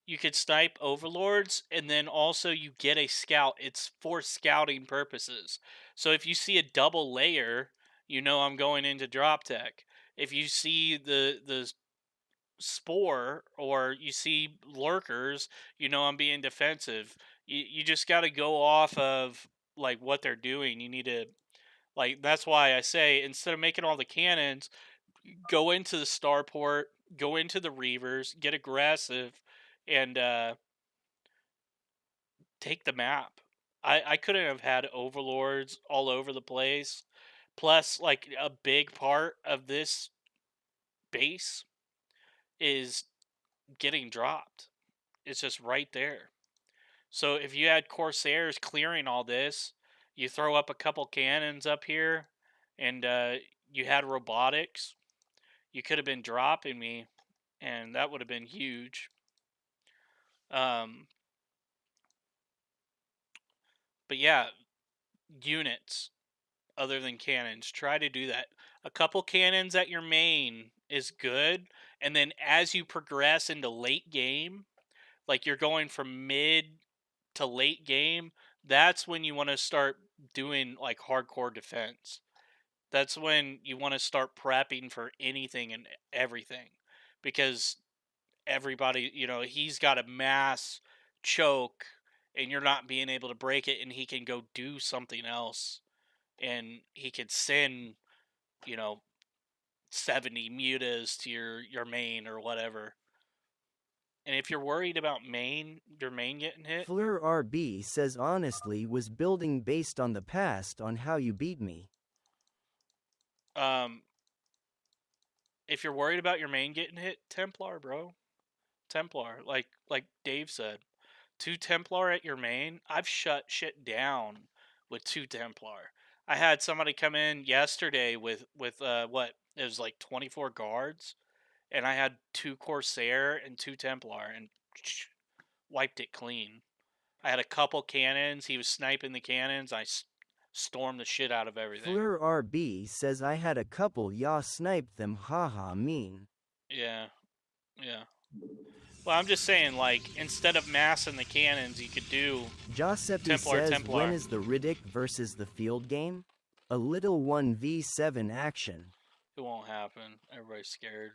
you could snipe overlords, and then also you get a scout. It's for scouting purposes. So if you see a double layer, you know I'm going into drop tech. If you see the spore or you see lurkers, you know I'm being defensive. You just got to go off of like what they're doing. You need to like that's why I say instead of making all the cannons, go into the starport, go into the reavers, get aggressive, and take the map. I couldn't have had overlords all over the place. Plus, like a big part of this base is getting dropped. It's just right there. So if you had Corsairs clearing all this, you throw up a couple cannons up here, and you had robotics, you could have been dropping me, and that would have been huge. But yeah, units other than cannons, try to do that. A couple cannons at your main is good, and then as you progress into late game, like you're going from mid to late game, that's when you want to start doing like hardcore defense. That's when you want to start prepping for anything and everything, because everybody, he's got a mass choke and you're not being able to break it, and he can go do something else, and he could send, you know, 70 mutas to your main or whatever. And if you're worried about your main getting hit, Fleur RB says honestly was building based on the past on how you beat me. if you're worried about your main getting hit, Templar, bro. Templar, like Dave said. 2 Templar at your main. I've shut shit down with 2 Templar. I had somebody come in yesterday with what? It was like 24 guards, and I had 2 Corsair and 2 Templar, and wiped it clean. I had a couple cannons. He was sniping the cannons. I stormed the shit out of everything. Fleur RB says I had a couple y'all sniped them haha mean. Yeah. Well, I'm just saying, like, instead of massing the cannons, you could do Giuseppe Templar. says when is the Riddick versus the field game? A little 1v7 action. It won't happen. Everybody's scared.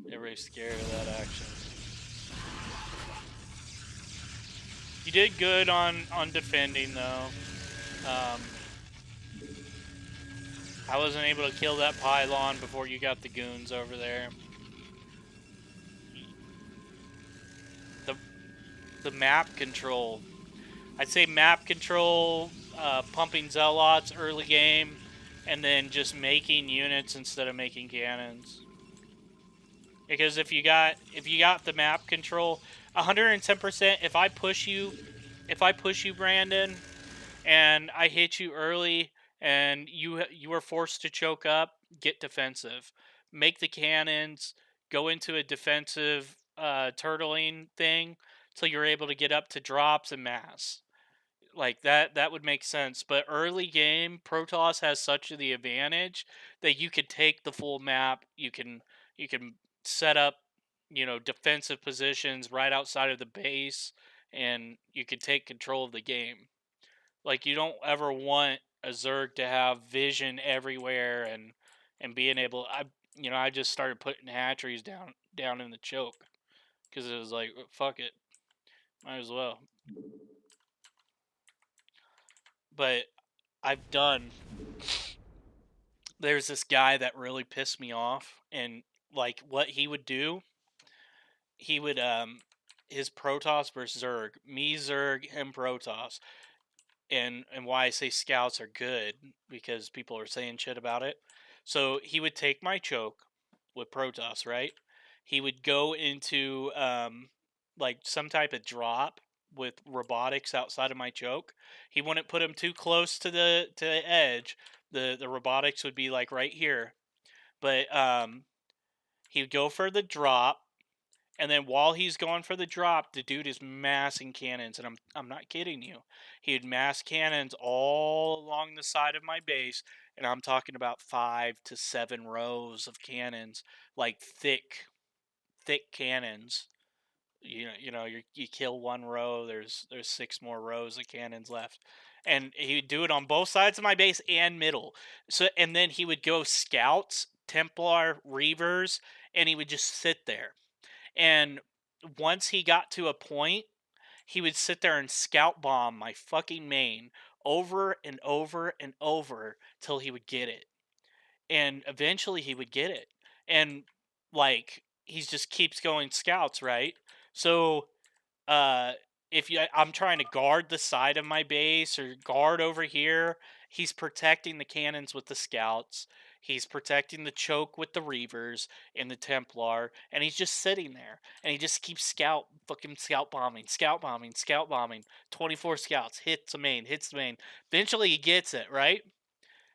Everybody's scared of that action. You did good on defending, though. I wasn't able to kill that pylon before you got the goons over there. the map control. I'd say map control, pumping zealots early game, and then just making units instead of making cannons. Because if you got the map control, 110%. If I push you, Brandon, and I hit you early, and you are forced to choke up, get defensive, make the cannons, go into a defensive turtling thing till you're able to get up to drops and mass. Like that would make sense. But early game, Protoss has such the advantage that you could take the full map. You can set up, defensive positions right outside of the base, and you could take control of the game. Like, you don't ever want a Zerg to have vision everywhere and being able. I just started putting hatcheries down in the choke because it was like, fuck it, might as well. But I've done. There's this guy that really pissed me off, and like what he would do, he would his Protoss versus Zerg, me Zerg, him Protoss, and why I say scouts are good because people are saying shit about it. So he would take my choke with Protoss, right? He would go into like some type of drop with robotics outside of my choke. He wouldn't put him too close to the edge. The robotics would be like right here, but he would go for the drop, and then while he's going for the drop, the dude is massing cannons, and I'm not kidding you. He'd mass cannons all along the side of my base, and I'm talking about 5 to 7 rows of cannons, like thick cannons. You kill one row, there's 6 more rows of cannons left. And he'd do it on both sides of my base and middle. So, and then he would go scouts, Templar, Reavers, and he would just sit there. And once he got to a point, he would sit there and scout bomb my fucking main over and over and over till he would get it. And eventually he would get it. And like he just keeps going scouts, right? So if I'm trying to guard the side of my base or guard over here, he's protecting the cannons with the scouts. He's protecting the choke with the Reavers and the Templar, and he's just sitting there. And he just keeps fucking scout bombing. 24 scouts, hits the main. Eventually he gets it, right?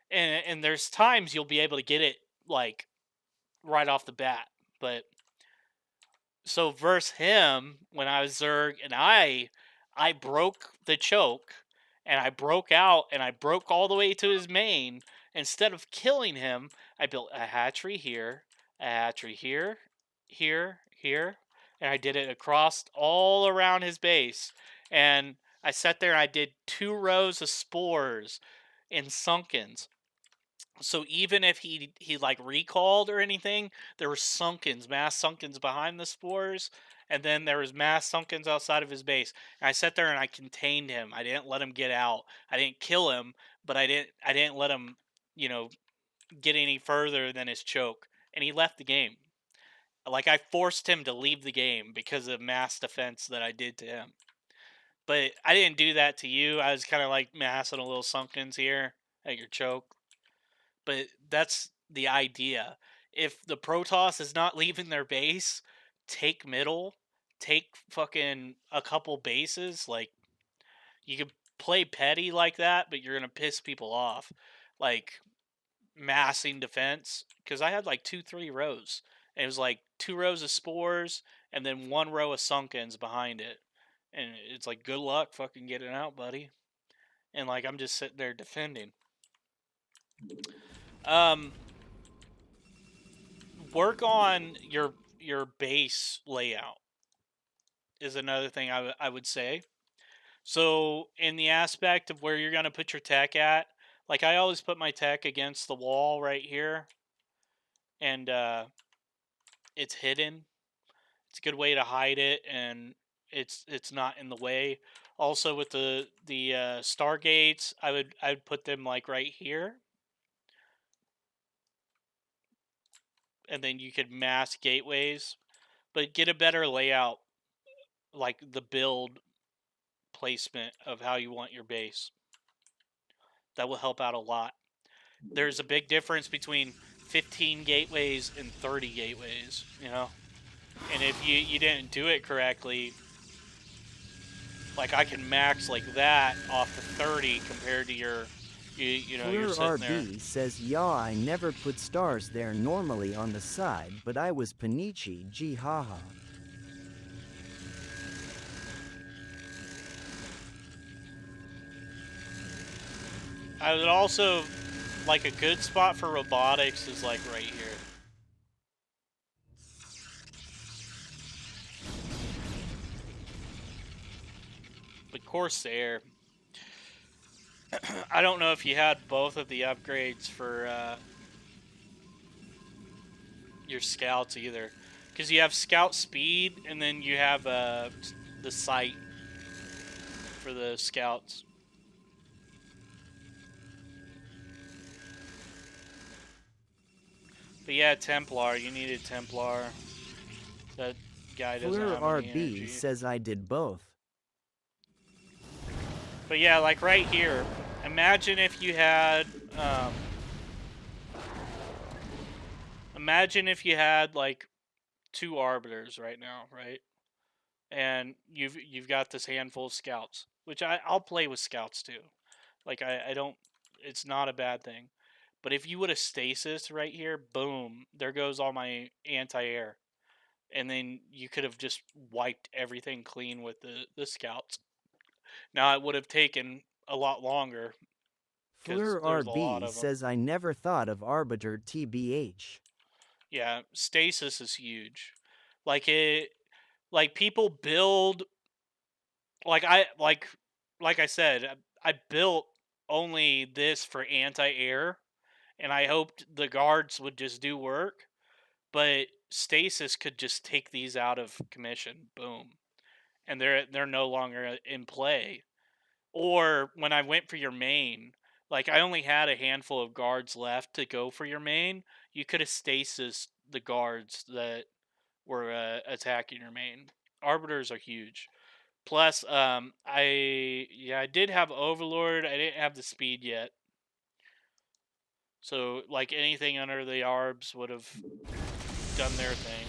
And there's times you'll be able to get it, like, right off the bat. But so versus him, when I was Zerg, and I broke the choke, and I broke out, and I broke all the way to his main. Instead of killing him, I built a hatchery here, here, and I did it across all around his base. And I sat there and I did 2 rows of spores in sunkens. So even if he like recalled or anything, there were mass sunkens behind the spores, and then there was mass sunkens outside of his base. And I sat there and I contained him. I didn't let him get out. I didn't kill him, but I didn't let him, get any further than his choke. And he left the game. Like, I forced him to leave the game because of mass defense that I did to him. But I didn't do that to you. I was kind of like massing a little sunkens here at your choke. But that's the idea. If the Protoss is not leaving their base, take middle, take fucking a couple bases. Like, you could play petty like that, but you're going to piss people off. Like, massing defense. Because I had like 2-3 rows. And it was like 2 rows of spores and then 1 row of sunkens behind it. And it's like, good luck fucking getting out, buddy. And like, I'm just sitting there defending. Work on your base layout is another thing I would say. So in the aspect of where you're going to put your tech at, like I always put my tech against the wall right here, and it's hidden. It's a good way to hide it, and it's not in the way. Also with the Stargates, I would put them like right here. And then you could mask gateways, but get a better layout like the build placement of how you want your base. That will help out a lot. There's a big difference between 15 gateways and 30 gateways, you know? And if you didn't do it correctly, like I can max like that off the 30 compared to your, you know, you're Fleur sitting there. RB says, "Yeah, I never put stars there normally on the side, but I was Panichi, gee haha." I would also, like a good spot for robotics is like right here. But Corsair, I don't know if you had both of the upgrades for your scouts either, because you have scout speed and then you have the sight for the scouts. But yeah, Templar, you needed Templar. That guy doesn't Fleur have any RB energy. says, "I did both." But yeah, like right here, imagine if you had, imagine if you had like 2 arbiters right now, right? And you've got this handful of scouts, which I'll play with scouts too. Like I don't, it's not a bad thing. But if you would have stasis right here, boom, there goes all my anti-air. And then you could have just wiped everything clean with the scouts. Now it would have taken a lot longer because Fleur there's a lot RB of them. says, "I never thought of Arbiter TBH." Yeah, stasis is huge. Like like people build, like I said, I built only this for anti-air, and I hoped the guards would just do work, but stasis could just take these out of commission. Boom. And they're no longer in play. Or when I went for your main, like I only had a handful of guards left to go for your main, you could have stasis the guards that were attacking your main. Arbiters are huge. Plus, I did have Overlord. I didn't have the speed yet. So like anything under the arbs would have done their thing.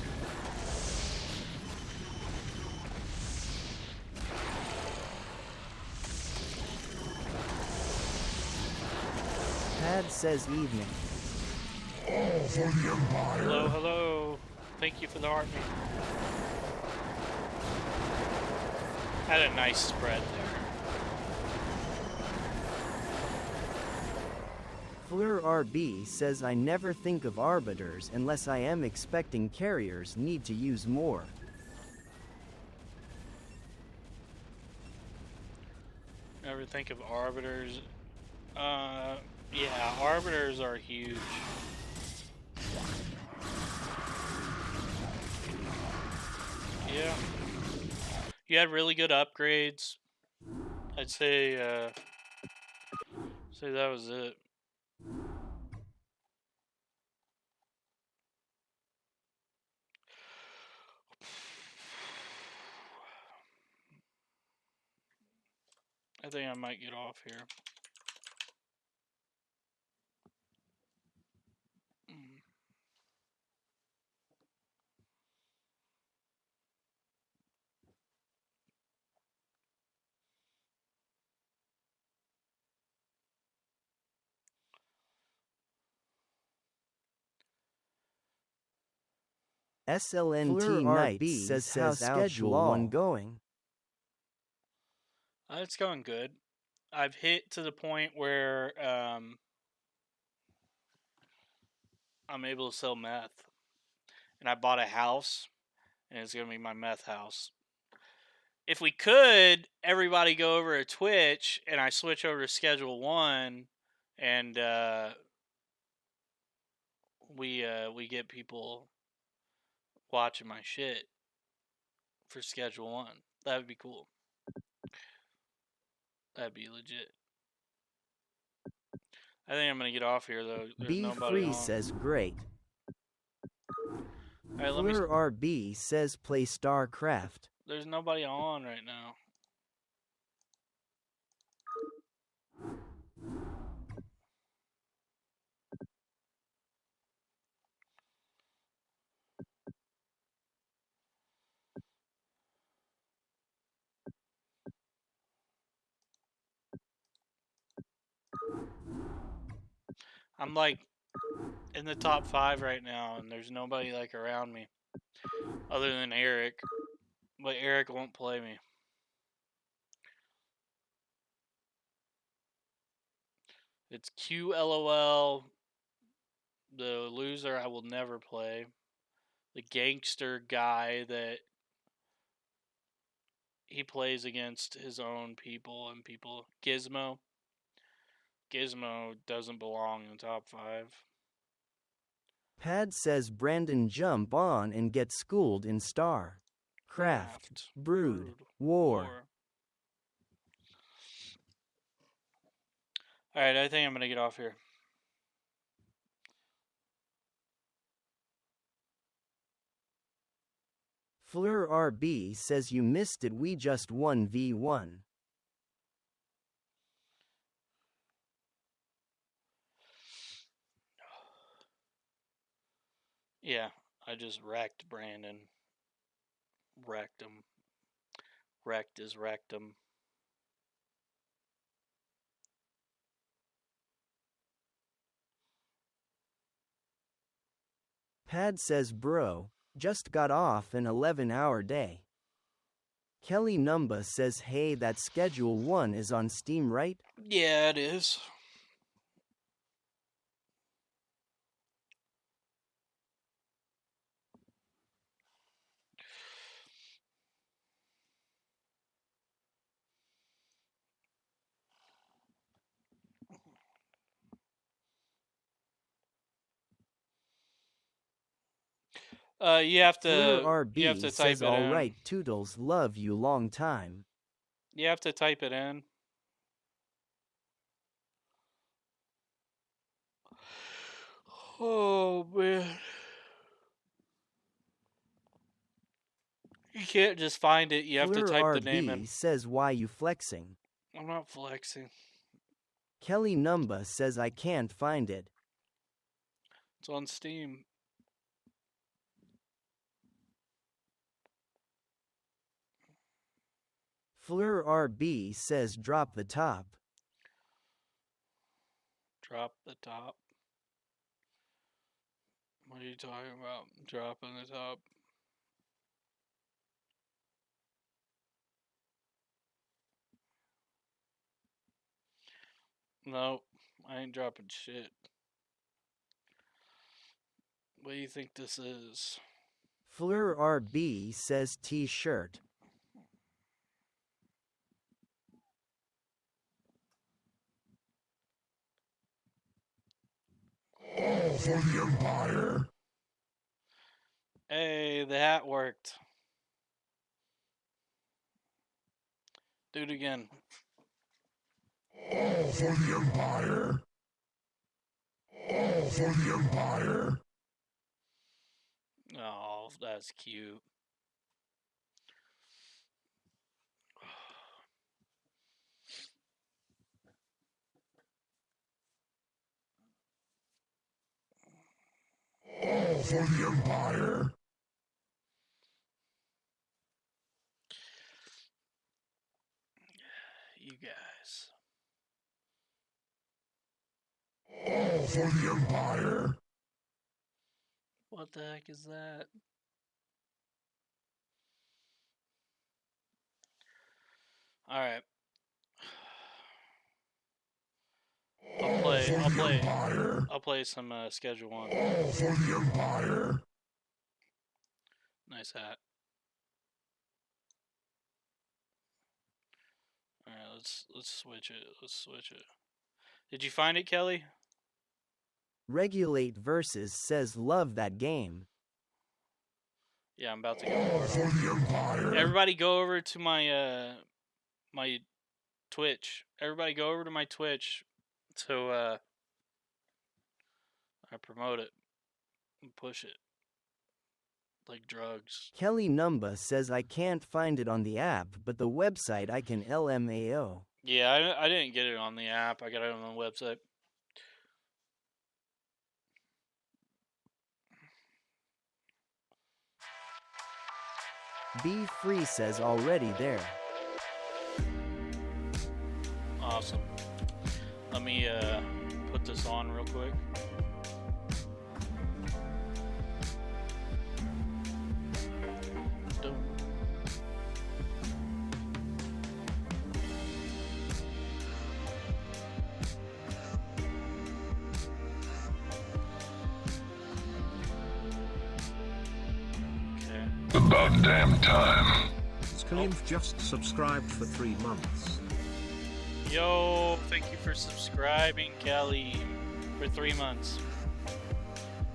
Pad says, "Evening." All for the Empire. Hello, hello. Thank you for the heart meat. Had a nice spread there. Fleur RB says, "I never think of arbiters unless I am expecting carriers need to use more." Never think of arbiters. Yeah, arbiters are huge. Yeah. You had really good upgrades. I'd say that was it. I think I might get off here. SLNT Fleur Knights RB says, says, "How's "Ouch, Schedule lol." 1 going?" It's going good. I've hit to the point where I'm able to sell meth. And I bought a house, and it's going to be my meth house. If we could, everybody go over to Twitch, and I switch over to Schedule 1, and we get people watching my shit for Schedule 1. That would be cool. That'd be legit. I think I'm going to get off here, though. There's Be nobody Free on. says, "Great." All right, Fleur RB says, "Play StarCraft." There's nobody on right now. I'm like in the top 5 right now, and there's nobody like around me other than Eric. But Eric won't play me. It's QLOL, the loser I will never play, the gangster guy that he plays against his own people and people. Gizmo. Gizmo doesn't belong in the top 5. Pad says Brandon jump on and get schooled in StarCraft, Brood, War. Alright, I think I'm gonna get off here. Fleur RB says you missed it, we just won V1. Yeah, I just wrecked Brandon. Wrecked him. Wrecked his rectum. Pad says bro, just got off an 11-hour day. Kelly Numba says hey, that Schedule 1 is on Steam, right? Yeah, it is. You have Fleur to RB type says it in. alright Toodles, love you long time. You have to type it in. Oh man. You can't just find it, you have to Fleur type the name RB in. says why you flexing? I'm not flexing. Kelly Numba says I can't find it. It's on Steam. Fleur RB says drop the top. Drop the top. What are you talking about? Dropping the top. No, I ain't dropping shit. What do you think this is? Fleur RB says t-shirt. All for the Empire. Hey, the hat worked. Do it again. All for the Empire. All for the Empire. Oh, that's cute. All for the Empire. You guys. All for the Empire. What the heck is that? Alright. I'll play some Schedule 1. All for the Empire. Nice hat. Alright, let's switch it. Let's switch it. Did you find it, Kelly? Regulate Versus says love that game. Yeah, I'm about to go All over for it. the Empire. Everybody go over to my my Twitch. Everybody go over to my Twitch so I promote it and push it. like drugs. Kelly Numba says I can't find it on the app, but the website I can LMAO. Yeah, I didn't get it on the app. I got it on the website. Be Free says already there. Awesome. Let me put this on real quick. Dum. Okay. About damn time. Skalimf just subscribed for 3 months. Yo, thank you for subscribing, Kelly, for 3 months.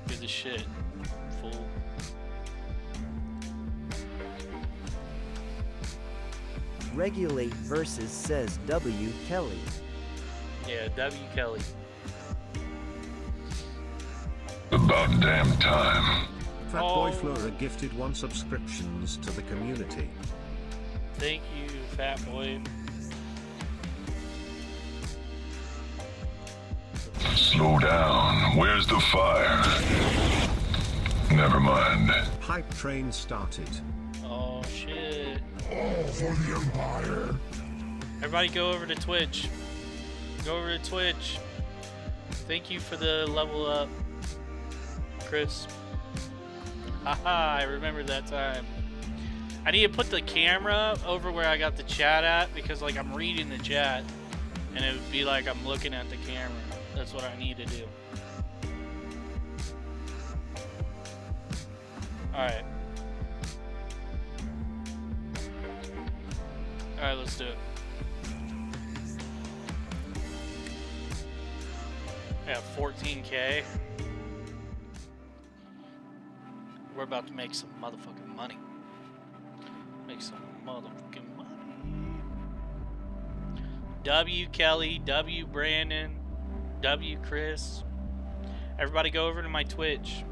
You're the shit, fool. Regulate Versus says W. Kelly. Yeah, W. Kelly. About damn time. Fatboy Oh. Flora gifted 1 subscriptions to the community. Thank you, fat boy. Slow down. Where's the fire? Never mind. Hype train started. Oh shit. All for the Empire. Everybody go over to Twitch. Go over to Twitch. Thank you for the level up, Chris. Haha, I remember that time. I need to put the camera over where I got the chat at because like I'm reading the chat and it would be like I'm looking at the camera. That's what I need to do. Alright. Alright, let's do it. I have 14K. We're about to make some motherfucking money. Make some motherfucking money. W. Kelly, W. Brandon, W. Chris. Everybody go over to my Twitch.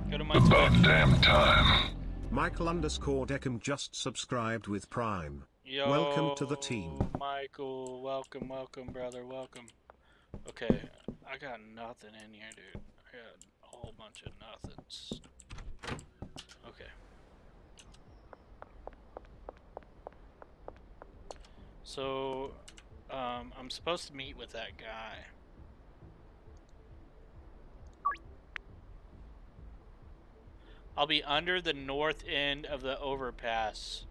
Go to my About Twitch. damn time. Michael Deckham just subscribed with Prime. Yo, Welcome to the team. Michael, welcome, brother, welcome. Okay, I got nothing in here, dude. I got a whole bunch of nothings. Okay. So, I'm supposed to meet with that guy. I'll be under the north end of the overpass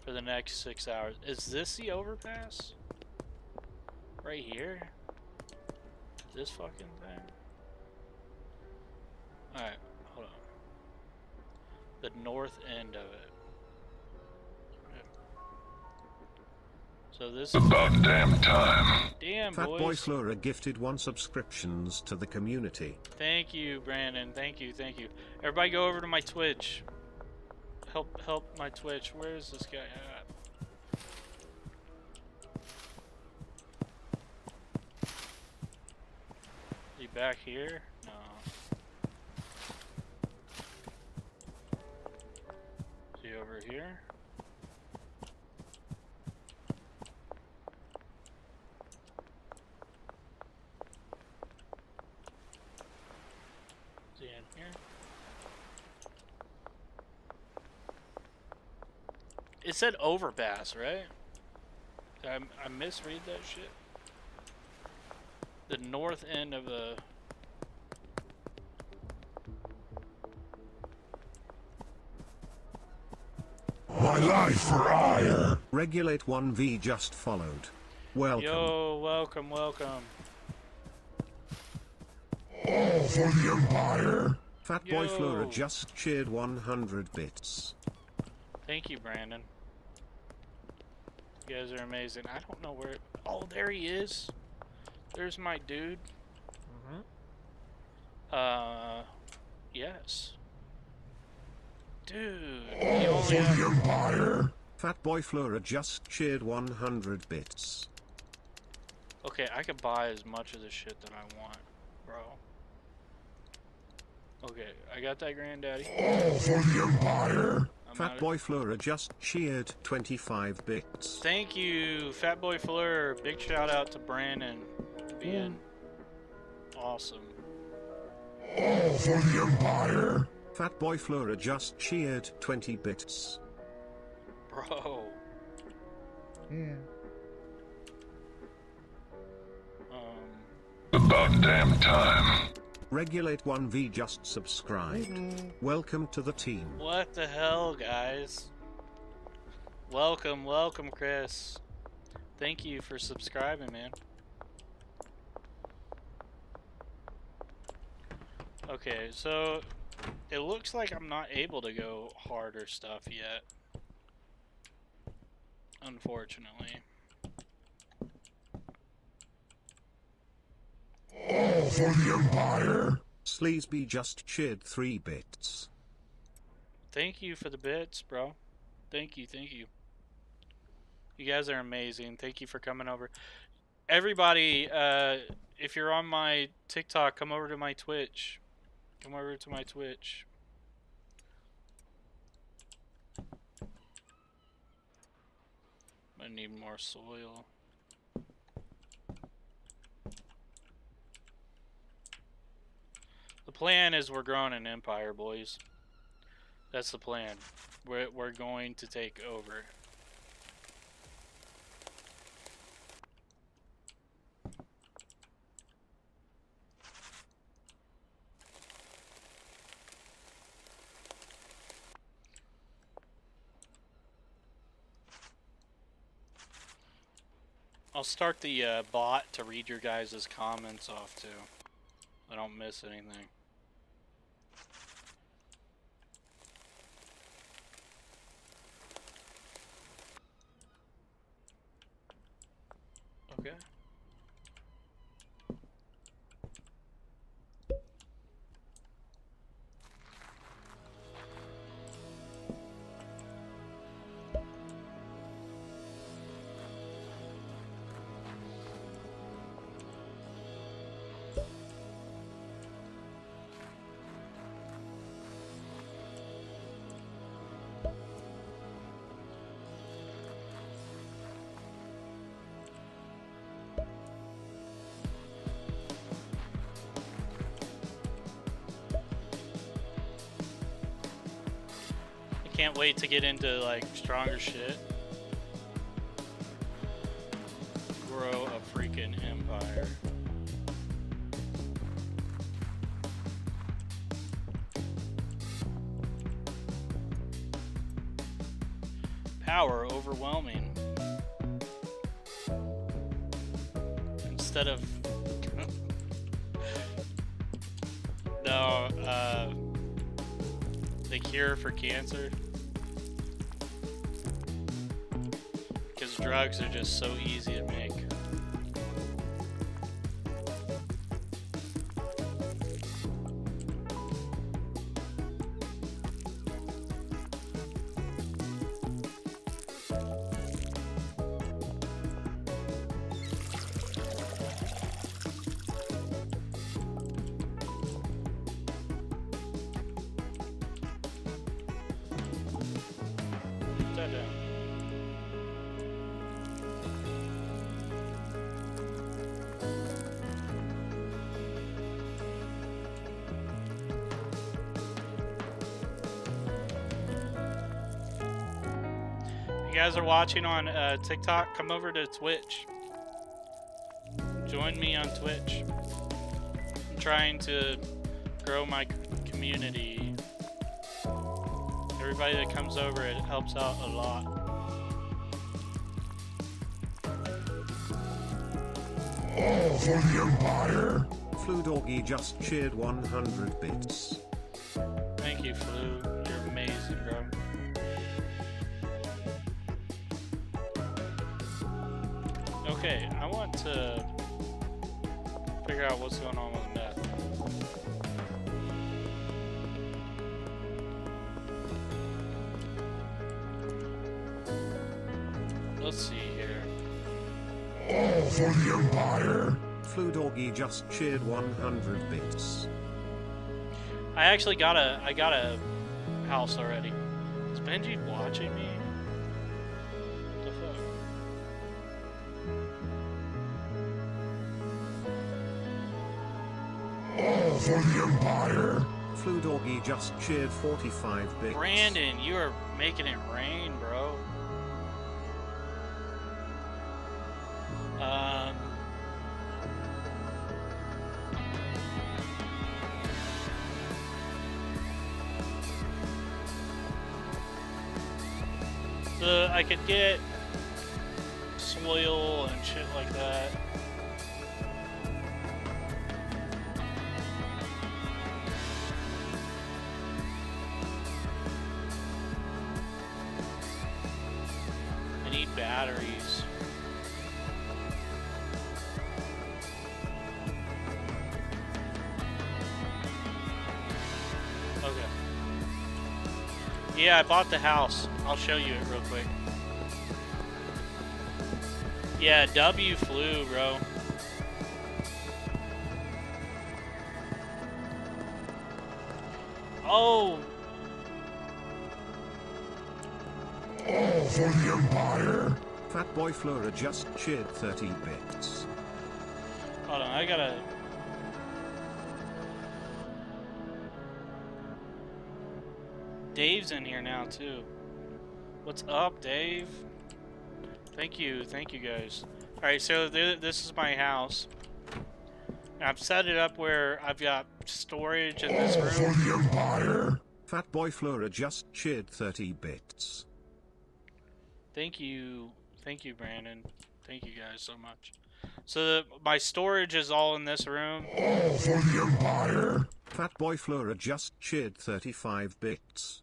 for the next 6 hours. Is this the overpass? Right here? This fucking thing? Alright, hold on. The north end of it. Okay. So this is... About damn time. Damn, Fatboy boys. Flora gifted 1 subscriptions to the community. Thank you, Brandon. Thank you, thank you. Everybody go over to my Twitch. Help my Twitch. Where is this guy at? Is he back here? No. Is he over here? Is he in here? It said overpass, right? Did I misread that shit? The north end of the... My life for ire. Regulate 1V just followed. Welcome. Yo, welcome. All for the Empire. Fatboy Yo. Flora just cheered 100 bits. Thank you, Brandon. You guys are amazing. I don't know where... Oh, there he is. There's my dude. Yes. Dude. You All only for have... the Empire. Fatboy Flora just cheered 100 bits. Okay, I could buy as much of the shit that I want, bro. Okay, I got that, Granddaddy. All for the Empire! I'm out of- Fatboy Flora just cheered 25 bits. Thank you, Fatboy Fleur. Big shout out to Brandon being awesome. All for the Empire! Fatboy Flora just cheered 20 bits. Bro. Yeah. About damn time. Regulate 1V just subscribed. Welcome to the team. What the hell, guys? Welcome, welcome, Chris. Thank you for subscribing, man. Okay, so it looks like I'm not able to go harder stuff yet. Unfortunately. All for the Empire! Sleazy just cheered 3 bits. Thank you for the bits, bro. Thank you, thank you. You guys are amazing. Thank you for coming over. Everybody, if you're on my TikTok, come over to my Twitch. Come over to my Twitch. I need more soil. The plan is we're growing an empire, boys. That's the plan. We're going to take over. I'll start the bot to read your guys' comments off too. I don't miss anything. Okay. Can't wait to get into like stronger shit. Grow a freaking empire. Power overwhelming. Instead of no, the cure for cancer. Because drugs are just so easy to make. Put that down. If you guys are watching on TikTok, come over to Twitch. Join me on Twitch. I'm trying to grow my community. Everybody that comes over, it helps out a lot. All for the Empire! Fludorgy just cheered 100 bits. Thank you, Flu. You're amazing, bro. Okay, I want to figure out what's going on with meth. Let's see here. All for the Empire! Fludorgy just cheered 100 bits. I actually got a house already. Is Benji watching me? What the fuck? All for the Empire. Flu Doggy just cheered 45 bits. Brandon, you are making it rain, bro. So I could get soil and shit like that. I need batteries. Okay. Yeah, I bought the house. I'll show you it real quick. Yeah, W flew, bro. Oh, All for the Empire. Fatboy Flora just cheered 30 bits. hold on, I gotta... Dave's in here now, too. What's up, Dave? Thank you guys. Alright, so this is my house. I've set it up where I've got storage in this All for room. the Empire. Fatboy Flora just cheered 30 bits. Thank you, Brandon. Thank you guys so much. So my storage is all in this room. All for the Empire. Fatboy Flora just cheered 35 bits.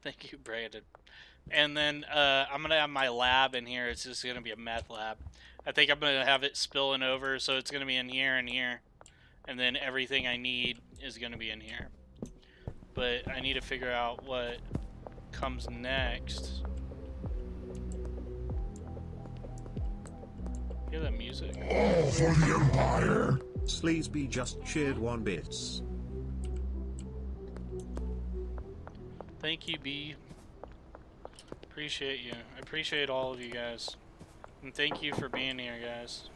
Thank you, Brandon. And then I'm gonna have my lab in here. It's just gonna be a meth lab. I think I'm gonna have it spilling over, so it's gonna be in here and here, and then everything I need is gonna be in here. But I need to figure out what comes next. Hear that music? All for the Empire. Sleazy just cheered 1 bits. Thank you, B. Appreciate you. I appreciate all of you guys. And thank you for being here, guys.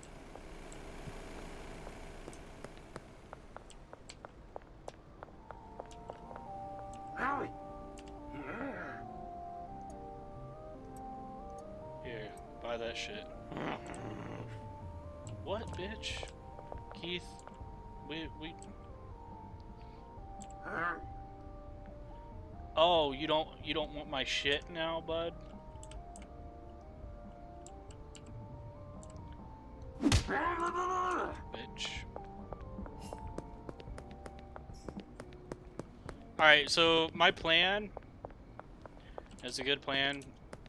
Howie. Here, buy that shit. What, bitch? Keith, we... Oh, you don't want my shit now, bud? Bitch. Alright, so my plan is a good plan.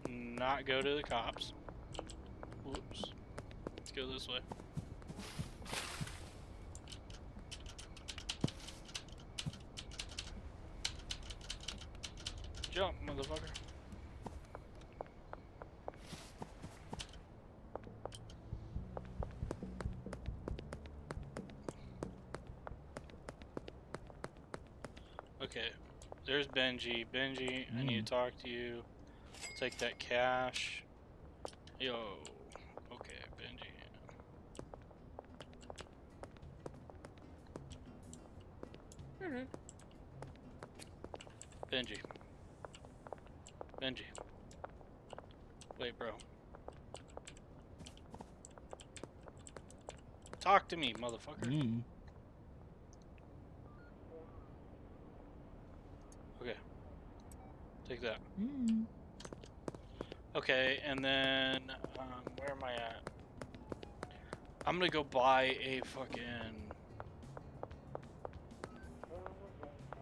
Not go to the cops. Whoops. Let's go this way. Jump, motherfucker. Okay, there's Benji. Benji, I need to talk to you. Take that cash. Yo. Okay, Benji. Benji. Benji. Wait, bro. Talk to me, motherfucker. Okay. Take that. Okay, and then, where am I at? I'm gonna go buy a fucking...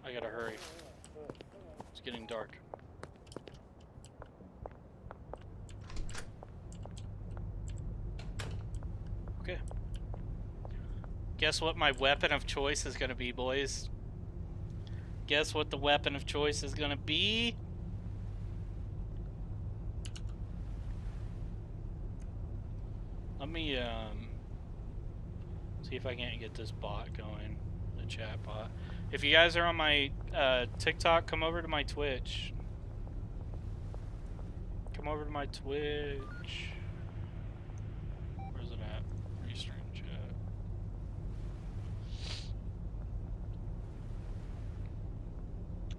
I gotta hurry. It's getting dark. Okay. Guess what my weapon of choice is gonna be, boys? Guess what the weapon of choice is gonna be? Let me see if I can't get this bot going, the chat bot. If you guys are on my TikTok, come over to my Twitch. Come over to my Twitch. Where's it at? Restream chat.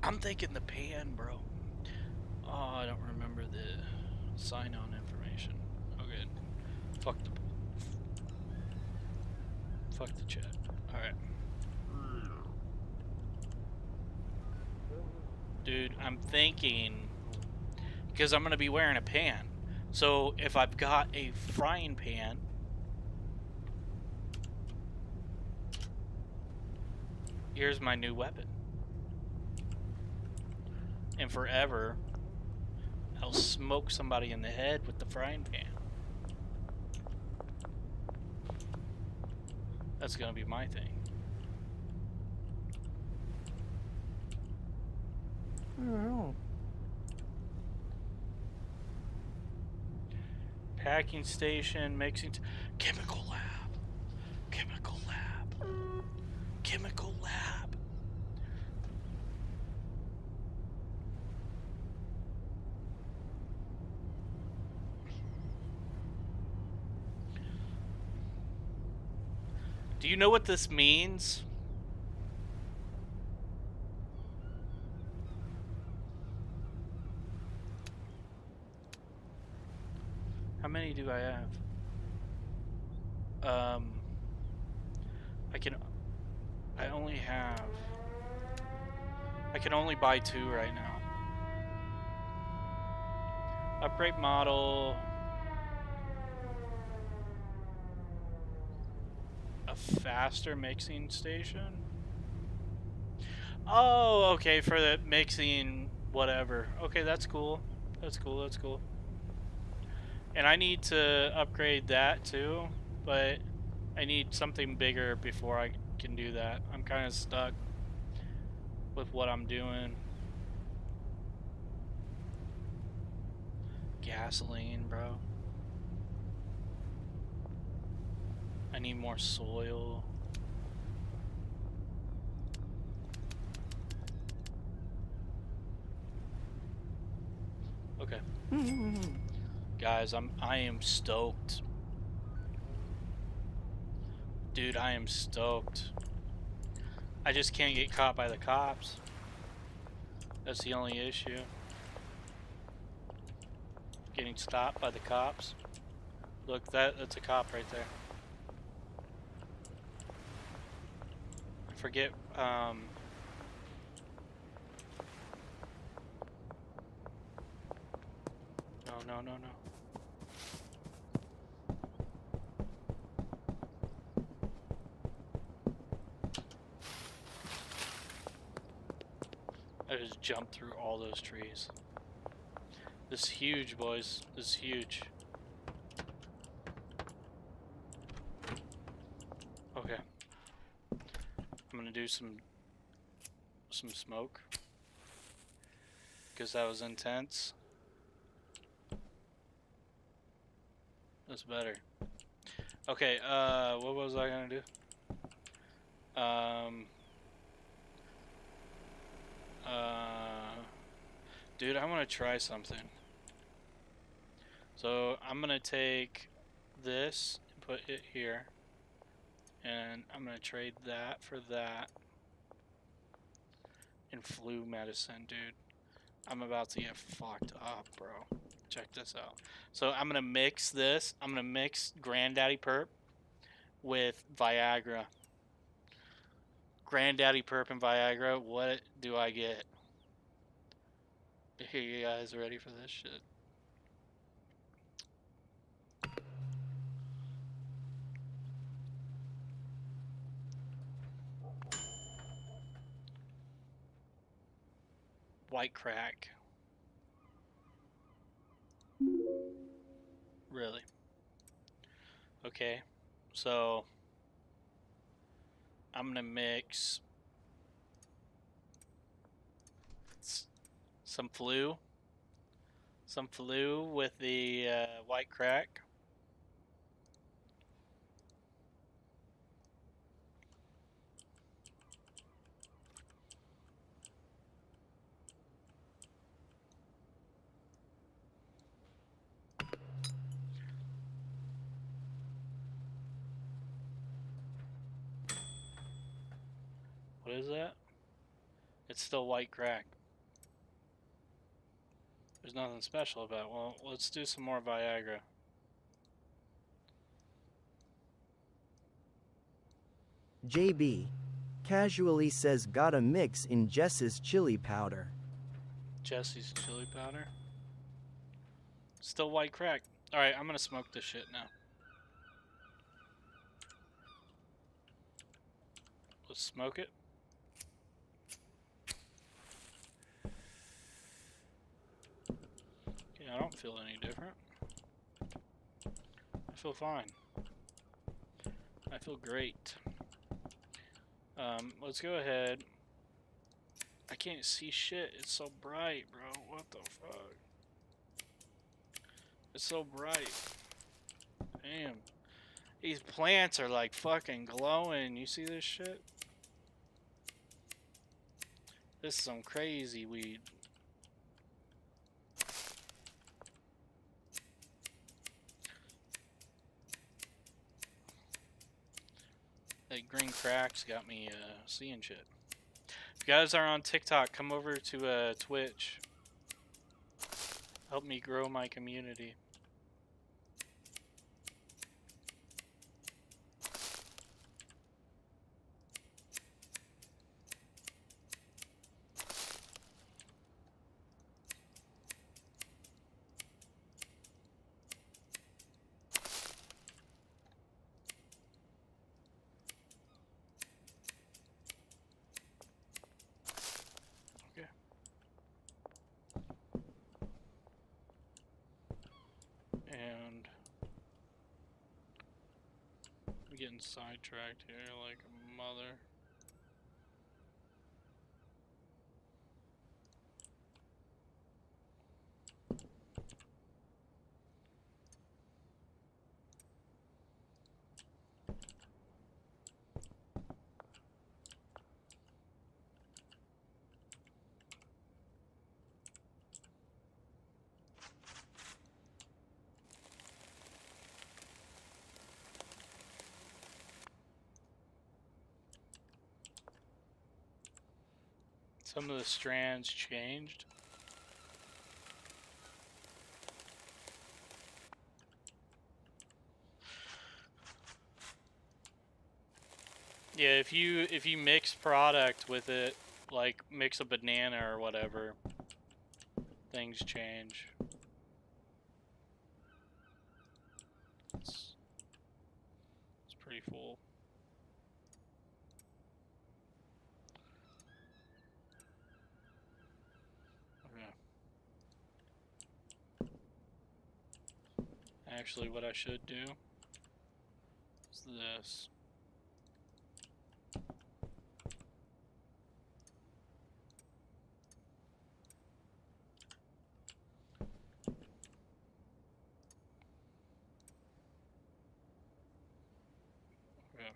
I'm thinking the pan, bro. Oh, I don't remember the sign-on information. Okay. Fuck the chat. Alright. Dude, I'm thinking, because I'm going to be wearing a pan. So if I've got a frying pan, here's my new weapon. And forever, I'll smoke somebody in the head with the frying pan. That's going to be my thing. Packing station, mixing, chemical lab, chemical lab, chemical lab. Do you know what this means? How many do I have? I can only buy 2 right now. Upgrade model. A faster mixing station? Oh, okay, for the mixing whatever. Okay, that's cool. That's cool, that's cool. And I need to upgrade that too, but I need something bigger before I can do that. I'm kind of stuck with what I'm doing. Gasoline, bro. I need more soil. Okay. Guys, I am stoked. Dude, I am stoked. I just can't get caught by the cops. That's the only issue. Getting stopped by the cops. Look, that's a cop right there. I forget, No. I just jumped through all those trees. This is huge, boys. This is huge. Okay. I'm gonna do some smoke. Because that was intense. That's better. Okay, what was I gonna do? Dude, I wanna try something. So, I'm gonna take this and put it here. And I'm gonna trade that for that. And flu medicine, dude. I'm about to get fucked up, bro. Check this out. So I'm gonna mix this. I'm gonna mix Granddaddy Perp with Viagra. Granddaddy Perp and Viagra. What do I get? Are you guys ready for this shit? White crack. Really? Okay. So I'm gonna mix some flu with the white crack. is that? It's still white crack. There's nothing special about it. Well, let's do some more Viagra. JB casually says gotta mix in Jess's chili powder. Jesse's chili powder. Still white crack. Alright, I'm gonna smoke this shit now. Let's smoke it. Okay, I don't feel any different. I feel fine. I feel great. Let's go ahead. I can't see shit. It's so bright, bro. What the fuck? It's so bright. Damn. These plants are like fucking glowing. You see this shit? This is some crazy weed. That green cracks got me seeing shit. If you guys are on TikTok, come over to Twitch. Help me grow my community. And I'm getting sidetracked here like a mother. Some of the strands changed. Yeah, if you mix product with it, like mix a banana or whatever, things change. It's pretty full. Actually, what I should do is this. Okay.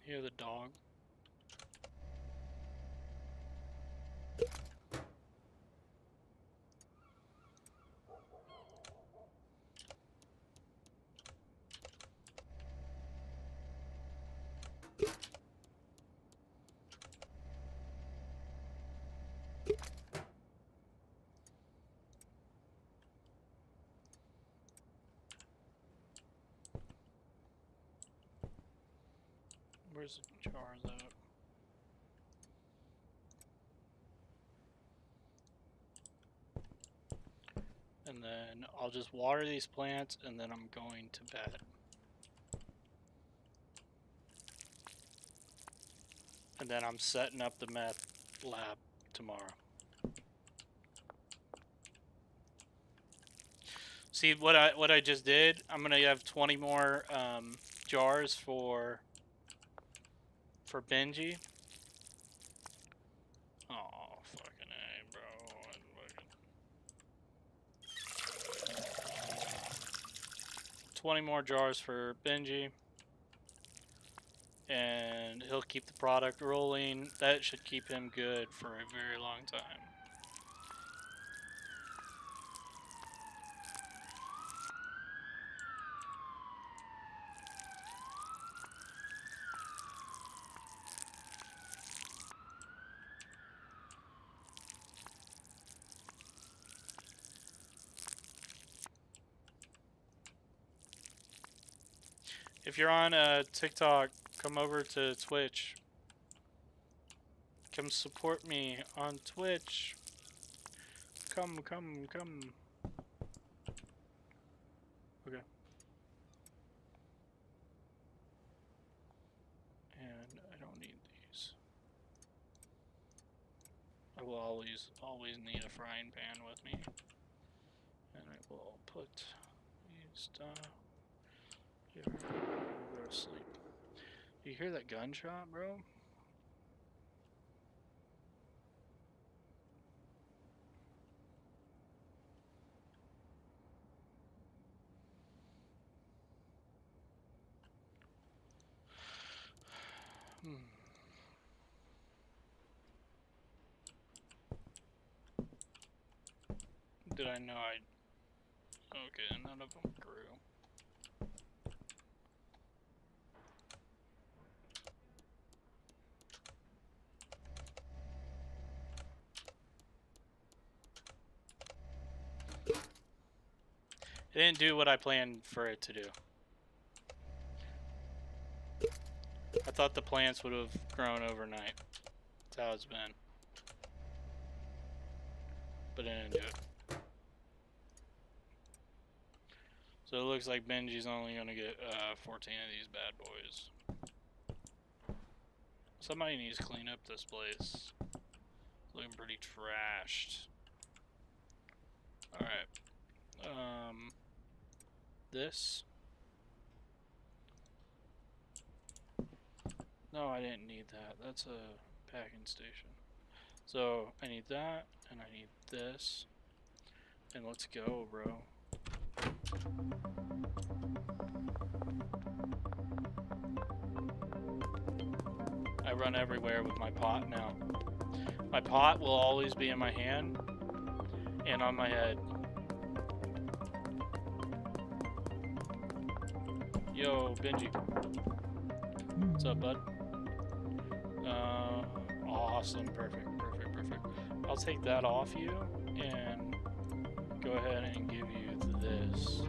Hear the dog. Where's the jars at? And then I'll just water these plants and then I'm going to bed. And then I'm setting up the meth lab tomorrow. See what I just did? I'm gonna have 20 more jars for Benji. Oh fucking A, bro. 20 more jars for Benji. And he'll keep the product rolling. That should keep him good for a very long time. If you're on TikTok, come over to Twitch. Come support me on Twitch. Come. Okay. And I don't need these. I will always need a frying pan with me. And I will put these down. Here, go to sleep. You hear that gunshot, bro? Did I know okay, none of them grew. It didn't do what I planned for it to do. I thought the plants would have grown overnight. That's how it's been. But it didn't do it. So it looks like Benji's only gonna get 14 of these bad boys. Somebody needs to clean up this place. It's looking pretty trashed. Alright. This. No, I didn't need that. That's a packing station. So I need that, and I need this. And let's go, bro. I run everywhere with my pot now. My pot will always be in my hand and on my head. Yo, Benji. What's up, bud? Awesome. Perfect. I'll take that off you and go ahead and give you this.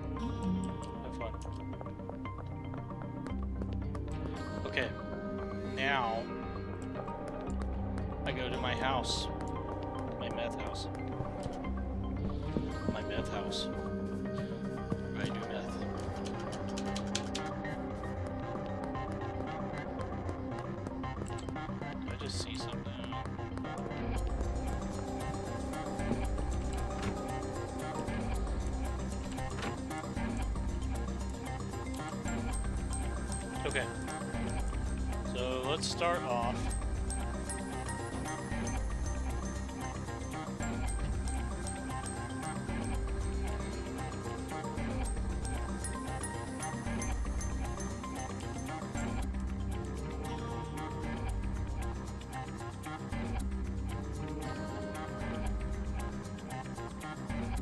Have fun. Okay. Now, I go to my house. My meth house. My meth house. Where I do meth. I just see something. Okay. So let's start off.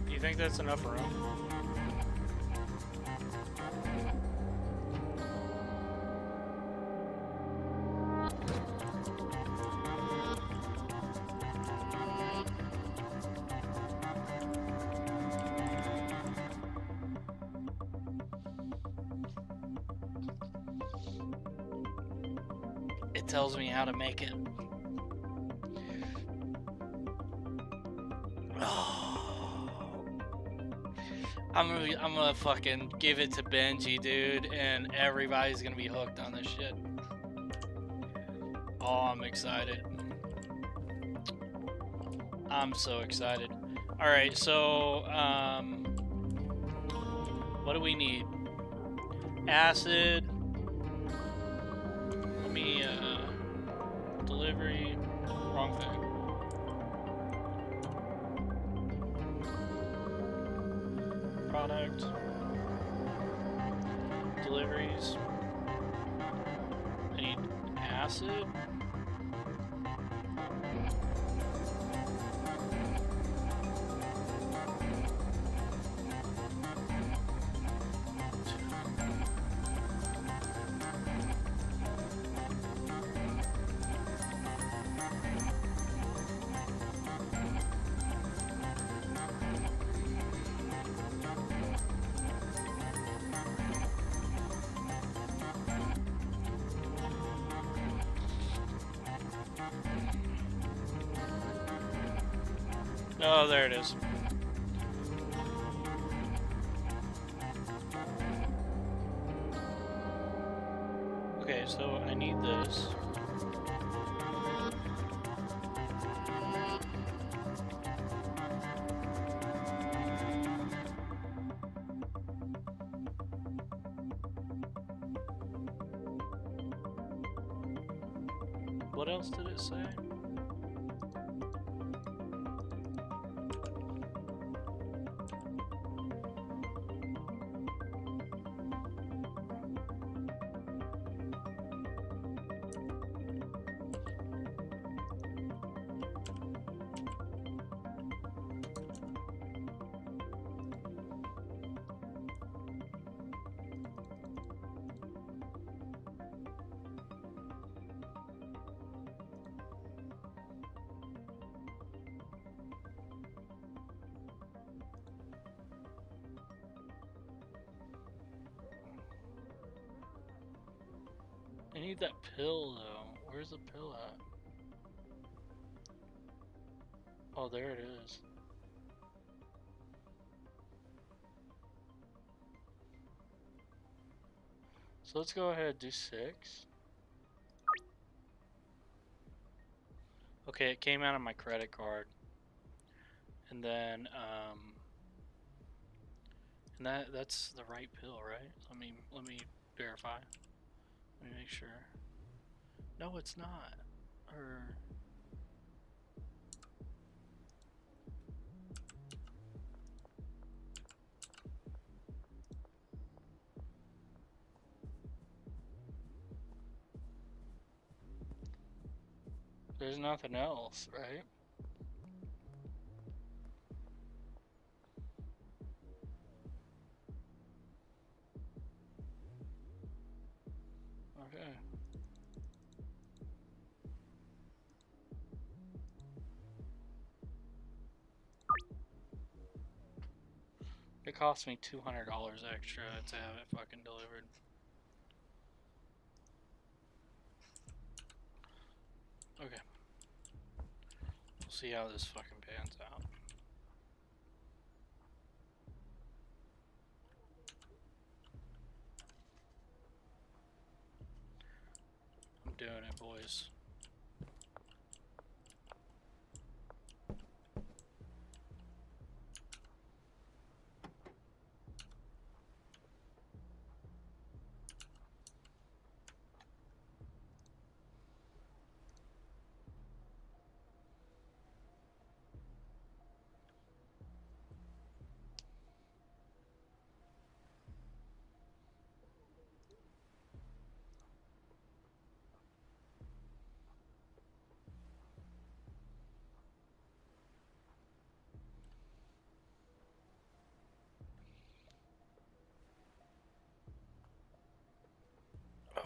Do you think that's enough room? It tells me how to make it. I'm gonna fucking give it to Benji, dude, and everybody's gonna be hooked on this shit. Oh, I'm excited. I'm so excited. Alright, so, what do we need? Acid. Let me, delivery. Wrong thing. Product. Deliveries. I need acid. Oh, there it is. Okay, so I need this. What else did it say? I need that pill though. Where's the pill at? Oh, there it is. So let's go ahead and do 6. Okay, it came out of my credit card. And then, and that's the right pill, right? Let me verify. Let me make sure. No, it's not. Or there's nothing else, right? Okay. It cost me $200 extra to have it fucking delivered. Okay. We'll see how this fucking pans out. I'm doing it, boys. Oh.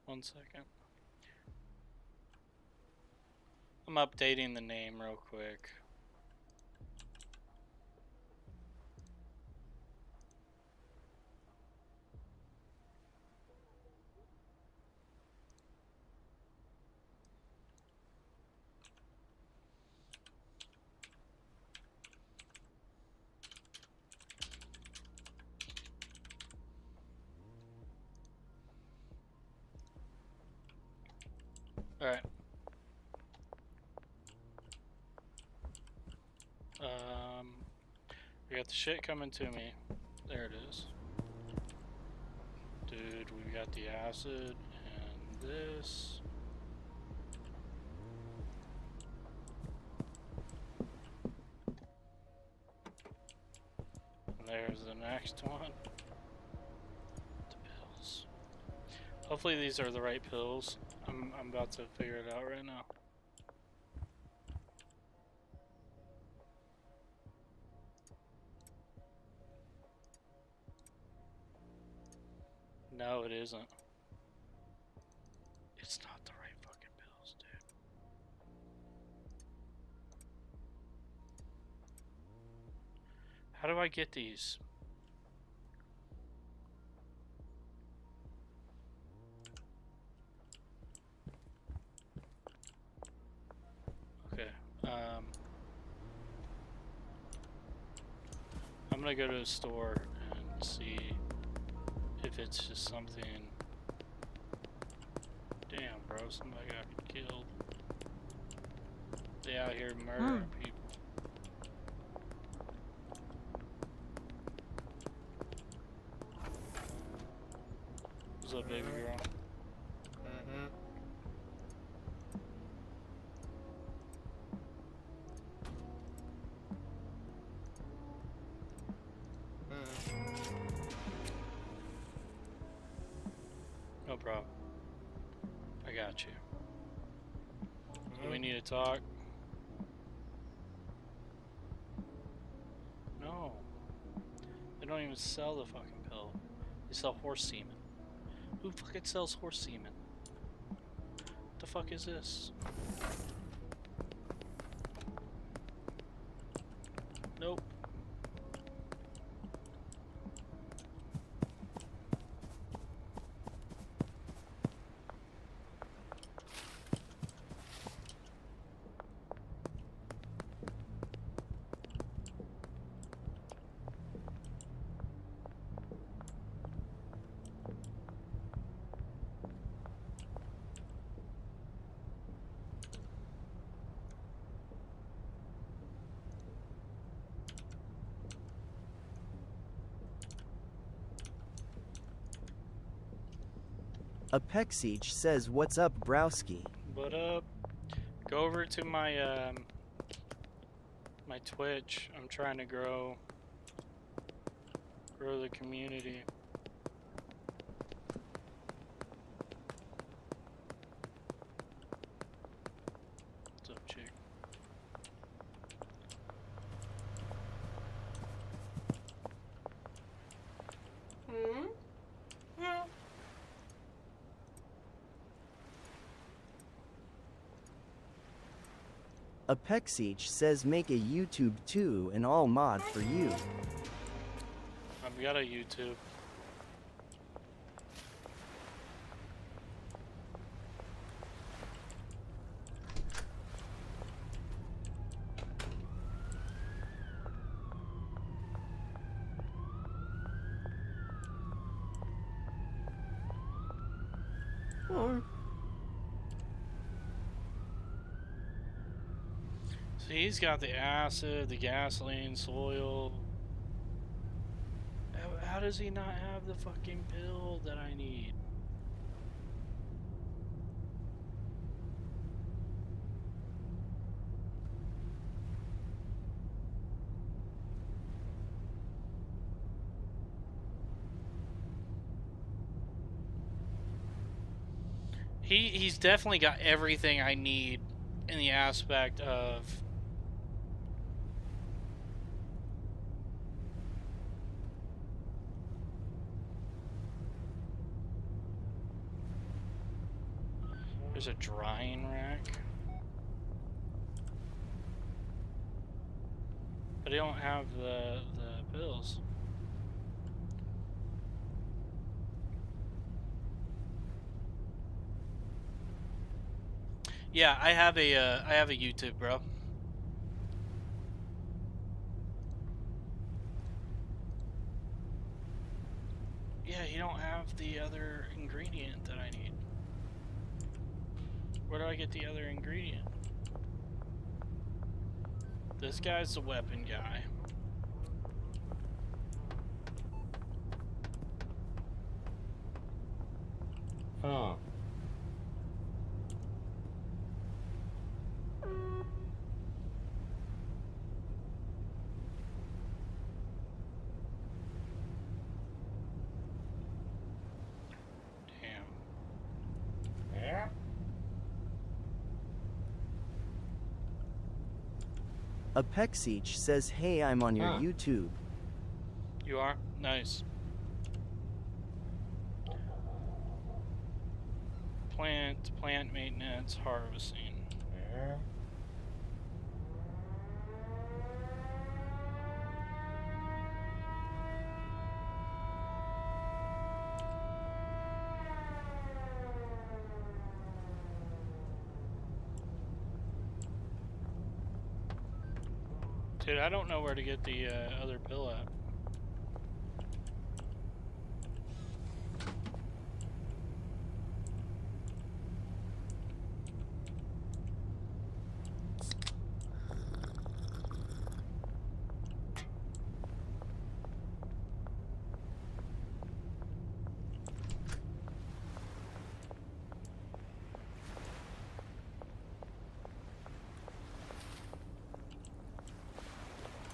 One second. I'm updating the name real quick. Alright. We got the shit coming to me. There it is. Dude, we got the acid and this. And there's the next one. The pills. Hopefully these are the right pills. I'm about to figure it out right now. No, it isn't. It's not the right fucking pills, dude. How do I get these? Okay. I'm gonna go to the store and see if it's just something. Damn, bro, somebody got killed. They out here murdering people. What's up, baby girl? No problem. I got you. Do we need to talk? No. They don't even sell the fucking pill. They sell horse semen. Who fucking sells horse semen? What the fuck is this? Nope. Apexage says what's up browski. What up? Go over to my my Twitch. I'm trying to grow the community. What's up, chick? Apexage says make a YouTube too and all mod for you. I've got a YouTube. So he's got the acid, the gasoline, soil. How does he not have the fucking pill that I need? He's definitely got everything I need in the aspect of there's a drying rack. But I don't have the pills. Yeah, I have a YouTube, bro. Yeah, you don't have the other ingredient that I need. Where do I get the other ingredient? This guy's the weapon guy. Huh. Damn. Yeah. Apexeach says, hey, I'm on your Huh. YouTube. You are? Nice. Plant maintenance, harvesting. Yeah. Dude, I don't know where to get the other pill at.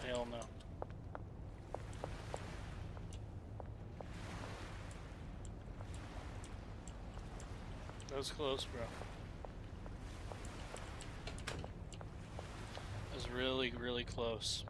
Hell no. That was close, bro. That was really, really close.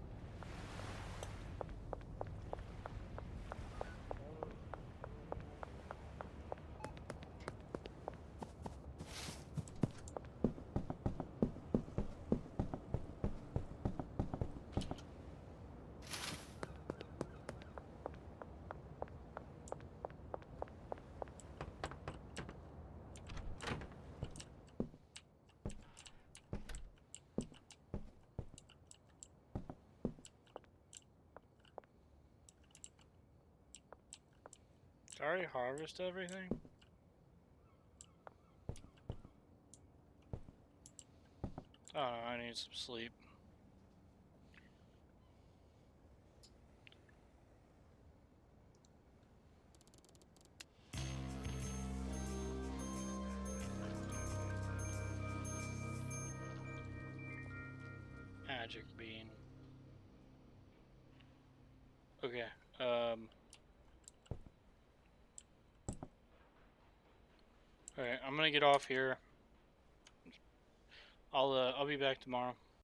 Did I already harvest everything? Oh, I need some sleep. Magic bean. Okay. Alright, I'm gonna get off here. I'll be back tomorrow.